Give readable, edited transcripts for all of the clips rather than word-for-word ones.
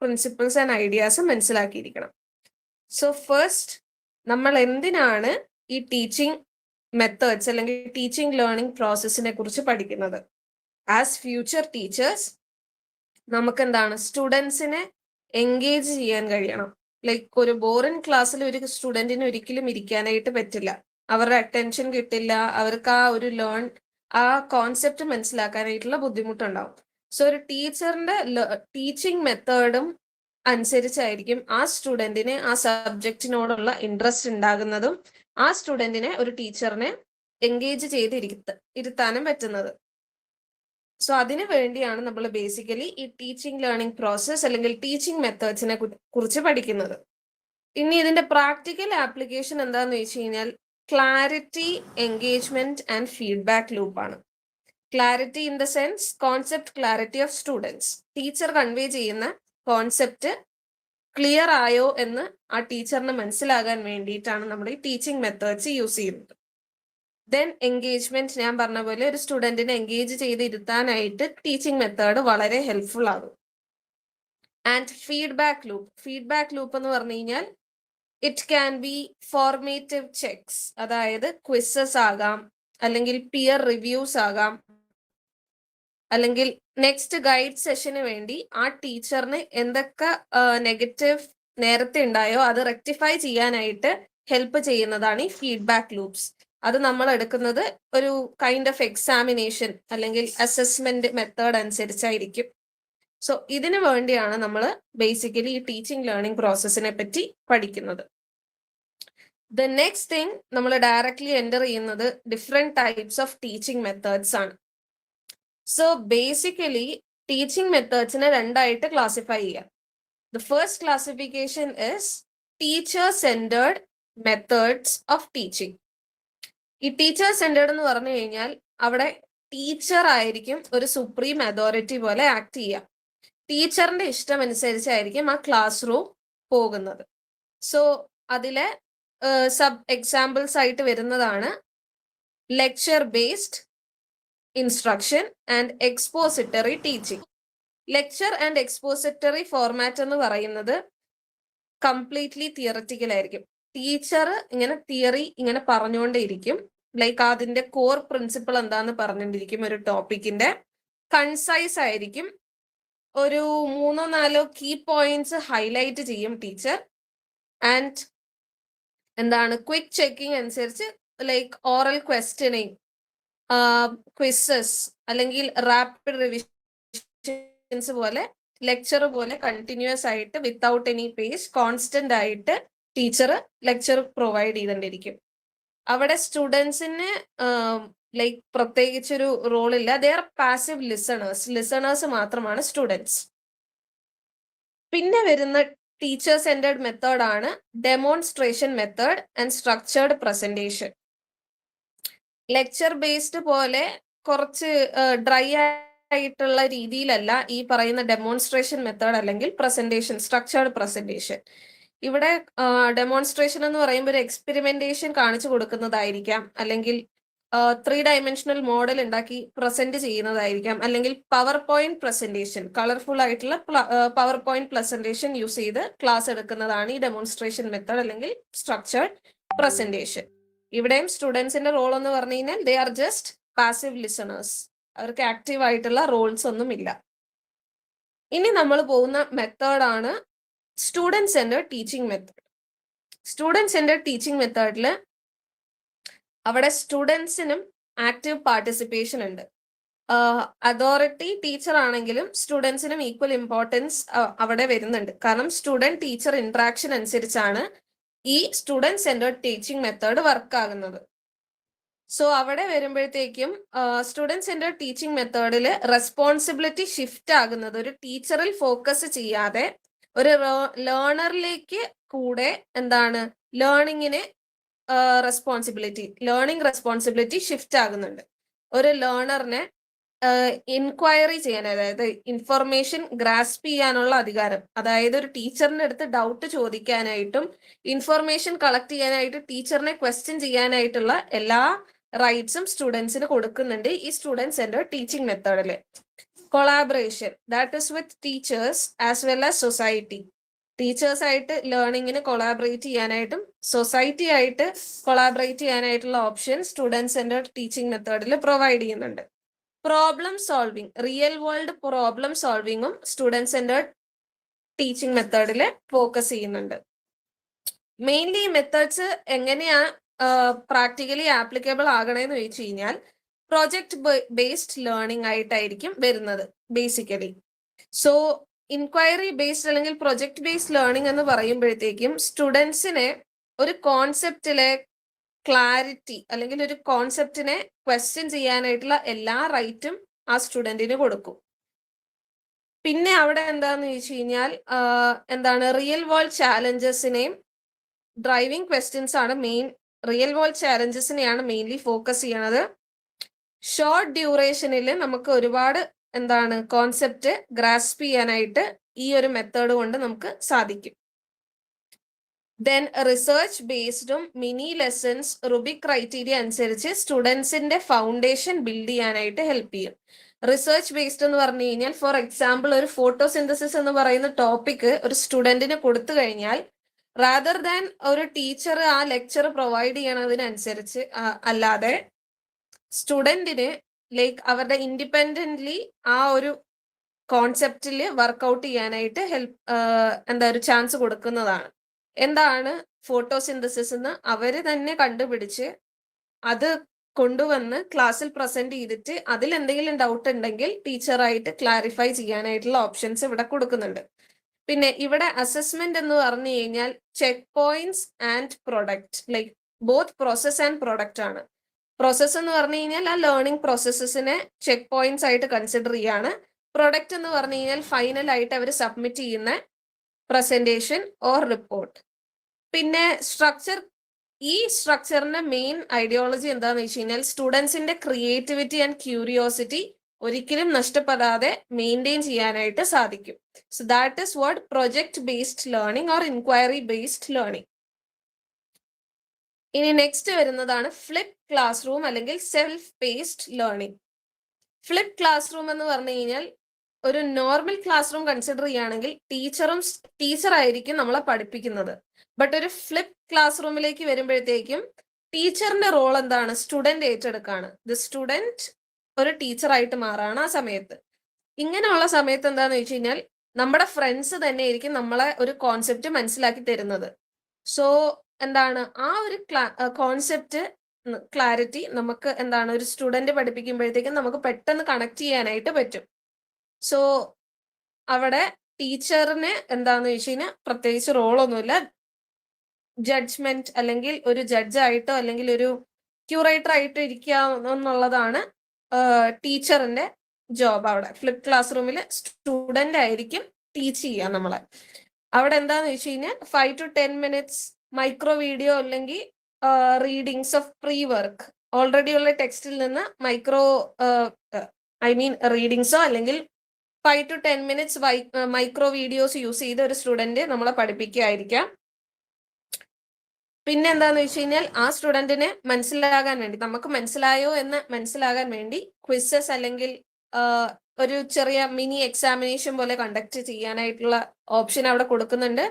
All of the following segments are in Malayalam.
പ്രിൻസിപ്പിൾസ് ആൻഡ് ഐഡിയാസും മനസ്സിലാക്കിയിരിക്കണം. സോ ഫസ്റ്റ് നമ്മൾ എന്തിനാണ് ഈ ടീച്ചിങ് മെത്തേഡ്സ് അല്ലെങ്കിൽ ടീച്ചിങ് ലേണിംഗ് പ്രോസസ്സിനെ കുറിച്ച് പഠിക്കുന്നത്? ആസ് ഫ്യൂച്ചർ ടീച്ചേഴ്സ് നമുക്ക് എന്താണ് സ്റ്റുഡൻസിനെ എൻഗേജ് ചെയ്യാൻ കഴിയണം. ലൈക്ക് ഒരു ബോറിംഗ് ക്ലാസ്സിൽ ഒരു സ്റ്റുഡന്റിന് ഒരിക്കലും ഇരിക്കാനായിട്ട് പറ്റില്ല. അവരുടെ അറ്റൻഷൻ കിട്ടില്ല, അവർക്ക് ആ ഒരു ആ കോൺസെപ്റ്റ് മനസ്സിലാക്കാനായിട്ടുള്ള ബുദ്ധിമുട്ടുണ്ടാവും. സോ ഒരു ടീച്ചറിന്റെ ടീച്ചിങ് മെത്തേഡും അനുസരിച്ചായിരിക്കും ആ സ്റ്റുഡന്റിന് ആ സബ്ജക്റ്റിനോടുള്ള ഇൻട്രസ്റ്റ് ഉണ്ടാകുന്നതും ആ സ്റ്റുഡന്റിനെ ഒരു ടീച്ചറിനെ എൻഗേജ് ചെയ്ത് ഇരുത്താനും പറ്റുന്നത്. സോ അതിനു വേണ്ടിയാണ് നമ്മൾ ബേസിക്കലി ഈ ടീച്ചിങ് ലേണിംഗ് പ്രോസസ് അല്ലെങ്കിൽ ടീച്ചിങ് മെത്തേഡ്സിനെ കുറിച്ച് പഠിക്കുന്നത്. ഇനി ഇതിന്റെ പ്രാക്ടിക്കൽ ആപ്ലിക്കേഷൻ എന്താന്ന് വെച്ച് കഴിഞ്ഞാൽ ക്ലാരിറ്റി, എൻഗേജ്മെന്റ് ആൻഡ് ഫീഡ്ബാക്ക് ലൂപ്പാണ്. Clarity in the sense concept clarity of students. Teacher convey ചെയ്യുന്ന കോൺസെപ്റ്റ് ക്ലിയർ ആയോ എന്ന് ആ ടീച്ചറിന് മനസ്സിലാകാൻ വേണ്ടിയിട്ടാണ് നമ്മൾ ഈ ടീച്ചിങ് മെത്തേഡ്സ് യൂസ് ചെയ്യുന്നത്. ദെൻ എൻഗേജ്മെന്റ്, ഞാൻ പറഞ്ഞ പോലെ ഒരു സ്റ്റുഡന്റിനെ എൻഗേജ് ചെയ്ത് ഇരുത്താനായിട്ട് ടീച്ചിങ് മെത്തേഡ് വളരെ ഹെൽപ്ഫുൾ ആകും. And feedback loop. Feedback loop എന്ന് പറഞ്ഞു കഴിഞ്ഞാൽ it can be formative checks, അതായത് ക്വിസസ് ആകാം, അല്ലെങ്കിൽ പിയർ റിവ്യൂസ് ആകാം, അല്ലെങ്കിൽ നെക്സ്റ്റ് ഗൈഡ് സെഷന് വേണ്ടി ആ ടീച്ചറിന് എന്തൊക്കെ നെഗറ്റീവ് നേരത്തെ ഉണ്ടായോ അത് റെക്ടിഫൈ ചെയ്യാനായിട്ട് ഹെൽപ്പ് ചെയ്യുന്നതാണ് ഈ ഫീഡ്ബാക്ക് ലൂപ്സ്. അത് നമ്മൾ എടുക്കുന്നത് ഒരു കൈൻഡ് ഓഫ് എക്സാമിനേഷൻ അല്ലെങ്കിൽ അസസ്മെന്റ് മെത്തേഡ് അനുസരിച്ചായിരിക്കും. സോ ഇതിനു വേണ്ടിയാണ് നമ്മൾ ബേസിക്കലി ഈ ടീച്ചിങ് ലേണിംഗ് പ്രോസസ്സിനെ പറ്റി പഠിക്കുന്നത്. ദ നെക്സ്റ്റ് തിങ്, നമ്മൾ ഡയറക്ട്ലി എൻ്റർ ചെയ്യുന്നത് different types of teaching methods ആണ്. സോ ബേസിക്കലി ടീച്ചിങ് മെത്തേഡ്സിനെ രണ്ടായിട്ട് ക്ലാസിഫൈ ചെയ്യാം. The first classification is teacher centred methods of teaching. ഈ ടീച്ചർ സെന്റേർഡ് എന്ന് പറഞ്ഞു കഴിഞ്ഞാൽ അവിടെ ടീച്ചർ ആയിരിക്കും ഒരു സുപ്രീം അതോറിറ്റി പോലെ ആക്ട് ചെയ്യുക. ടീച്ചറിന്റെ ഇഷ്ടം അനുസരിച്ചായിരിക്കും ആ ക്ലാസ് റൂം പോകുന്നത്. സോ അതിലെ സബ് എക്സാമ്പിൾസ് ആയിട്ട് വരുന്നതാണ് lecture based instruction and expository teaching. Lecture and expository format എന്ന് പറയുന്നത് കംപ്ലീറ്റ്ലി തിയററ്റിക്കൽ ആയിരിക്കും. ടീച്ചർ ഇങ്ങനെ തിയറി ഇങ്ങനെ പറഞ്ഞുകൊണ്ടേയിരിക്കും, ലൈക്ക് അതിന്റെ കോർ പ്രിൻസിപ്പിൾ എന്താന്ന് പറഞ്ഞുകൊണ്ടിരിക്കും. ഒരു ടോപ്പിക്കിന്റെ കൺസൈസ് ആയിരിക്കും, ഒരു 3-4 കീ പോയിന്റ്സ് ഹൈലൈറ്റ് ചെയ്യും ടീച്ചർ. ആൻഡ് എന്താണ് ക്വിക്ക് ചെക്കിങ് അനുസരിച്ച് ലൈക്ക് ഓറൽ ക്വസ്റ്റ്യനിങ്, ക്വിസസ് അല്ലെങ്കിൽ റാപ്പിഡ് റിവിഷൻസ് പോലെ ലെക്ചർ പോലെ കണ്ടിന്യൂസ് ആയിട്ട് വിത്തൗട്ട് എനി പേസ് കോൺസ്റ്റന്റ് ആയിട്ട് ടീച്ചർ ലെക്ചർ പ്രൊവൈഡ് ചെയ്തുകൊണ്ടിരിക്കും. അവിടെ സ്റ്റുഡൻസിന് ലൈക്ക് പ്രത്യേകിച്ചൊരു റോളില്ല. ദേ ആർ പാസീവ് ലിസണേഴ്സ് മാത്രമാണ് സ്റ്റുഡൻസ്. പിന്നെ വരുന്ന ടീച്ചർ സെന്റേർഡ് മെത്തേഡ് ആണ് demonstration method and structured presentation. Lecture based പോലെ കുറച്ച് ഡ്രൈ ആയിട്ടുള്ള രീതിയിലല്ല ഈ പറയുന്ന ഡെമോൺസ്ട്രേഷൻ മെത്തേഡ് അല്ലെങ്കിൽ പ്രസന്റേഷൻ, സ്ട്രക്ചേർഡ് പ്രസന്റേഷൻ. ഇവിടെ ഡെമോൺസ്ട്രേഷൻ എന്ന് പറയുമ്പോൾ ഒരു എക്സ്പെരിമെന്റേഷൻ കാണിച്ചു കൊടുക്കുന്നതായിരിക്കാം, അല്ലെങ്കിൽ 3-dimensional മോഡൽ ഉണ്ടാക്കി പ്രസന്റ് ചെയ്യുന്നതായിരിക്കാം, അല്ലെങ്കിൽ പവർ പോയിന്റ് പ്രസന്റേഷൻ, കളർഫുൾ ആയിട്ടുള്ള പവർ പോയിന്റ് പ്രസന്റേഷൻ യൂസ് ചെയ്ത് ക്ലാസ് എടുക്കുന്നതാണ് ഈ ഡെമോൺസ്ട്രേഷൻ മെത്തേഡ് അല്ലെങ്കിൽ സ്ട്രക്ചേർഡ് പ്രസന്റേഷൻ. ഇവിടെയും സ്റ്റുഡൻസിന്റെ റോൾ എന്ന് പറഞ്ഞു കഴിഞ്ഞാൽ they are just passive listeners, അവർക്ക് ആക്റ്റീവ് ആയിട്ടുള്ള റോൾസ് ഒന്നും ഇല്ല. ഇനി നമ്മൾ പോകുന്ന മെത്തേഡാണ് student centred teaching method. Student centred teaching മെത്തേഡിൽ അവിടെ സ്റ്റുഡൻസിനും ആക്റ്റീവ് പാർട്ടിസിപ്പേഷൻ ഉണ്ട്. അതോറിറ്റി ടീച്ചർ ആണെങ്കിലും സ്റ്റുഡൻസിനും ഈക്വൽ ഇമ്പോർട്ടൻസ് അവിടെ വരുന്നുണ്ട്. കാരണം സ്റ്റുഡൻറ് ടീച്ചർ ഇന്ററാക്ഷൻ അനുസരിച്ചാണ് ഈ student centred teaching method work ആകുന്നത്. സോ അവിടെ വരുമ്പോഴത്തേക്കും സ്റ്റുഡൻറ് സെന്റേർഡ് ടീച്ചിങ് മെത്തേഡിൽ റെസ്പോൺസിബിലിറ്റി ഷിഫ്റ്റ് ആകുന്നത് ഒരു ടീച്ചറിൽ ഫോക്കസ് ചെയ്യാതെ ഒരു ലേണറിലേക്ക് കൂടെ എന്താണ് ലേണിംഗ് റെസ്പോൺസിബിലിറ്റി ഷിഫ്റ്റ് ആകുന്നുണ്ട്. ഒരു ലേണറിനെ ഇൻക്വയറി ചെയ്യാൻ, അതായത് ഇൻഫർമേഷൻ ഗ്രാസ്പ് ചെയ്യാനുള്ള അധികാരം, അതായത് ഒരു ടീച്ചറിന്റെ അടുത്ത് ഡൗട്ട് ചോദിക്കാനായിട്ടും ഇൻഫർമേഷൻ കളക്ട് ചെയ്യാനായിട്ട് ടീച്ചറിനെ ക്വസ്റ്റ്യൻ ചെയ്യാനായിട്ടുള്ള എല്ലാ റൈറ്റ്സും സ്റ്റുഡൻസിന് കൊടുക്കുന്നുണ്ട് ഈ സ്റ്റുഡൻറ് സെന്റേർഡ് ടീച്ചിങ് മെത്തേഡിൽ. Collaboration, that is with teachers as well as society. Teachers ആയിട്ട് ലേണിങ്ങിന് കൊളാബറേറ്റ് ചെയ്യാനായിട്ടും സൊസൈറ്റി ആയിട്ട് കൊളാബറേറ്റ് ചെയ്യാനായിട്ടുള്ള ഓപ്ഷൻ സ്റ്റുഡൻറ് സെന്റർഡ് ടീച്ചിങ് മെത്തേഡിൽ പ്രൊവൈഡ് ചെയ്യുന്നുണ്ട്. Problem solving, real world problem സോൾവിങ്ങും സ്റ്റുഡൻറ് സെന്റർഡ് ടീച്ചിങ് മെത്തേഡിൽ ഫോക്കസ് ചെയ്യുന്നുണ്ട്. മെയിൻലി ഈ മെത്തേഡ്സ് എങ്ങനെയാ പ്രാക്ടിക്കലി ആപ്ലിക്കബിൾ ആകണേന്ന് ചോദിച്ചു കഴിഞ്ഞാൽ പ്രൊജക്ട് ബേസ്ഡ് ലേണിംഗ് ആയിട്ടായിരിക്കും വരുന്നത് ബേസിക്കലി. സോ ഇൻക്വയറി ബേസ്ഡ് അല്ലെങ്കിൽ പ്രൊജക്ട് ബേസ്ഡ് ലേണിംഗ് എന്ന് പറയുമ്പോഴത്തേക്കും സ്റ്റുഡൻസിനെ ഒരു കോൺസെപ്റ്റിലെ ക്ലാരിറ്റി അല്ലെങ്കിൽ ഒരു കോൺസെപ്റ്റിനെ ക്വസ്റ്റ്യൻ ചെയ്യാനായിട്ടുള്ള എല്ലാ റൈറ്റും ആ സ്റ്റുഡൻറ്റിന് കൊടുക്കും. പിന്നെ അവിടെ എന്താന്ന് ചോദിച്ചു കഴിഞ്ഞാൽ എന്താണ് റിയൽ വേൾഡ് ചാലഞ്ചസിനെയും ഡ്രൈവിംഗ് ക്വസ്റ്റ്യൻസ് ആണ് മെയിൻ. റിയൽ വേൾഡ് ചാലഞ്ചസിനെയാണ് മെയിൻലി ഫോക്കസ് ചെയ്യണത്. ഷോർട്ട് ഡ്യൂറേഷനിൽ നമുക്ക് ഒരുപാട് എന്താണ് കോൺസെപ്റ്റ് ഗ്രാസ്പ് ചെയ്യാനായിട്ട് ഈ ഒരു മെത്തേഡ് കൊണ്ട് നമുക്ക് സാധിക്കും. ദെൻ റിസർച്ച് ബേസ്ഡും മിനി ലെസൺസ് റുബിക് ക്രൈറ്റീരിയ അനുസരിച്ച് സ്റ്റുഡൻസിന്റെ ഫൗണ്ടേഷൻ ബിൽഡ് ചെയ്യാനായിട്ട് ഹെൽപ്പ് ചെയ്യും. റിസർച്ച് ബേസ്ഡ് എന്ന് പറഞ്ഞു കഴിഞ്ഞാൽ ഫോർ എക്സാമ്പിൾ ഒരു ഫോട്ടോസിന്തസിസ് എന്ന് പറയുന്ന ടോപ്പിക് ഒരു സ്റ്റുഡന്റിന് കൊടുത്തു കഴിഞ്ഞാൽ റാദർ ദാൻ ഒരു ടീച്ചർ ആ ലെക്ചർ പ്രൊവൈഡ് ചെയ്യണതിനനുസരിച്ച് അല്ലാതെ സ്റ്റുഡന്റിന് ലൈക്ക് അവരുടെ ഇൻഡിപെൻഡന്റ്ലി ആ ഒരു കോൺസെപ്റ്റിൽ വർക്ക്ഔട്ട് ചെയ്യാനായിട്ട് ഒരു ചാൻസ് കൊടുക്കുന്നതാണ്. എന്താണ് ഫോട്ടോസിന്തസിസ് എന്ന് അവര് തന്നെ കണ്ടുപിടിച്ച് അത് കൊണ്ടുവന്ന് ക്ലാസ്സിൽ പ്രസന്റ് ചെയ്തിട്ട് അതിൽ എന്തെങ്കിലും ഡൗട്ട് ഉണ്ടെങ്കിൽ ടീച്ചറായിട്ട് ക്ലാരിഫൈ ചെയ്യാനായിട്ടുള്ള ഓപ്ഷൻസ് ഇവിടെ കൊടുക്കുന്നുണ്ട്. പിന്നെ ഇവിടെ അസസ്മെന്റ് എന്ന് പറഞ്ഞു കഴിഞ്ഞാൽ check points and product, like both process and product ആണ്. പ്രോസസ് എന്ന് പറഞ്ഞു കഴിഞ്ഞാൽ ആ ലേണിംഗ് പ്രോസസ്സസിനെ ചെക്ക് പോയിന്റ്സ് ആയിട്ട് കൺസിഡർ ചെയ്യാണ്. പ്രൊഡക്റ്റ് എന്ന് പറഞ്ഞു കഴിഞ്ഞാൽ ഫൈനൽ ആയിട്ട് അവർ സബ്മിറ്റ് ചെയ്യുന്ന പ്രസന്റേഷൻ ഓർ റിപ്പോർട്ട്. പിന്നെ സ്ട്രക്ചർ, ഈ സ്ട്രക്ചറിന്റെ മെയിൻ ഐഡിയോളജി എന്താണെന്ന് വെച്ച് കഴിഞ്ഞാൽ സ്റ്റുഡൻസിന്റെ ക്രിയേറ്റിവിറ്റി ആൻഡ് ക്യൂരിയോസിറ്റി ഒരിക്കലും നഷ്ടപ്പെടാതെ മെയിൻറ്റെയിൻ ചെയ്യാനായിട്ട് സാധിക്കും. So that is what project based learning or inquiry based learning. ഇനി നെക്സ്റ്റ് വരുന്നതാണ് ഫ്ലിപ്പ് ക്ലാസ് റൂം അല്ലെങ്കിൽ self paced learning. Flip class room എന്ന് പറഞ്ഞു കഴിഞ്ഞാൽ ഒരു നോർമൽ ക്ലാസ് റൂം കൺസിഡർ ചെയ്യുകയാണെങ്കിൽ ടീച്ചർ ആയിരിക്കും നമ്മളെ പഠിപ്പിക്കുന്നത്. ബട്ട് ഒരു ഫ്ലിപ്പ് ക്ലാസ് റൂമിലേക്ക് വരുമ്പോഴത്തേക്കും ടീച്ചറിന്റെ റോൾ എന്താണ്? സ്റ്റുഡന്റ് ഏറ്റെടുക്കാണ്. ദ സ്റ്റുഡന്റ് ഒരു ടീച്ചറായിട്ട് മാറാണ് ആ സമയത്ത്. ഇങ്ങനെയുള്ള സമയത്ത് എന്താന്ന് വെച്ച് കഴിഞ്ഞാൽ നമ്മുടെ ഫ്രണ്ട്സ് തന്നെ ആയിരിക്കും നമ്മളെ ഒരു കോൺസെപ്റ്റ് മനസ്സിലാക്കി തരുന്നത്. സോ എന്താണ് ആ ഒരു കോൺസെപ്റ്റ് ക്ലാരിറ്റി നമുക്ക് എന്താണ് ഒരു സ്റ്റുഡന്റ് പഠിപ്പിക്കുമ്പോഴത്തേക്കും നമുക്ക് പെട്ടെന്ന് കണക്ട് ചെയ്യാനായിട്ട് പറ്റും. സോ അവിടെ ടീച്ചറിന് എന്താന്ന് വെച്ച് കഴിഞ്ഞാൽ പ്രത്യേകിച്ച് റോളൊന്നുമില്ല. ജഡ്ജ്മെന്റ് അല്ലെങ്കിൽ ഒരു ജഡ്ജായിട്ടോ അല്ലെങ്കിൽ ഒരു ക്യൂറേറ്റർ ആയിട്ടോ ഇരിക്കുക എന്നുള്ളതാണ് ടീച്ചറിന്റെ ജോബ്. അവിടെ ഫ്ലിപ്പ് ക്ലാസ് റൂമിൽ സ്റ്റുഡന്റ് ആയിരിക്കും ടീച്ച് ചെയ്യുക നമ്മളെ. അവിടെ എന്താന്ന് വെച്ച് കഴിഞ്ഞാൽ 5 to 10 minutes മൈക്രോ വീഡിയോ അല്ലെങ്കിൽ readings of pre work, already ഉള്ള ടെക്സ്റ്റിൽ നിന്ന് റീഡിങ്സോ അല്ലെങ്കിൽ 5 to 10 minutes micro videos use ചെയ്ത് ഒരു സ്റ്റുഡന്റ് നമ്മളെ പഠിപ്പിക്കുകയായിരിക്കാം. പിന്നെ എന്താന്ന് വെച്ച് കഴിഞ്ഞാൽ ആ സ്റ്റുഡന്റിന് മനസ്സിലാകാൻ വേണ്ടി, നമുക്ക് മനസ്സിലായോ എന്ന് മനസ്സിലാകാൻ വേണ്ടി ക്വിസസ് അല്ലെങ്കിൽ ഒരു ചെറിയ മിനി എക്സാമിനേഷൻ പോലെ കണ്ടക്ട് ചെയ്യാനായിട്ടുള്ള ഓപ്ഷൻ അവിടെ കൊടുക്കുന്നുണ്ട്.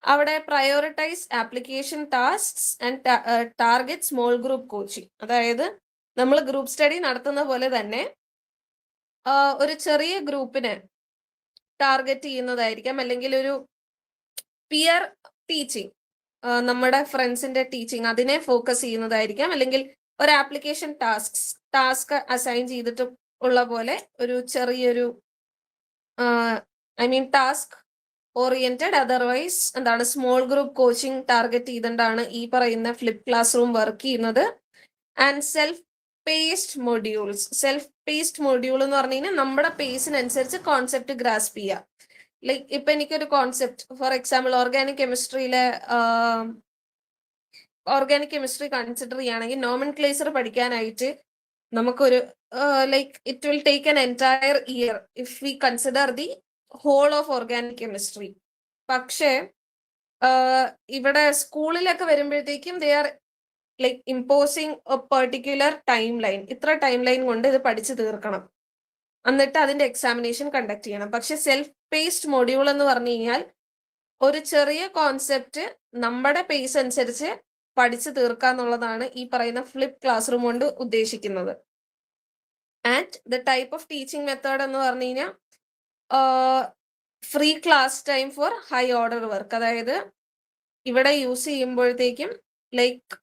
അവിടെ prioritise application tasks and target small group coaching, അതായത് നമ്മൾ ഗ്രൂപ്പ് സ്റ്റഡി നടത്തുന്ന പോലെ തന്നെ ഒരു ചെറിയ ഗ്രൂപ്പിനെ ടാർഗറ്റ് ചെയ്യുന്നതായിരിക്കാം, അല്ലെങ്കിൽ ഒരു പിയർ ടീച്ചിങ്, നമ്മുടെ ഫ്രണ്ട്സിന്റെ ടീച്ചിങ് അതിനെ ഫോക്കസ് ചെയ്യുന്നതായിരിക്കാം, അല്ലെങ്കിൽ ഒരു ആപ്ലിക്കേഷൻ ടാസ്ക് അസൈൻ ചെയ്തിട്ട് ഉള്ള പോലെ ഒരു ചെറിയൊരു ടാസ്ക് ഓറിയന്റഡ്, അതർവൈസ് എന്താണ് സ്മോൾ ഗ്രൂപ്പ് കോച്ചിങ് ടാർഗറ്റ് ചെയ്തിട്ടാണ് ഈ പറയുന്ന ഫ്ലിപ്പ് ക്ലാസ് റൂം വർക്ക് ചെയ്യുന്നത്. ആൻഡ് സെൽഫ് പേസ്ഡ് മൊഡ്യൂൾ എന്ന് പറഞ്ഞു കഴിഞ്ഞാൽ നമ്മുടെ പേസിനനുസരിച്ച് കോൺസെപ്റ്റ് ഗ്രാസ്പ് ചെയ്യുക. ലൈക്ക് ഇപ്പൊ എനിക്കൊരു concept, for example organic chemistry consider ചെയ്യുകയാണെങ്കിൽ നോമൻക്ലേച്ചർ പഠിക്കാനായിട്ട് നമുക്കൊരു like it will take an entire year if we consider the whole of organic chemistry. പക്ഷേ ഇവിടെ സ്കൂളിലൊക്കെ വരുമ്പോഴത്തേക്കും they are like imposing a particular time line, ഇത്ര ടൈം ലൈൻ കൊണ്ട് ഇത് പഠിച്ചു തീർക്കണം. എന്നിട്ട് അതിന്റെ എക്സാമിനേഷൻ കണ്ടക്ട് ചെയ്യണം. പക്ഷെ സെൽഫ് പേസ്ഡ് മൊഡ്യൂൾ എന്ന് പറഞ്ഞു കഴിഞ്ഞാൽ ഒരു ചെറിയ കോൺസെപ്റ്റ് നമ്മുടെ പേസ് അനുസരിച്ച് പഠിച്ചു തീർക്കാന്നുള്ളതാണ് ഈ പറയുന്ന ഫ്ലിപ്പ് ക്ലാസ് റൂം കൊണ്ട് ഉദ്ദേശിക്കുന്നത്. And the type of teaching method എന്ന് പറഞ്ഞു കഴിഞ്ഞാൽ free class time for high order work. അതായത് ഇവിടെ യൂസ് ചെയ്യുമ്പോഴത്തേക്കും ലൈക്ക്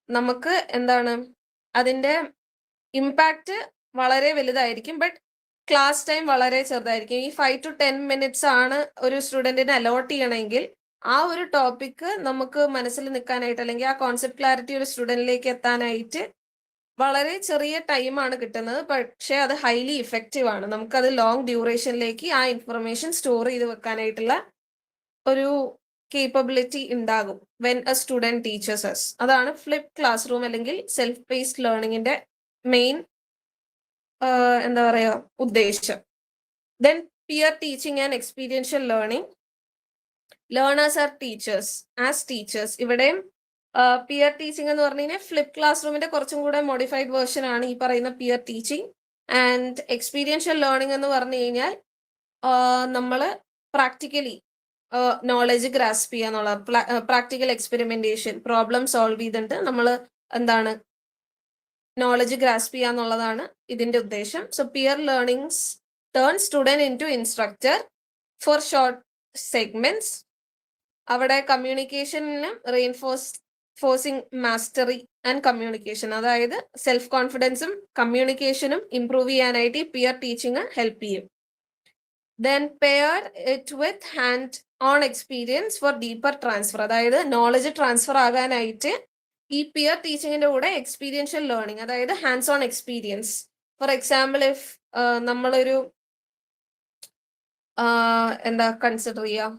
നമുക്ക് എന്താണ് അതിന്റെ ഇമ്പാക്റ്റ് വളരെ വലുതായിരിക്കും, ബട്ട് ക്ലാസ് ടൈം വളരെ ചെറുതായിരിക്കും. ഈ 5 to 10 minutes ആണ് ഒരു സ്റ്റുഡന്റിന് അലോട്ട് ചെയ്യണമെങ്കിൽ ആ ഒരു ടോപ്പിക്ക് നമുക്ക് മനസ്സിൽ നിൽക്കാനായിട്ട് അല്ലെങ്കിൽ ആ കോൺസെപ്റ്റ് ക്ലാരിറ്റി ഒരു സ്റ്റുഡന്റിലേക്ക് എത്താനായിട്ട് വളരെ ചെറിയ ടൈമാണ് കിട്ടുന്നത്. പക്ഷെ അത് ഹൈലി ഇഫക്റ്റീവ് ആണ്. നമുക്കത് ലോങ് ഡ്യൂറേഷനിലേക്ക് ആ ഇൻഫർമേഷൻ സ്റ്റോർ ചെയ്ത് വെക്കാനായിട്ടുള്ള ഒരു കേപ്പബിലിറ്റി ഉണ്ടാകും when a student teachers us. അതാണ് ഫ്ലിപ്പ് ക്ലാസ് റൂം അല്ലെങ്കിൽ സെൽഫ് പേസ്ഡ് ലേണിംഗിന്റെ മെയിൻ എന്താ പറയാ ഉദ്ദേശം. Then peer teaching and experiential learning. Learners are teachers as teachers. ഇവിടെയും പിയർ ടീച്ചിങ് എന്ന് പറഞ്ഞു കഴിഞ്ഞാൽ ഫ്ലിപ്പ് ക്ലാസ് റൂമിന്റെ കുറച്ചും കൂടെ മോഡിഫൈഡ് വേർഷൻ ആണ് ഈ പറയുന്ന peer teaching. And experiential learning എന്ന് പറഞ്ഞു കഴിഞ്ഞാൽ നമ്മൾ പ്രാക്ടിക്കലി നോളജ് ഗ്രാസ്പ് ചെയ്യാന്നുള്ള പ്രാക്ടിക്കൽ എക്സ്പെരിമെന്റേഷൻ, പ്രോബ്ലം സോൾവ് ചെയ്തിട്ട് നമ്മൾ എന്താണ് നോളജ് ഗ്രാസ്പ് ചെയ്യാന്നുള്ളതാണ് ഇതിന്റെ ഉദ്ദേശം. So peer learnings turn student into instructor for short segments. അവിടെ കമ്മ്യൂണിക്കേഷനും റീഇൻഫോഴ്സിംഗ് മാസ്റ്ററി ആൻഡ് കമ്മ്യൂണിക്കേഷൻ, അതായത് സെൽഫ് കോൺഫിഡൻസും കമ്മ്യൂണിക്കേഷനും ഇംപ്രൂവ് ചെയ്യാനായിട്ട് പിയർ ടീച്ചിങ് ഹെൽപ്പ് ചെയ്യും. Then pair it with hand on experience for deeper transfer. അതായത് നോളജ് ട്രാൻസ്ഫർ ആകാനായിട്ട് ഈ പിയർ ടീച്ചിങ്ങിന്റെ കൂടെ എക്സ്പീരിയൻഷ്യൽ ലേണിംഗ്, അതായത് hands on experience. For example if നമ്മളൊരു എന്താ കൺസിഡർ ചെയ്യാം,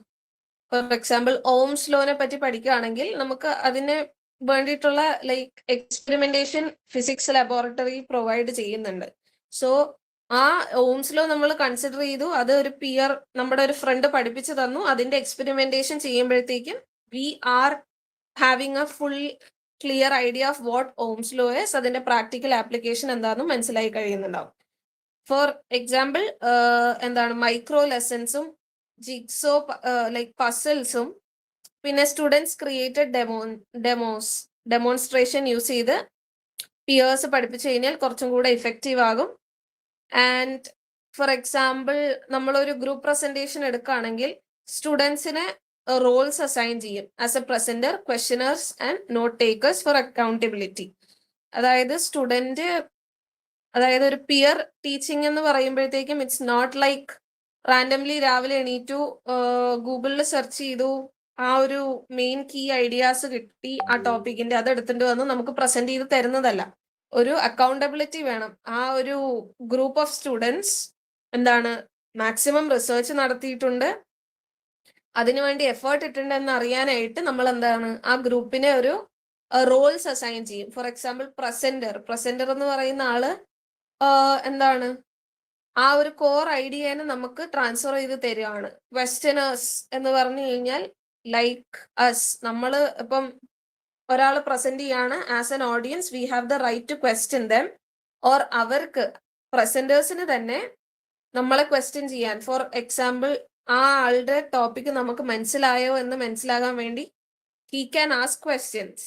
ഫോർ എക്സാമ്പിൾ ഓംസ് ലോനെ പറ്റി പഠിക്കുകയാണെങ്കിൽ നമുക്ക് അതിന് വേണ്ടിയിട്ടുള്ള like experimentation physics laboratory provide ചെയ്യുന്നുണ്ട്. സോ ആ ഓംസ് ലോ നമ്മൾ കൺസിഡർ ചെയ്തു, അത് ഒരു പിയർ നമ്മുടെ ഒരു ഫ്രണ്ട് പഠിപ്പിച്ചു തന്നു. അതിന്റെ എക്സ്പെരിമെന്റേഷൻ ചെയ്യുമ്പോഴത്തേക്കും we are having a full clear idea of what Ohm's law is. അതിന്റെ പ്രാക്ടിക്കൽ ആപ്ലിക്കേഷൻ എന്താണെന്ന് മനസ്സിലായി കഴിയുന്നുണ്ടാവും. ഫോർ എക്സാമ്പിൾ എന്താണ് മൈക്രോ ലെസൺസും ജിഗ്സോ ലൈക്ക് പസിൽസും പിന്നെ സ്റ്റുഡൻസ് ക്രിയേറ്റഡ് ഡെമോൺസ്ട്രേഷൻ യൂസ് ചെയ്ത് പിയേഴ്സ് പഠിപ്പിച്ചു കഴിഞ്ഞാൽ കുറച്ചും കൂടെ ഇഫക്റ്റീവ് ആകും. ആൻഡ് ഫോർ എക്സാമ്പിൾ നമ്മളൊരു ഗ്രൂപ്പ് പ്രസന്റേഷൻ എടുക്കുകയാണെങ്കിൽ സ്റ്റുഡൻസിന് റോൾസ് അസൈൻ ചെയ്യും as a presenter, questioners and note takers for accountability. അതായത് സ്റ്റുഡന്റ്, അതായത് ഒരു പിയർ ടീച്ചിങ് എന്ന് പറയുമ്പോഴത്തേക്കും ഇറ്റ്സ് നോട്ട് ലൈക്ക് റാൻഡംലി രാവിലെ എണീറ്റു ഗൂഗിളിൽ സെർച്ച് ചെയ്തു ആ ഒരു മെയിൻ കീ ഐഡിയാസ് കിട്ടി ആ ടോപ്പിക്കിന്റെ അത് എടുത്തിട്ട് വന്ന് നമുക്ക് പ്രസന്റ് ചെയ്ത് തരുന്നതല്ല. ഒരു അക്കൗണ്ടബിലിറ്റി വേണം. ആ ഒരു ഗ്രൂപ്പ് ഓഫ് സ്റ്റുഡൻസ് എന്താണ് മാക്സിമം റിസർച്ച് നടത്തിയിട്ടുണ്ട്, അതിനുവേണ്ടി എഫേർട്ട് ഇട്ടിട്ടുണ്ടെന്ന് അറിയാനായിട്ട് നമ്മൾ എന്താണ് ആ ഗ്രൂപ്പിനെ ഒരു റോൾസ് അസൈൻ ചെയ്യും. ഫോർ എക്സാമ്പിൾ പ്രസന്റർ എന്ന് പറയുന്ന ആള് എന്താണ് ആ ഒരു കോർ ഐഡിയനെ നമുക്ക് ട്രാൻസ്ഫർ ചെയ്ത് തരികയാണ്. ക്വസ്റ്റ്യനേഴ്സ് എന്ന് പറഞ്ഞു കഴിഞ്ഞാൽ ലൈക്ക് അസ്, നമ്മൾ ഇപ്പം ഒരാൾ പ്രസന്റ് ചെയ്യാണ് as an audience, we have the right to question them, or അവർക്ക് പ്രസന്റേഴ്സിന് തന്നെ നമ്മളെ ക്വസ്റ്റ്യൻ ചെയ്യാൻ. ഫോർ എക്സാമ്പിൾ ആ ആളുടെ ടോപ്പിക് നമുക്ക് മനസ്സിലായോ എന്ന് മനസ്സിലാകാൻ വേണ്ടി ഹി ക്യാൻ ആസ്ക് ക്വസ്റ്റ്യൻസ്.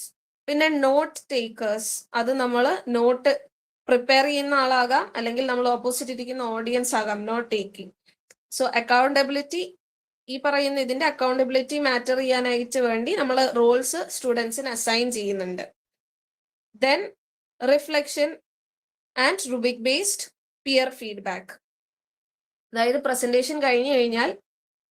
പിന്നെ നോട്ട് ടേക്കേഴ്സ്, അത് നമ്മൾ നോട്ട് പ്രിപ്പയർ ചെയ്യുന്ന ആളാകാം അല്ലെങ്കിൽ നമ്മൾ ഓപ്പോസിറ്റ് ഇരിക്കുന്ന ഓഡിയൻസ് ആകാം നോട്ട് ടേക്കിംഗ്. സോ അക്കൗണ്ടബിലിറ്റി, ഈ പറയുന്ന ഇതിന്റെ അക്കൗണ്ടബിലിറ്റി മാറ്റർ ചെയ്യാനായിട്ട് വേണ്ടി നമ്മൾ റോൾസ് സ്റ്റുഡൻസിന് അസൈൻ ചെയ്യുന്നുണ്ട്. Then reflection and rubric based peer feedback. അതായത് പ്രസന്റേഷൻ കഴിഞ്ഞു കഴിഞ്ഞാൽ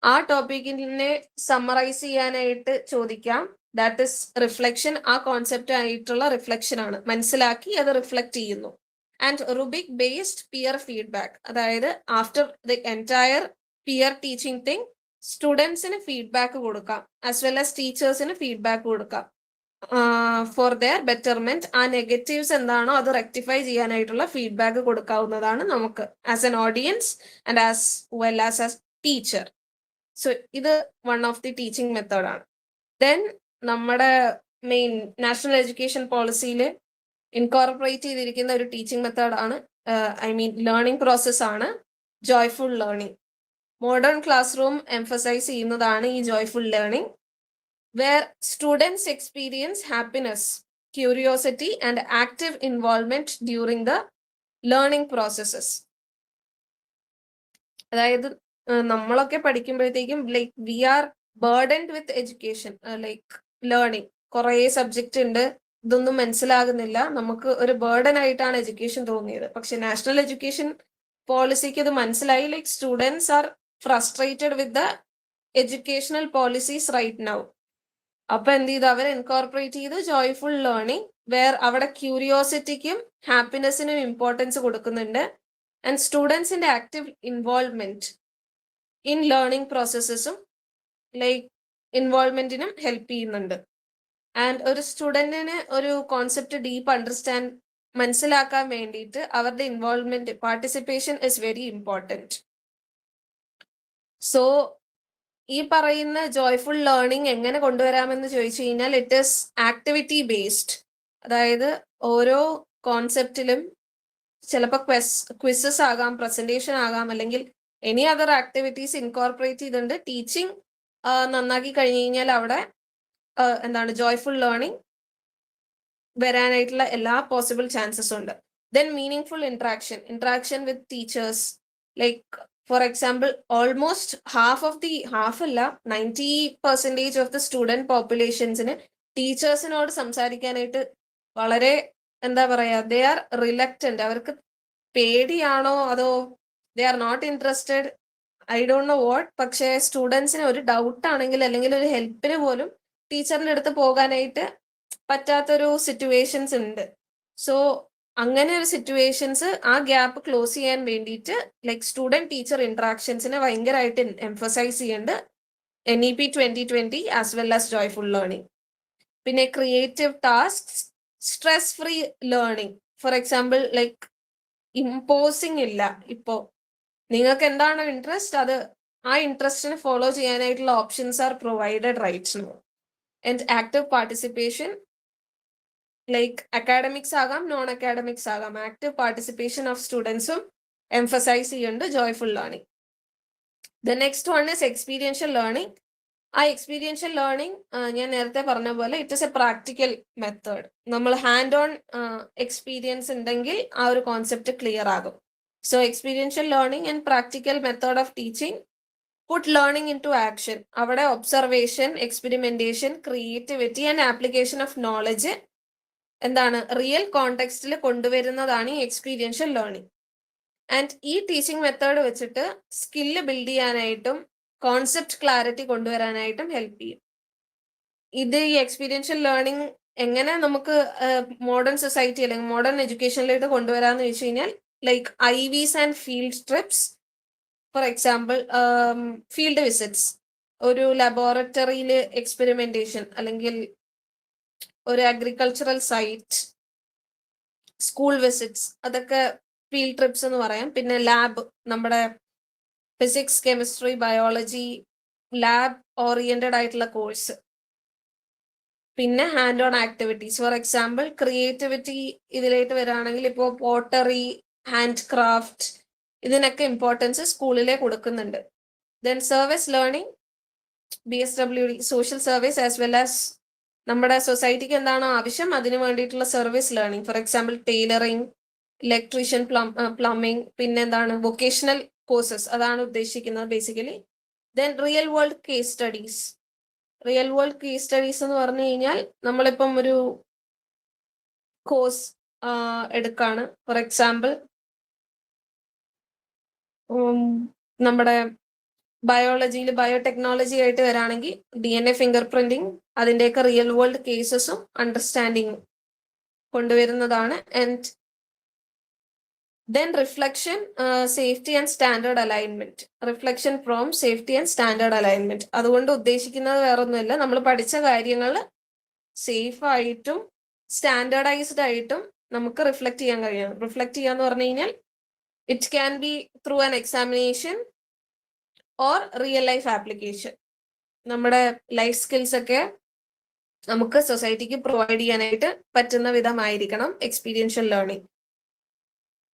ആ ടോപ്പിക്കിനെ സമ്മറൈസ് ചെയ്യാനായിട്ട് ചോദിക്കാം. That is reflection. ആ കോൺസെപ്റ്റ് ആയിട്ടുള്ള റിഫ്ലക്ഷൻ ആണ്, മനസ്സിലാക്കി അത് റിഫ്ലക്ട് ചെയ്യുന്നു. And rubric based peer feedback, അതായത് after the entire peer teaching thing സ്റ്റുഡൻസിന് ഫീഡ്ബാക്ക് കൊടുക്കാം ആസ് വെൽ ആസ് ടീച്ചേഴ്സിന് ഫീഡ്ബാക്ക് കൊടുക്കാം ഫോർ ദെയർ ബെറ്റർമെന്റ്. ആ നെഗറ്റീവ്സ് എന്താണോ അത് റെക്ടിഫൈ ചെയ്യാനായിട്ടുള്ള ഫീഡ്ബാക്ക് കൊടുക്കാവുന്നതാണ് നമുക്ക് as an audience and as well as a teacher. So ഇത് വൺ ഓഫ് ദി ടീച്ചിങ് മെത്തേഡാണ്. ദെൻ നമ്മുടെ മെയിൻ നാഷണൽ എഡ്യൂക്കേഷൻ പോളിസിയിൽ ഇൻകോർപ്പറേറ്റ് ചെയ്തിരിക്കുന്ന ഒരു ടീച്ചിങ് മെത്തേഡാണ് ലേണിംഗ് പ്രോസസ് ആണ് joyful learning. Modern classroom emphasise ചെയ്യുന്നതാണ് ഈ joyful learning, where students experience happiness, curiosity, and active involvement during the learning processes. അതായത് നമ്മളൊക്കെ പഠിക്കുമ്പോഴത്തേക്കും like we are burdened with education, like learning. കുറേ സബ്ജക്റ്റ് ഉണ്ട്, ഇതൊന്നും മനസ്സിലാകുന്നില്ല, നമുക്ക് ഒരു ബേർഡൻ ആയിട്ടാണ് എഡ്യൂക്കേഷൻ തോന്നിയത്. പക്ഷെ നാഷണൽ എഡ്യൂക്കേഷൻ പോളിസിക്ക് ഇത് മനസ്സിലായി, like students are frustrated with the educational policies right now. അപ്പൊ എന്ത് ചെയ്തു, അവർ ഇൻകോർപ്പറേറ്റ് ചെയ്ത് ജോയ്ഫുൾ ലേണിംഗ്, വേർ അവിടെ ക്യൂരിയോസിറ്റിക്കും ഹാപ്പിനെസ്സിനും ഇമ്പോർട്ടൻസ് കൊടുക്കുന്നുണ്ട്. ആൻഡ് സ്റ്റുഡൻസിന്റെ ആക്റ്റീവ് ഇൻവോൾവ്മെന്റ് ഇൻ ലേണിംഗ് പ്രോസസ്സസും ലൈക്ക് ഇൻവോൾവ്മെന്റിനും ഹെൽപ്പ് ചെയ്യുന്നുണ്ട്. ആൻഡ് ഒരു സ്റ്റുഡന്റിന് ഒരു കോൺസെപ്റ്റ് ഡീപ്പ് അണ്ടർസ്റ്റാൻഡ് മനസ്സിലാക്കാൻ വേണ്ടിയിട്ട് അവരുടെ involvement, participation is very important. So ഈ പറയുന്ന ജോയ്ഫുൾ ലേണിംഗ് എങ്ങനെ കൊണ്ടുവരാമെന്ന് ചോദിച്ചു കഴിഞ്ഞാൽ ഇറ്റ് ഈസ് ആക്ടിവിറ്റി ബേസ്ഡ്. അതായത് ഓരോ കോൺസെപ്റ്റിലും ചിലപ്പോൾ ക്വിസസ് ആകാം, പ്രസന്റേഷൻ ആകാം, അല്ലെങ്കിൽ എനി അതർ ആക്ടിവിറ്റീസ് ഇൻകോർപ്പറേറ്റ് ചെയ്തിട്ടുണ്ട്. ടീച്ചിങ് നന്നാക്കി കഴിഞ്ഞു കഴിഞ്ഞാൽ അവിടെ എന്താണ് ജോയ്ഫുൾ ലേണിംഗ് വരാനായിട്ടുള്ള എല്ലാ പോസിബിൾ ചാൻസസും ഉണ്ട്. Then meaning interaction with teachers, like for example almost half അല്ല 90% ഓഫ് ദ സ്റ്റുഡൻറ് പോപ്പുലേഷൻസിന് ടീച്ചേഴ്സിനോട് സംസാരിക്കാനായിട്ട് വളരെ എന്താ പറയാ, ദേ ആർ റിലക്റ്റന്റ്. അവർക്ക് പേടിയാണോ അതോ they are not interested, I don't know what. പക്ഷേ സ്റ്റുഡൻസിന് ഒരു ഡൗട്ട് ആണെങ്കിൽ അല്ലെങ്കിൽ ഒരു ഹെൽപ്പിന് പോലും ടീച്ചറിന്റെ അടുത്ത് പോകാനായിട്ട് പറ്റാത്തൊരു സിറ്റുവേഷൻസ് ഉണ്ട്. സോ അങ്ങനെ ഒരു സിറ്റുവേഷൻസ്, ആ ഗ്യാപ്പ് ക്ലോസ് ചെയ്യാൻ വേണ്ടിയിട്ട് ലൈക്ക് സ്റ്റുഡൻറ് ടീച്ചർ ഇന്ററാക്ഷൻസിനെ ഭയങ്കരമായിട്ട് എംഫസൈസ് ചെയ്യുന്നുണ്ട് NEP 2020 as well as joyful learning. പിന്നെ creative task, stress free learning. For example like imposing ഇല്ല. ഇപ്പോ നിങ്ങൾക്ക് എന്താണോ ഇൻട്രസ്റ്റ്, അത് ആ ഇൻട്രസ്റ്റിനെ ഫോളോ ചെയ്യാനായിട്ടുള്ള options are provided rights now. And active participation, like academics ആകാം, നോൺ അക്കാഡമിക്സ് ആകാം, ആക്റ്റീവ് പാർട്ടിസിപ്പേഷൻ ഓഫ് സ്റ്റുഡൻസും എംഫസൈസ് ചെയ്യുന്നുണ്ട് joyful learning. The next one is experiential learning. ആ എക്സ്പീരിയൻഷ്യൽ ലേണിംഗ് ഞാൻ നേരത്തെ പറഞ്ഞ പോലെ it is a practical method. നമ്മൾ ഹാൻഡ് ഓൺ എക്സ്പീരിയൻസ് ഉണ്ടെങ്കിൽ ആ ഒരു കോൺസെപ്റ്റ് ക്ലിയർ ആകും. So experiential learning and practical method of teaching put learning into action. അവിടെ observation, experimentation, creativity and application of knowledge എന്താണ് റിയൽ കോണ്ടെക്സ്റ്റിൽ കൊണ്ടുവരുന്നതാണ് ഈ എക്സ്പീരിയൻഷ്യൽ ലേണിംഗ്. ആൻഡ് ഈ ടീച്ചിങ് മെത്തേഡ് വെച്ചിട്ട് സ്കില്ല് ബിൽഡ് ചെയ്യാനായിട്ടും കോൺസെപ്റ്റ് ക്ലാരിറ്റി കൊണ്ടുവരാനായിട്ടും ഹെൽപ്പ് ചെയ്യും. ഇത് ഈ എക്സ്പീരിയൻഷ്യൽ ലേണിംഗ് എങ്ങനെ നമുക്ക് മോഡേൺ സൊസൈറ്റി അല്ലെങ്കിൽ മോഡേൺ എഡ്യൂക്കേഷനിലേക്ക് കൊണ്ടുവരാന്ന് വെച്ച് കഴിഞ്ഞാൽ like IVs and field trips. For example field visits, ഒരു ലബോറട്ടറിയിൽ എക്സ്പെരിമെന്റേഷൻ, അല്ലെങ്കിൽ ഒരു അഗ്രികൾച്ചറൽ സൈറ്റ്, സ്കൂൾ വിസിറ്റ്സ്, അതൊക്കെ ഫീൽഡ് ട്രിപ്സ് എന്ന് പറയാം. പിന്നെ ലാബ്, നമ്മുടെ physics, chemistry, biology, lab oriented ആയിട്ടുള്ള കോഴ്സ്. പിന്നെ hand on activities, for example creativity ഇതിലേക്ക് വരികയാണെങ്കിൽ ഇപ്പോൾ പോട്ടറി, ഹാൻഡ് ക്രാഫ്റ്റ്, ഇതിനൊക്കെ ഇമ്പോർട്ടൻസ് സ്കൂളിലെ കൊടുക്കുന്നുണ്ട്. Then service learning, BSWD, social service as well as നമ്മുടെ സൊസൈറ്റിക്ക് എന്താണോ ആവശ്യം അതിന് വേണ്ടിയിട്ടുള്ള service learning. For example tailoring, electrician, plumbing, പിന്നെ എന്താണ് വൊക്കേഷണൽ കോഴ്സസ്, അതാണ് ഉദ്ദേശിക്കുന്നത് basically. Then real world case studies. Real world case studies എന്ന് പറഞ്ഞു കഴിഞ്ഞാൽ നമ്മളിപ്പം ഒരു കോഴ്സ് എടുക്കാണ്. ഫോർ എക്സാമ്പിൾ നമ്മുടെ ബയോളജിയിൽ ബയോടെക്നോളജി ആയിട്ട് വരാണെങ്കിൽ DNA ഫിംഗർ പ്രിന്റിങ്, അതിൻ്റെയൊക്കെ റിയൽ വേൾഡ് കേസസും അണ്ടർസ്റ്റാൻഡിങ്ങും കൊണ്ടുവരുന്നതാണ്. And then reflection, safety and standard alignment. Reflection from safety and standard alignment, അതുകൊണ്ട് ഉദ്ദേശിക്കുന്നത് വേറൊന്നുമില്ല, നമ്മൾ പഠിച്ച കാര്യങ്ങൾ സേഫ് ആയിട്ടും സ്റ്റാൻഡേർഡൈസ്ഡ് ആയിട്ടും നമുക്ക് റിഫ്ലക്ട് ചെയ്യാൻ കഴിയണം. റിഫ്ലക്ട് ചെയ്യാന്ന് പറഞ്ഞു കഴിഞ്ഞാൽ it can be through an examination or real life application. നമ്മുടെ ലൈഫ് സ്കിൽസ് ഒക്കെ നമുക്ക് സൊസൈറ്റിക്ക് പ്രൊവൈഡ് ചെയ്യാനായിട്ട് പറ്റുന്ന വിധമായിരിക്കണം experiential learning.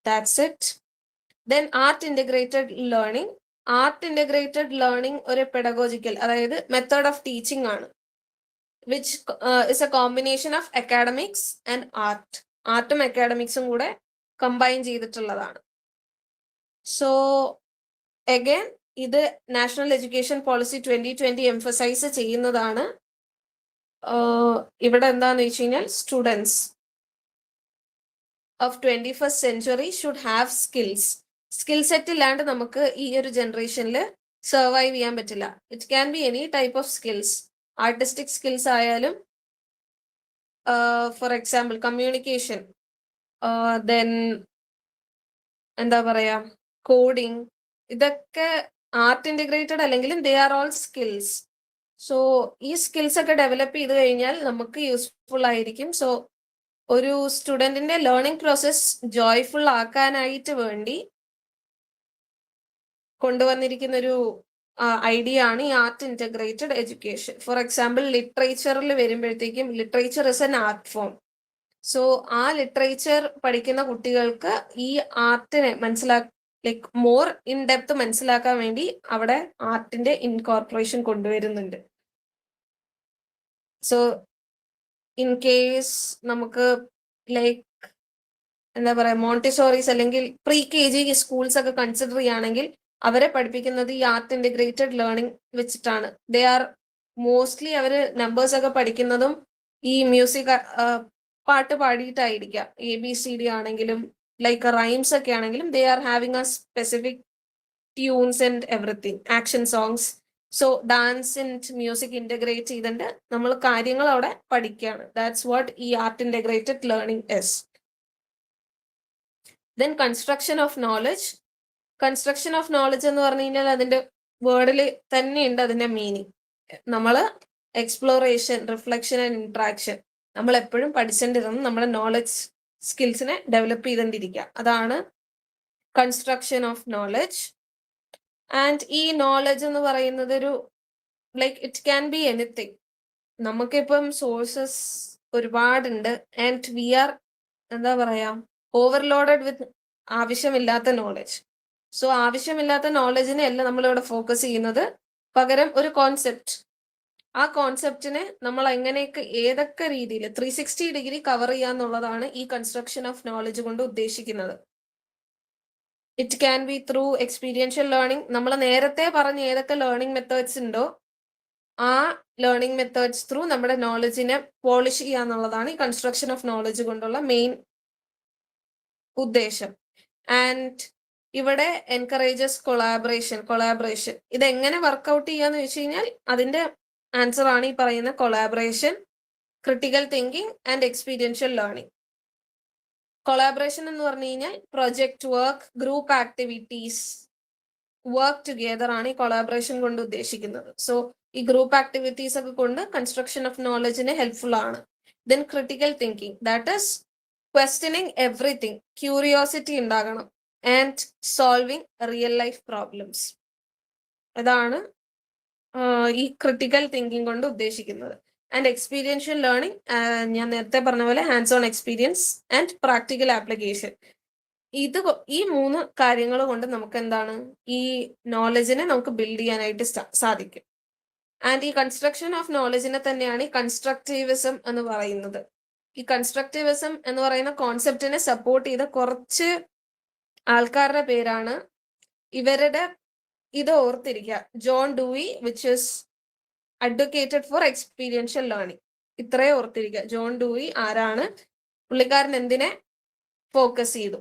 That's it. Then art integrated learning. Art integrated learning ഒരു പെഡഗോജിക്കൽ, അതായത് മെത്തേഡ് ഓഫ് ടീച്ചിങ് ആണ്, which is a combination of academics and art. ആർട്ടും അക്കാഡമിക്സും കൂടെ കമ്പൈൻ ചെയ്തിട്ടുള്ളതാണ്. സോ അഗൈൻ ഇത് നാഷണൽ എഡ്യൂക്കേഷൻ പോളിസി 2020 എംഫസൈസ് ചെയ്യുന്നതാണ്. ഇവിടെ എന്താന്ന് വെച്ച് കഴിഞ്ഞാൽ students of 21st century should have skills. Skill set ഇല്ലാണ്ട് നമുക്ക് ഈ ഒരു ജനറേഷനിൽ സർവൈവ് ചെയ്യാൻ പറ്റില്ല. It can B any type of skills. Artistic skills ആയാലും, ഫോർ എക്സാമ്പിൾ കമ്മ്യൂണിക്കേഷൻ, ദെൻ എന്താ പറയാ, കോഡിങ്, ഇതൊക്കെ ആർട്ട് ഇൻ്റഗ്രേറ്റഡ് അല്ലെങ്കിലും they are all skills. So ഈ സ്കിൽസ് ഒക്കെ ഡെവലപ്പ് ചെയ്ത് കഴിഞ്ഞാൽ നമുക്ക് യൂസ്ഫുൾ ആയിരിക്കും. സോ ഒരു സ്റ്റുഡൻറ്റിന്റെ ലേണിംഗ് പ്രോസസ് ജോയ്ഫുൾ ആക്കാനായിട്ട് വേണ്ടി കൊണ്ടുവന്നിരിക്കുന്ന ഒരു ഐഡിയ ആണ് ഈ art integrated education. For example ലിറ്ററേച്ചറിൽ വരുമ്പോഴത്തേക്കും literature is an art form. So ആ ലിറ്ററേച്ചർ പഠിക്കുന്ന കുട്ടികൾക്ക് ഈ ആർട്ടിനെ ലൈക്ക് മോർ ഇൻ ഡെപ്ത് മനസ്സിലാക്കാൻ വേണ്ടി അവിടെ ആർട്ടിന്റെ ഇൻകോർപ്പറേഷൻ കൊണ്ടുവരുന്നുണ്ട്. സോ ഇൻ കേസ് നമുക്ക് ലൈക്ക് എന്താ പറയാ, മോണ്ടിസോറീസ് അല്ലെങ്കിൽ പ്രീ KG സ്കൂൾസ് ഒക്കെ കൺസിഡർ ചെയ്യുകയാണെങ്കിൽ അവരെ പഠിപ്പിക്കുന്നത് ഈ ആർട്ട് ഇൻ്റഗ്രേറ്റഡ് ലേണിംഗ് വെച്ചിട്ടാണ്. ദേ ആർ മോസ്റ്റ്ലി അവര് നമ്പേഴ്സ് ഒക്കെ പഠിക്കുന്നതും ഈ മ്യൂസിക് പാട്ട് പാടിയിട്ടായിരിക്കാം. ABCD ആണെങ്കിലും ലൈക്ക് റൈംസ് ഒക്കെ ആണെങ്കിലും they are having A specific tunes and everything, action songs. So dance and music integrate ചെയ്തിട്ട് നമ്മൾ കാര്യങ്ങൾ അവിടെ പഠിക്കുകയാണ്. ദാറ്റ്സ് വാട്ട് ഈ art integrated learning is. Then construction of knowledge. Construction of knowledge എന്ന് പറഞ്ഞു കഴിഞ്ഞാൽ അതിന്റെ വേർഡിൽ തന്നെയുണ്ട് അതിന്റെ മീനിങ്. നമ്മൾ എക്സ്പ്ലോറേഷൻ, റിഫ്ലക്ഷൻ ആൻഡ് ഇന്ററാക്ഷൻ നമ്മൾ എപ്പോഴും പഠിച്ചിട്ടിരുന്ന് നമ്മുടെ നോളജ് സ്കിൽസിനെ ഡെവലപ്പ് ചെയ്തുകൊണ്ടിരിക്കുക. അതാണ് കൺസ്ട്രക്ഷൻ ഓഫ് നോളജ്. ആൻഡ് ഈ നോളജ് എന്ന് പറയുന്നത് ഒരു like it can B anything. നമുക്കിപ്പം സോഴ്സസ് ഒരുപാടുണ്ട് ആൻഡ് വി ആർ എന്താ പറയാ ഓവർലോഡഡ് വിത്ത് ആവശ്യമില്ലാത്ത നോളജ്. സോ ആവശ്യമില്ലാത്ത നോളജിനെ അല്ല നമ്മളിവിടെ ഫോക്കസ് ചെയ്യുന്നത്, പകരം ഒരു കോൺസെപ്റ്റ്. ആ കോൺസെപ്റ്റിനെ നമ്മൾ എങ്ങനെയൊക്കെ ഏതൊക്കെ രീതിയിൽ 360 ഡിഗ്രി കവർ ചെയ്യാന്നുള്ളതാണ് ഈ കൺസ്ട്രക്ഷൻ ഓഫ് നോളജ് കൊണ്ട് ഉദ്ദേശിക്കുന്നത്. It can be through experiential learning. നമ്മൾ നേരത്തെ പറഞ്ഞ ഏതൊക്കെ ലേണിംഗ് മെത്തേഡ്സ് ഉണ്ടോ ആ ലേണിംഗ് മെത്തേഡ്സ് ത്രൂ നമ്മുടെ നോളജിനെ പോളിഷ് ചെയ്യാന്നുള്ളതാണ് ഈ കൺസ്ട്രക്ഷൻ ഓഫ് നോളജ് കൊണ്ടുള്ള മെയിൻ ഉദ്ദേശം. ആൻഡ് ഇവിടെ എൻകറേജസ് കൊളാബറേഷൻ. ഇതെങ്ങനെ വർക്ക്ഔട്ട് ചെയ്യാന്ന് വെച്ച് കഴിഞ്ഞാൽ അതിന്റെ ആൻസർ ആണ് ഈ പറയുന്ന collaboration, critical thinking and experiential learning. Collaboration എന്ന് പറഞ്ഞു കഴിഞ്ഞാൽ project work, group activities, work together ആണ് ഈ കൊളാബറേഷൻ കൊണ്ട് ഉദ്ദേശിക്കുന്നത്. സോ ഈ ഗ്രൂപ്പ് ആക്ടിവിറ്റീസ് ഒക്കെ കൊണ്ട് കൺസ്ട്രക്ഷൻ ഓഫ് നോളജിന് ഹെൽപ്ഫുൾ ആണ്. Then critical thinking, that is questioning everything, curiosity ഉണ്ടാകണം, and solving real life problems. അതാണ് ഈ ക്രിട്ടിക്കൽ തിങ്കിങ് കൊണ്ട് ഉദ്ദേശിക്കുന്നത്. ആൻഡ് എക്സ്പീരിയൻഷ്യൽ ലേണിംഗ്, ഞാൻ നേരത്തെ പറഞ്ഞ പോലെ hands on experience and practical application. ഈ 3 കാര്യങ്ങൾ കൊണ്ട് നമുക്ക് എന്താണ് ഈ നോളജിനെ നമുക്ക് ബിൽഡ് ചെയ്യാനായിട്ട് സാധിക്കും. ആൻഡ് ഈ കൺസ്ട്രക്ഷൻ ഓഫ് നോളജിനെ തന്നെയാണ് ഈ കൺസ്ട്രക്റ്റിവിസം എന്ന് പറയുന്നത്. ഈ കൺസ്ട്രക്റ്റിവിസം എന്ന് പറയുന്ന കോൺസെപ്റ്റിനെ സപ്പോർട്ട് ചെയ്ത കുറച്ച് ആൾക്കാരുടെ പേരാണ്. ഇവരുടെ ഇത് ഓർത്തിരിക്കുക, John Dewey which is advocated for experiential learning. ഇത്രയും ഓർത്തിരിക്കുക. ജോൺ ഡൂയി ആരാണ്, പുള്ളിക്കാരൻ എന്തിനെ ഫോക്കസ് ചെയ്തു.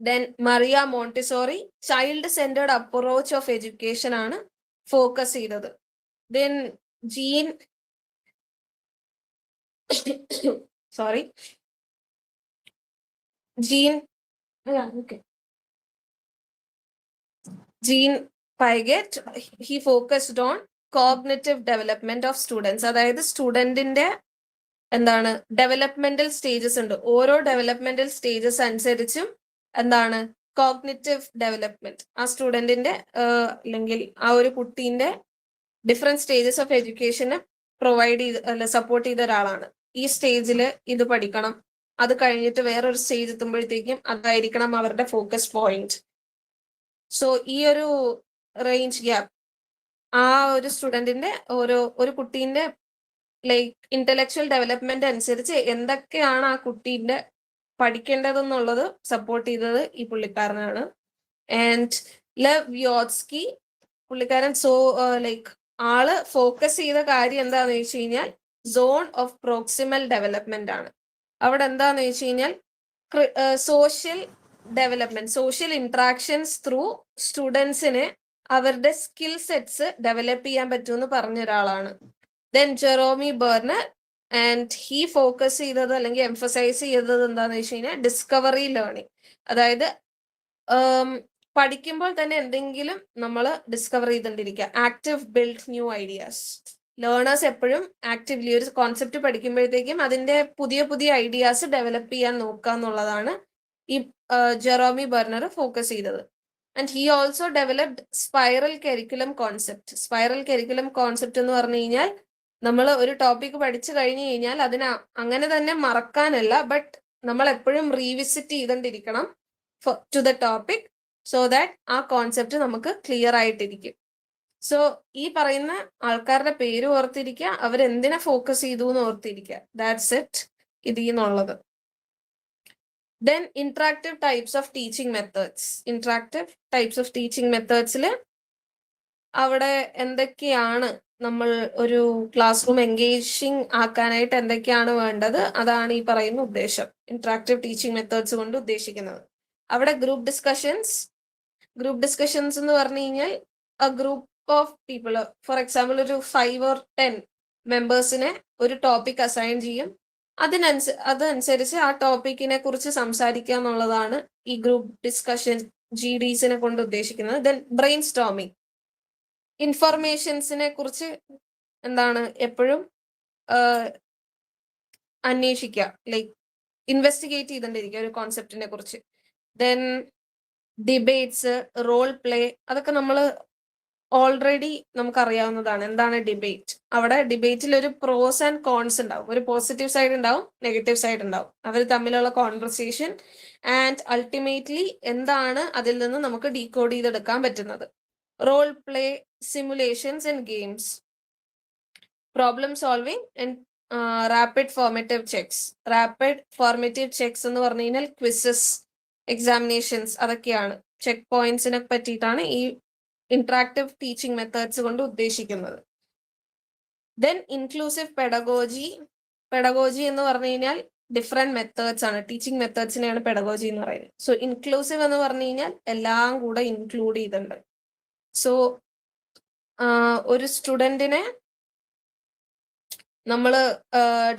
Then Maria Montessori child centred approach of education ആണ് ഫോക്കസ് ചെയ്തത്. Then Jean Piaget, he focused on cognitive development of students. അതായത് സ്റ്റുഡന്റിന്റെ എന്താണ് ഡെവലപ്മെന്റൽ സ്റ്റേജസ് ഉണ്ട്. ഓരോ ഡെവലപ്മെന്റൽ സ്റ്റേജസ് അനുസരിച്ചും എന്താണ് കോഗ്നിറ്റീവ് ഡെവലപ്മെന്റ് ആ സ്റ്റുഡന്റിന്റെ അല്ലെങ്കിൽ ആ ഒരു കുട്ടീന്റെ different stages of education provide ചെയ്ത് സപ്പോർട്ട് ചെയ്ത ഒരാളാണ്. ഈ സ്റ്റേജിൽ ഇത് പഠിക്കണം, അത് കഴിഞ്ഞിട്ട് വേറൊരു സ്റ്റേജ് എത്തുമ്പോഴത്തേക്കും അതായിരിക്കണം അവരുടെ ഫോക്കസ് പോയിന്റ്. സോ ഈ ഒരു റേഞ്ച് ഗ്യാപ്പ് ആ ഒരു സ്റ്റുഡന്റിന്റെ ഒരു കുട്ടീന്റെ ലൈക്ക് ഇന്റലക്ച്വൽ ഡെവലപ്മെന്റ് അനുസരിച്ച് എന്തൊക്കെയാണ് ആ കുട്ടീന്റെ പഠിക്കേണ്ടതെന്നുള്ളത് സപ്പോർട്ട് ചെയ്തത് ഈ പുള്ളിക്കാരനാണ്. ആൻഡ് ലെവ് വ്യോട്സ്കി പുള്ളിക്കാരൻ ലൈക്ക് ആള് ഫോക്കസ് ചെയ്ത കാര്യം എന്താന്ന് വെച്ച് കഴിഞ്ഞാൽ സോൺ ഓഫ് പ്രോക്സിമൽ ഡെവലപ്മെന്റ് ആണ്. അവിടെ എന്താന്ന് വെച്ച് കഴിഞ്ഞാൽ social development, social interactions through സ്റ്റുഡൻസിന് അവരുടെ സ്കിൽ സെറ്റ്സ് ഡെവലപ്പ് ചെയ്യാൻ പറ്റുമെന്ന് പറഞ്ഞ ഒരാളാണ്. Then Jerome Bruner, and he focus ചെയ്തത് അല്ലെങ്കിൽ എംഫസൈസ് ചെയ്തത് എന്താന്ന് വെച്ച് കഴിഞ്ഞാൽ ഡിസ്കവറി ലേണിംഗ്. അതായത് പഠിക്കുമ്പോൾ തന്നെ എന്തെങ്കിലും നമ്മൾ ഡിസ്കവർ ചെയ്തുകൊണ്ടിരിക്കുക. Active build new ideas. Learners എപ്പോഴും ആക്റ്റീവ്ലി ഒരു കോൺസെപ്റ്റ് പഠിക്കുമ്പോഴത്തേക്കും അതിന്റെ പുതിയ പുതിയ ഐഡിയാസ് ഡെവലപ്പ് ചെയ്യാൻ നോക്കുക എന്നുള്ളതാണ് ഈ ജെറോമി ബെർണർ ഫോക്കസ് ചെയ്തത്. And he also developed spiral curriculum concept. Spiral curriculum concept എന്ന് പറഞ്ഞു കഴിഞ്ഞാൽ നമ്മൾ ഒരു ടോപ്പിക് പഠിച്ചു കഴിഞ്ഞു കഴിഞ്ഞാൽ അതിന് അങ്ങനെ തന്നെ മറക്കാനല്ല, ബട്ട് നമ്മൾ എപ്പോഴും റീവിസിറ്റ് ചെയ്തുകൊണ്ടിരിക്കണം to the topic, so that ആ കോൺസെപ്റ്റ് നമുക്ക് ക്ലിയർ ആയിട്ടിരിക്കും. സോ ഈ പറയുന്ന ആൾക്കാരുടെ പേര് ഓർത്തിരിക്കുക, അവരെന്തിനെ ഫോക്കസ് ചെയ്തു എന്ന് ഓർത്തിരിക്കുക. ദാറ്റ്സ് ഇറ്റ് ഇതിന്നുള്ളത്. Then interactive types of teaching methods. Interactive types of teaching മെത്തേഡ്സിൽ അവിടെ എന്തൊക്കെയാണ് നമ്മൾ ഒരു ക്ലാസ് റൂം എൻഗേജിങ് ആക്കാനായിട്ട് എന്തൊക്കെയാണ് വേണ്ടത്, അതാണ് ഈ പറയുന്ന ഉദ്ദേശം ഇന്ററാക്റ്റീവ് ടീച്ചിങ് മെത്തേഡ്സ് കൊണ്ട് ഉദ്ദേശിക്കുന്നത്. അവിടെ ഗ്രൂപ്പ് ഡിസ്കഷൻസ് എന്ന് പറഞ്ഞു കഴിഞ്ഞാൽ group of people, four example ഒരു 5 or 10 മെമ്പേഴ്സിനെ ഒരു ടോപ്പിക് അസൈൻ ചെയ്യും. അതനുസരിച്ച് ആ ടോപ്പിക്കിനെ കുറിച്ച് സംസാരിക്കുക എന്നുള്ളതാണ് ഈ ഗ്രൂപ്പ് ഡിസ്കഷൻ GDസിനെ കൊണ്ട് ഉദ്ദേശിക്കുന്നത്. ദെൻ ബ്രെയിൻ സ്റ്റോമിങ്, ഇൻഫർമേഷൻസിനെ കുറിച്ച് എന്താണ് എപ്പോഴും അന്വേഷിക്കുക, ലൈക്ക് ഇൻവെസ്റ്റിഗേറ്റ് ചെയ്തുകൊണ്ടിരിക്കുക ഒരു കോൺസെപ്റ്റിനെ കുറിച്ച്. ദെൻ ഡിബേറ്റ്സ്, റോൾ പ്ലേ, അതൊക്കെ നമ്മൾ ഓൾറെഡി നമുക്കറിയാവുന്നതാണ്. എന്താണ് ഡിബേറ്റ്? അവിടെ ഡിബേറ്റിൽ ഒരു പ്രോസ് ആൻഡ് കോൺസ് ഉണ്ടാവും. ഒരു പോസിറ്റീവ് സൈഡ് ഉണ്ടാവും, നെഗറ്റീവ് സൈഡ് ഉണ്ടാവും. അവർ തമ്മിലുള്ള കോൺവെർസേഷൻ ആൻഡ് അൾട്ടിമേറ്റ്ലി എന്താണ് അതിൽ നിന്ന് നമുക്ക് ഡീകോഡ് ചെയ്തെടുക്കാൻ പറ്റുന്നത്. Role play, simulations and games, problem solving and rapid formative checks. Rapid formative checks എന്ന് പറഞ്ഞു കഴിഞ്ഞാൽ ക്വിസസ്, എക്സാമിനേഷൻസ്, അതൊക്കെയാണ്. ചെക്ക് പോയിന്റ്സിനെ പറ്റിയിട്ടാണ് ഈ ഇന്ററാക്റ്റീവ് ടീച്ചിങ് മെത്തേഡ്സ് കൊണ്ട് ഉദ്ദേശിക്കുന്നത്. ദെൻ ഇൻക്ലൂസീവ് പെഡഗോജി എന്ന് പറഞ്ഞു കഴിഞ്ഞാൽ ഡിഫറെന്റ് മെത്തേഡ്സ് ആണ്. ടീച്ചിങ് മെത്തേഡ്സിനെയാണ് പെഡഗോജി എന്ന് പറയുന്നത്. സോ ഇൻക്ലൂസീവ് എന്ന് പറഞ്ഞു കഴിഞ്ഞാൽ എല്ലാം കൂടെ ഇൻക്ലൂഡ് ചെയ്തിട്ടുണ്ട്. സോ ഒരു സ്റ്റുഡന്റിനെ നമ്മൾ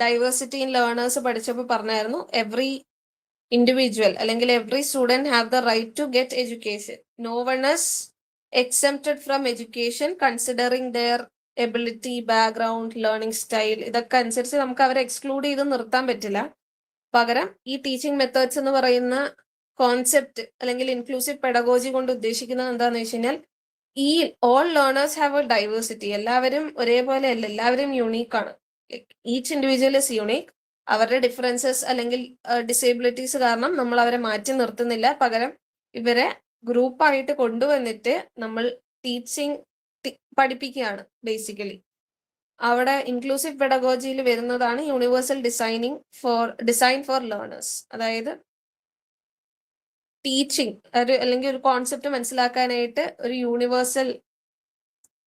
ഡൈവേഴ്സിറ്റി ഇൻ ലേണേഴ്സ് പഠിച്ചപ്പോൾ പറഞ്ഞായിരുന്നു, എവറി ഇൻഡിവിജ്വൽ അല്ലെങ്കിൽ every student have the right to get education. No one is exempted from education considering their ability, background, learning style. ഇതൊക്കെ അനുസരിച്ച് നമുക്ക് അവരെ എക്സ്ക്ലൂഡ് ചെയ്ത് നിർത്താൻ പറ്റില്ല. പകരം ഈ ടീച്ചിങ് മെത്തേഡ്സ് എന്ന് പറയുന്ന കോൺസെപ്റ്റ് അല്ലെങ്കിൽ ഇൻക്ലൂസീവ് പെഡഗോജി കൊണ്ട് ഉദ്ദേശിക്കുന്നത് എന്താണെന്ന് വെച്ച് കഴിഞ്ഞാൽ ഈ all learners have A diversity. എല്ലാവരും ഒരേപോലെ അല്ല, എല്ലാവരും യൂണീക്ക് ആണ്. Each individual is unique. അവരുടെ ഡിഫറൻസസ് അല്ലെങ്കിൽ ഡിസേബിലിറ്റീസ് കാരണം നമ്മൾ അവരെ മാറ്റി നിർത്തുന്നില്ല. പകരം ഇവരെ ഗ്രൂപ്പായിട്ട് കൊണ്ടുവന്നിട്ട് നമ്മൾ ടീച്ചിങ് പഠിപ്പിക്കുകയാണ് ബേസിക്കലി. അവിടെ ഇൻക്ലൂസീവ് പെഡഗോജിയിൽ വരുന്നതാണ് യൂണിവേഴ്സൽ ഡിസൈൻ ഫോർ ലേണേഴ്സ്. അതായത് ടീച്ചിങ് അല്ലെങ്കിൽ ഒരു കോൺസെപ്റ്റ് മനസ്സിലാക്കാനായിട്ട് ഒരു യൂണിവേഴ്സൽ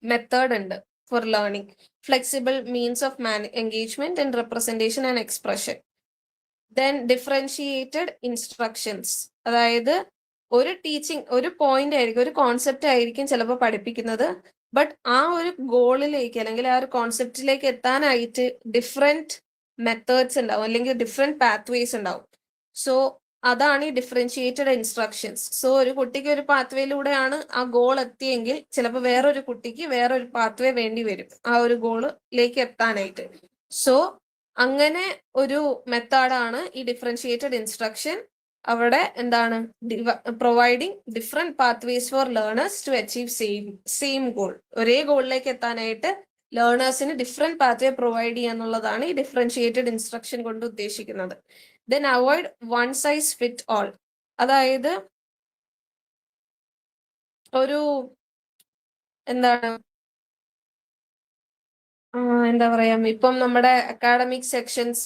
മെത്തേഡ് ഉണ്ട് for learning. Flexible means of engagement and representation and expression. Then differentiated instructions. അതായത് ഒരു ടീച്ചിങ് ഒരു പോയിന്റ് ആയിരിക്കും, ഒരു കോൺസെപ്റ്റ് ആയിരിക്കും ചിലപ്പോൾ പഠിപ്പിക്കുന്നത്, ബട്ട് ആ ഒരു ഗോളിലേക്ക് അല്ലെങ്കിൽ ആ ഒരു കോൺസെപ്റ്റിലേക്ക് എത്താനായിട്ട് ഡിഫറെന്റ് മെത്തേഡ്സ് ഉണ്ടാവും അല്ലെങ്കിൽ ഡിഫറെന്റ് പാത്വേസ് ഉണ്ടാവും. സോ അതാണ് ഈ ഡിഫറൻഷിയേറ്റഡ് ഇൻസ്ട്രക്ഷൻസ്. സോ ഒരു കുട്ടിക്ക് ഒരു പാത്വേയിലൂടെയാണ് ആ ഗോൾ എത്തിയെങ്കിൽ ചിലപ്പോൾ വേറൊരു കുട്ടിക്ക് വേറൊരു പാത്വേ വേണ്ടി വരും ആ ഒരു ഗോളിലേക്ക് എത്താനായിട്ട്. സോ അങ്ങനെ ഒരു മെത്തേഡാണ് ഈ ഡിഫറൻഷിയേറ്റഡ് ഇൻസ്ട്രക്ഷൻ. അവിടെ എന്താണ് providing different pathways for learners to achieve same goal. ഒരേ ഗോളിലേക്ക് എത്താനായിട്ട് ലേണേഴ്സിന് ഡിഫറെന്റ് പാത്വേ പ്രൊവൈഡ് ചെയ്യുക എന്നുള്ളതാണ് ഈ ഡിഫറൻഷിയേറ്റഡ് ഇൻസ്ട്രക്ഷൻ കൊണ്ട് ഉദ്ദേശിക്കുന്നത്. Then avoid one size fit all. അതായത് ഒരു എന്താണ് എന്താ പറയാ, ഇപ്പം നമ്മുടെ അക്കാഡമിക് സെക്ഷൻസ്,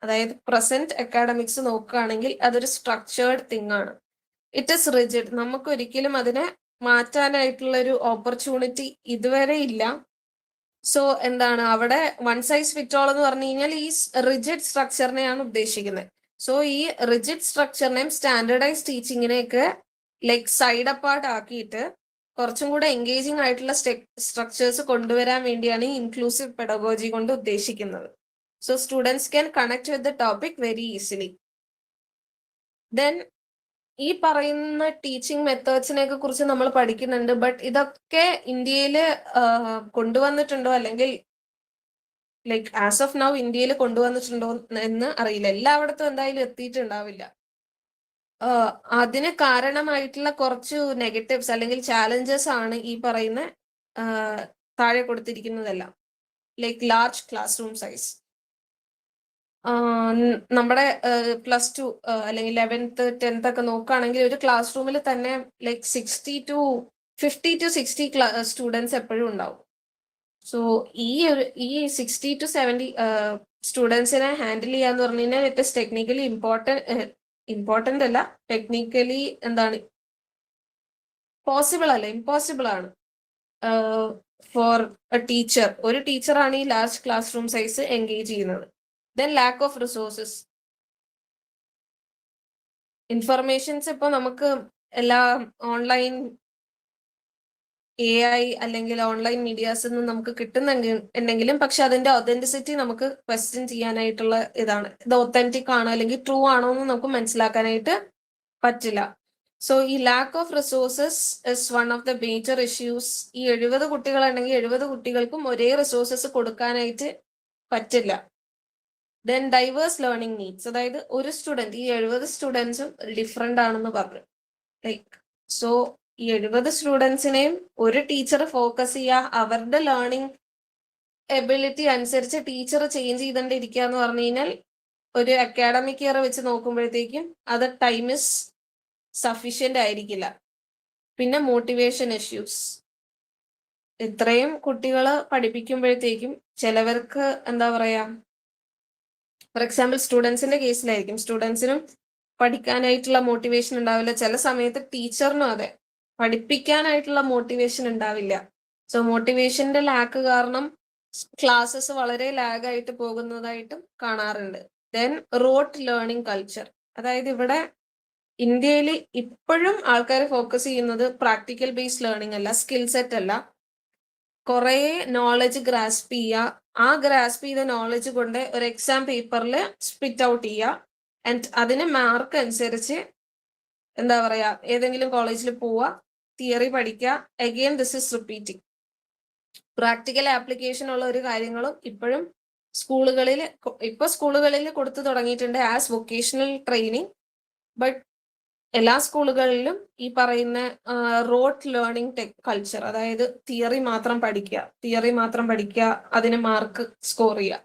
അതായത് പ്രസന്റ് അക്കാഡമിക്സ് നോക്കുകയാണെങ്കിൽ അതൊരു സ്ട്രക്ചേർഡ് തിങ് ആണ്. It is rigid. നമുക്ക് ഒരിക്കലും അതിനെ മാറ്റാനായിട്ടുള്ള ഒരു ഓപ്പർച്യൂണിറ്റി ഇതുവരെ ഇല്ല. സോ എന്താണ് അവിടെ വൺ സൈസ് ഫിറ്റ് ഓൾ എന്ന് പറഞ്ഞു കഴിഞ്ഞാൽ ഈ റിജിഡ് സ്ട്രക്ചറിനെയാണ് ഉദ്ദേശിക്കുന്നത്. സോ ഈ റിജിഡ് സ്ട്രക്ചറിനെയും സ്റ്റാൻഡേർഡൈസ് ടീച്ചിങ്ങിനെയൊക്കെ ലൈക്ക് സൈഡ് അപ്പാർട്ട് ആക്കിയിട്ട് കുറച്ചും കൂടെ എൻഗേജിങ് ആയിട്ടുള്ള സ്ട്രക്ചേഴ്സ് കൊണ്ടുവരാൻ വേണ്ടിയാണ് ഈ ഇൻക്ലൂസീവ് പെഡഗോജി കൊണ്ട് ഉദ്ദേശിക്കുന്നത്. So students can connect with the topic very easily. Then ഈ പറയുന്ന ടീച്ചിങ് മെത്തേഡ്സിനെയൊക്കെ കുറിച്ച് നമ്മൾ പഠിക്കുന്നുണ്ട്. ബട്ട് ഇതൊക്കെ ഇന്ത്യയിൽ കൊണ്ടുവന്നിട്ടുണ്ടോ, അല്ലെങ്കിൽ ലൈക്ക് ആസ് ഓഫ് നൗ ഇന്ത്യയിൽ കൊണ്ടുവന്നിട്ടുണ്ടോ എന്ന് അറിയില്ല. എല്ലായിടത്തും എന്തായാലും എത്തിയിട്ടുണ്ടാവില്ല. അതിന് കാരണമായിട്ടുള്ള കുറച്ച് നെഗറ്റീവ്സ് അല്ലെങ്കിൽ ചാലഞ്ചസ് ആണ് ഈ പറയുന്ന താഴെ കൊടുത്തിരിക്കുന്നതെല്ലാം. Like large classroom size. നമ്മുടെ +2 അല്ലെങ്കിൽ 11th 10th ഒക്കെ നോക്കുകയാണെങ്കിൽ ഒരു ക്ലാസ് റൂമിൽ തന്നെ ലൈക്ക് 50 to 60 സ്റ്റുഡൻസ് എപ്പോഴും ഉണ്ടാവും. സോ ഈ 60 to 70 സ്റ്റുഡൻസിനെ ഹാൻഡിൽ ചെയ്യാന്ന് പറഞ്ഞു കഴിഞ്ഞാൽ ഇറ്റ് ഇസ് ടെക്നിക്കലി ഇമ്പോർട്ടൻ്റ് അല്ല, ടെക്നിക്കലി എന്താണ് പോസിബിൾ അല്ല, ഇമ്പോസിബിൾ ആണ് ഫോർ എ ടീച്ചർ. ഒരു ടീച്ചറാണ് ഈ large classroom size engage ചെയ്യുന്നത്. Then lack of resources. Informations ഇപ്പൊ നമുക്ക് എല്ലാ ഓൺലൈൻ AI അല്ലെങ്കിൽ ഓൺലൈൻ മീഡിയാസിൽ നിന്ന് നമുക്ക് കിട്ടുന്നുണ്ടെങ്കിലും പക്ഷെ അതിന്റെ ഒതന്റിസിറ്റി നമുക്ക് ക്വസ്റ്റ്യൻ ചെയ്യാനായിട്ടുള്ള ഇതാണ്. ഇത് ഒത്തന്റിക് ആണോ അല്ലെങ്കിൽ ട്രൂ ആണോ എന്ന് നമുക്ക് മനസ്സിലാക്കാനായിട്ട് പറ്റില്ല. സോ ഈ lack of resources is one of the major issues. ഈ 70 കുട്ടികളുണ്ടെങ്കിൽ 70 കുട്ടികൾക്കും ഒരേ റിസോഴ്സസ് കൊടുക്കാനായിട്ട് പറ്റില്ല. Then diverse learning needs. അതായത് ഒരു സ്റ്റുഡൻറ്, ഈ 70 സ്റ്റുഡൻസും ഡിഫറെന്റ് ആണെന്ന് പറഞ്ഞു. ലൈക്ക് സോ ഈ 70 സ്റ്റുഡൻസിനെയും ഒരു ടീച്ചർ ഫോക്കസ് ചെയ്യുക, അവരുടെ ലേണിംഗ് എബിലിറ്റി അനുസരിച്ച് ടീച്ചർ ചേഞ്ച് ചെയ്തുകൊണ്ടിരിക്കുക എന്ന് പറഞ്ഞു കഴിഞ്ഞാൽ ഒരു അക്കാഡമിക് ഇയർ വെച്ച് നോക്കുമ്പോഴത്തേക്കും അത് ടൈം ഇസ് സഫീഷ്യന്റ് ആയിരിക്കില്ല. പിന്നെ മോട്ടിവേഷൻ ഇഷ്യൂസ്. ഇത്രയും കുട്ടികളെ പഠിപ്പിക്കുമ്പോഴത്തേക്കും ചിലവർക്ക് എന്താ പറയാ, ഫോർ എക്സാമ്പിൾ സ്റ്റുഡൻസിന്റെ കേസിലായിരിക്കും, സ്റ്റുഡൻസിനും പഠിക്കാനായിട്ടുള്ള മോട്ടിവേഷൻ ഉണ്ടാവില്ല. ചില സമയത്ത് ടീച്ചറിനും അതെ, പഠിപ്പിക്കാനായിട്ടുള്ള മോട്ടിവേഷൻ ഉണ്ടാവില്ല. സോ മോട്ടിവേഷന്റെ ലാക്ക് കാരണം ക്ലാസ്സസ് വളരെ ലാഗായിട്ട് പോകുന്നതായിട്ടും കാണാറുണ്ട്. Then rote learning culture. അതായത് ഇവിടെ ഇന്ത്യയിൽ ഇപ്പോഴും ആൾക്കാർ ഫോക്കസ് ചെയ്യുന്നത് പ്രാക്ടിക്കൽ ബേസ്ഡ് ലേണിംഗ് അല്ല, സ്കിൽ സെറ്റ് അല്ല. കുറെ നോളജ് ഗ്രാസ്പ് ചെയ്യുക, ആ ഗ്രാസ്പ് ചെയ്ത നോളജ് കൊണ്ട് ഒരു എക്സാം പേപ്പറിൽ സ്പിറ്റ് ഔട്ട് ചെയ്യുക, ആൻഡ് അതിന് മാർക്ക് അനുസരിച്ച് എന്താ പറയാ ഏതെങ്കിലും കോളേജിൽ പോവുക, തിയറി പഠിക്കുക, again this is repeating. Practical application ഉള്ള ഒരു കാര്യങ്ങളും ഇപ്പോഴും സ്കൂളുകളിൽ കൊടുത്തു തുടങ്ങിയിട്ടുണ്ട് ആസ് വൊക്കേഷണൽ ട്രെയിനിങ്. ബട്ട് എല്ലാ സ്കൂളുകളിലും ഈ പറയുന്ന റോട്ട് ലേണിംഗ് കൾച്ചർ, അതായത് തിയറി മാത്രം പഠിക്കുക, അതിന് മാർക്ക് സ്കോർ ചെയ്യുക,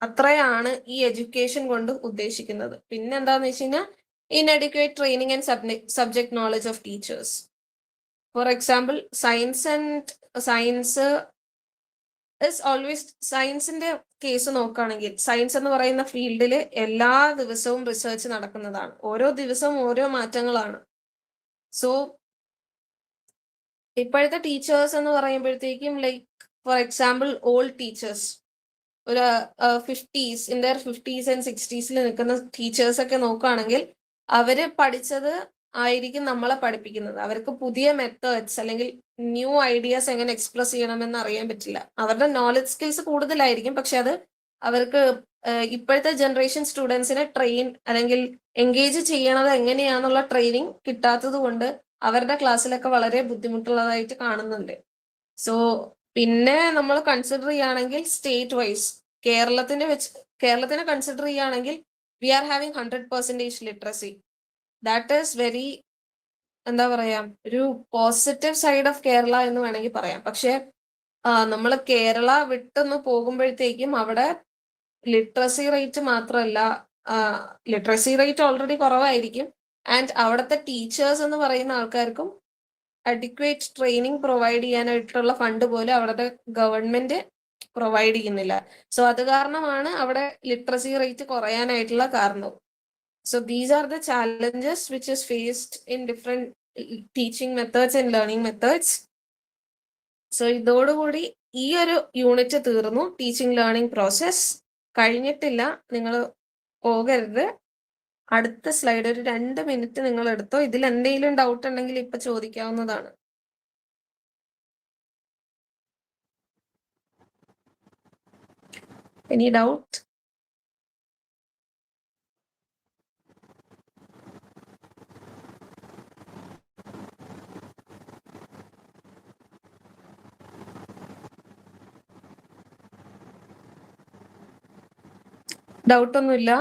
അത്രയാണ് ഈ എഡ്യൂക്കേഷൻ കൊണ്ട് ഉദ്ദേശിക്കുന്നത്. പിന്നെ എന്താന്ന് വെച്ച് കഴിഞ്ഞാൽ inadequate training and subject knowledge of teachers. For example science always, സയൻസിന്റെ കേസ് നോക്കുകയാണെങ്കിൽ സയൻസ് എന്ന് പറയുന്ന ഫീൽഡിൽ എല്ലാ ദിവസവും റിസർച്ച് നടക്കുന്നതാണ്, ഓരോ ദിവസവും ഓരോ മാറ്റങ്ങളാണ്. സോ ഇപ്പോഴത്തെ ടീച്ചേഴ്സ് എന്ന് പറയുമ്പോഴത്തേക്കും like for example old teachers, ഒരു 50s ആൻഡ് 60s നിൽക്കുന്ന ടീച്ചേഴ്സ് ഒക്കെ നോക്കുകയാണെങ്കിൽ അവര് പഠിച്ചത് ആയിരിക്കും നമ്മളെ പഠിപ്പിക്കുന്നത്. അവർക്ക് പുതിയ മെത്തേഡ്സ് അല്ലെങ്കിൽ ന്യൂ ഐഡിയാസ് എങ്ങനെ എക്സ്പ്രസ് ചെയ്യണമെന്ന് അറിയാൻ പറ്റില്ല. അവരുടെ നോളജ് സ്കിൽസ് കൂടുതലായിരിക്കും, പക്ഷെ അത് അവർക്ക് ഇപ്പോഴത്തെ ജനറേഷൻ സ്റ്റുഡൻസിനെ ട്രെയിൻ അല്ലെങ്കിൽ എൻഗേജ് ചെയ്യണത് എങ്ങനെയാണെന്നുള്ള ട്രെയിനിങ് കിട്ടാത്തത് കൊണ്ട് അവരുടെ ക്ലാസ്സിലൊക്കെ വളരെ ബുദ്ധിമുട്ടുള്ളതായിട്ട് കാണുന്നുണ്ട്. സോ പിന്നെ നമ്മൾ കൺസിഡർ ചെയ്യുകയാണെങ്കിൽ സ്റ്റേറ്റ് വൈസ് കേരളത്തിനെ കൺസിഡർ ചെയ്യുകയാണെങ്കിൽ we are having 100% literacy. That is very എന്താ പറയാ ഒരു പോസിറ്റീവ് സൈഡ് ഓഫ് കേരള എന്ന് വേണമെങ്കിൽ പറയാം. പക്ഷെ നമ്മൾ കേരള വിട്ടൊന്ന് പോകുമ്പോഴത്തേക്കും അവിടെ ലിറ്ററസി റേറ്റ് മാത്രമല്ല, ലിറ്ററസി റേറ്റ് ഓൾറെഡി കുറവായിരിക്കും. ആൻഡ് അവിടുത്തെ ടീച്ചേഴ്സ് എന്ന് പറയുന്ന ആൾക്കാർക്കും അഡിക്വേറ്റ് ട്രെയിനിങ് പ്രൊവൈഡ് ചെയ്യാനായിട്ടുള്ള ഫണ്ട് പോലും അവിടുത്തെ ഗവൺമെന്റ് പ്രൊവൈഡ് ചെയ്യുന്നില്ല. സോ അത് കാരണമാണ് അവിടെ ലിറ്ററസി റേറ്റ് കുറയാനായിട്ടുള്ള കാരണം. So these are the challenges which is faced in different teaching methods and learning methods. So ഇതോടുകൂടി ഈ ഒരു യൂണിറ്റ് തീർന്നു. ടീച്ചിങ് ലേണിംഗ് പ്രോസസ് കഴിഞ്ഞിട്ടില്ല, നിങ്ങൾ പോകരുത്. അടുത്ത സ്ലൈഡ് ഒരു 2 മിനിറ്റ് നിങ്ങൾ എടുത്തോ. ഇതിൽ എന്തെങ്കിലും ഡൗട്ട് ഉണ്ടെങ്കിൽ ഇപ്പൊ ചോദിക്കാവുന്നതാണ്. Any doubt? ഡൗട്ട് ഒന്നുമില്ല?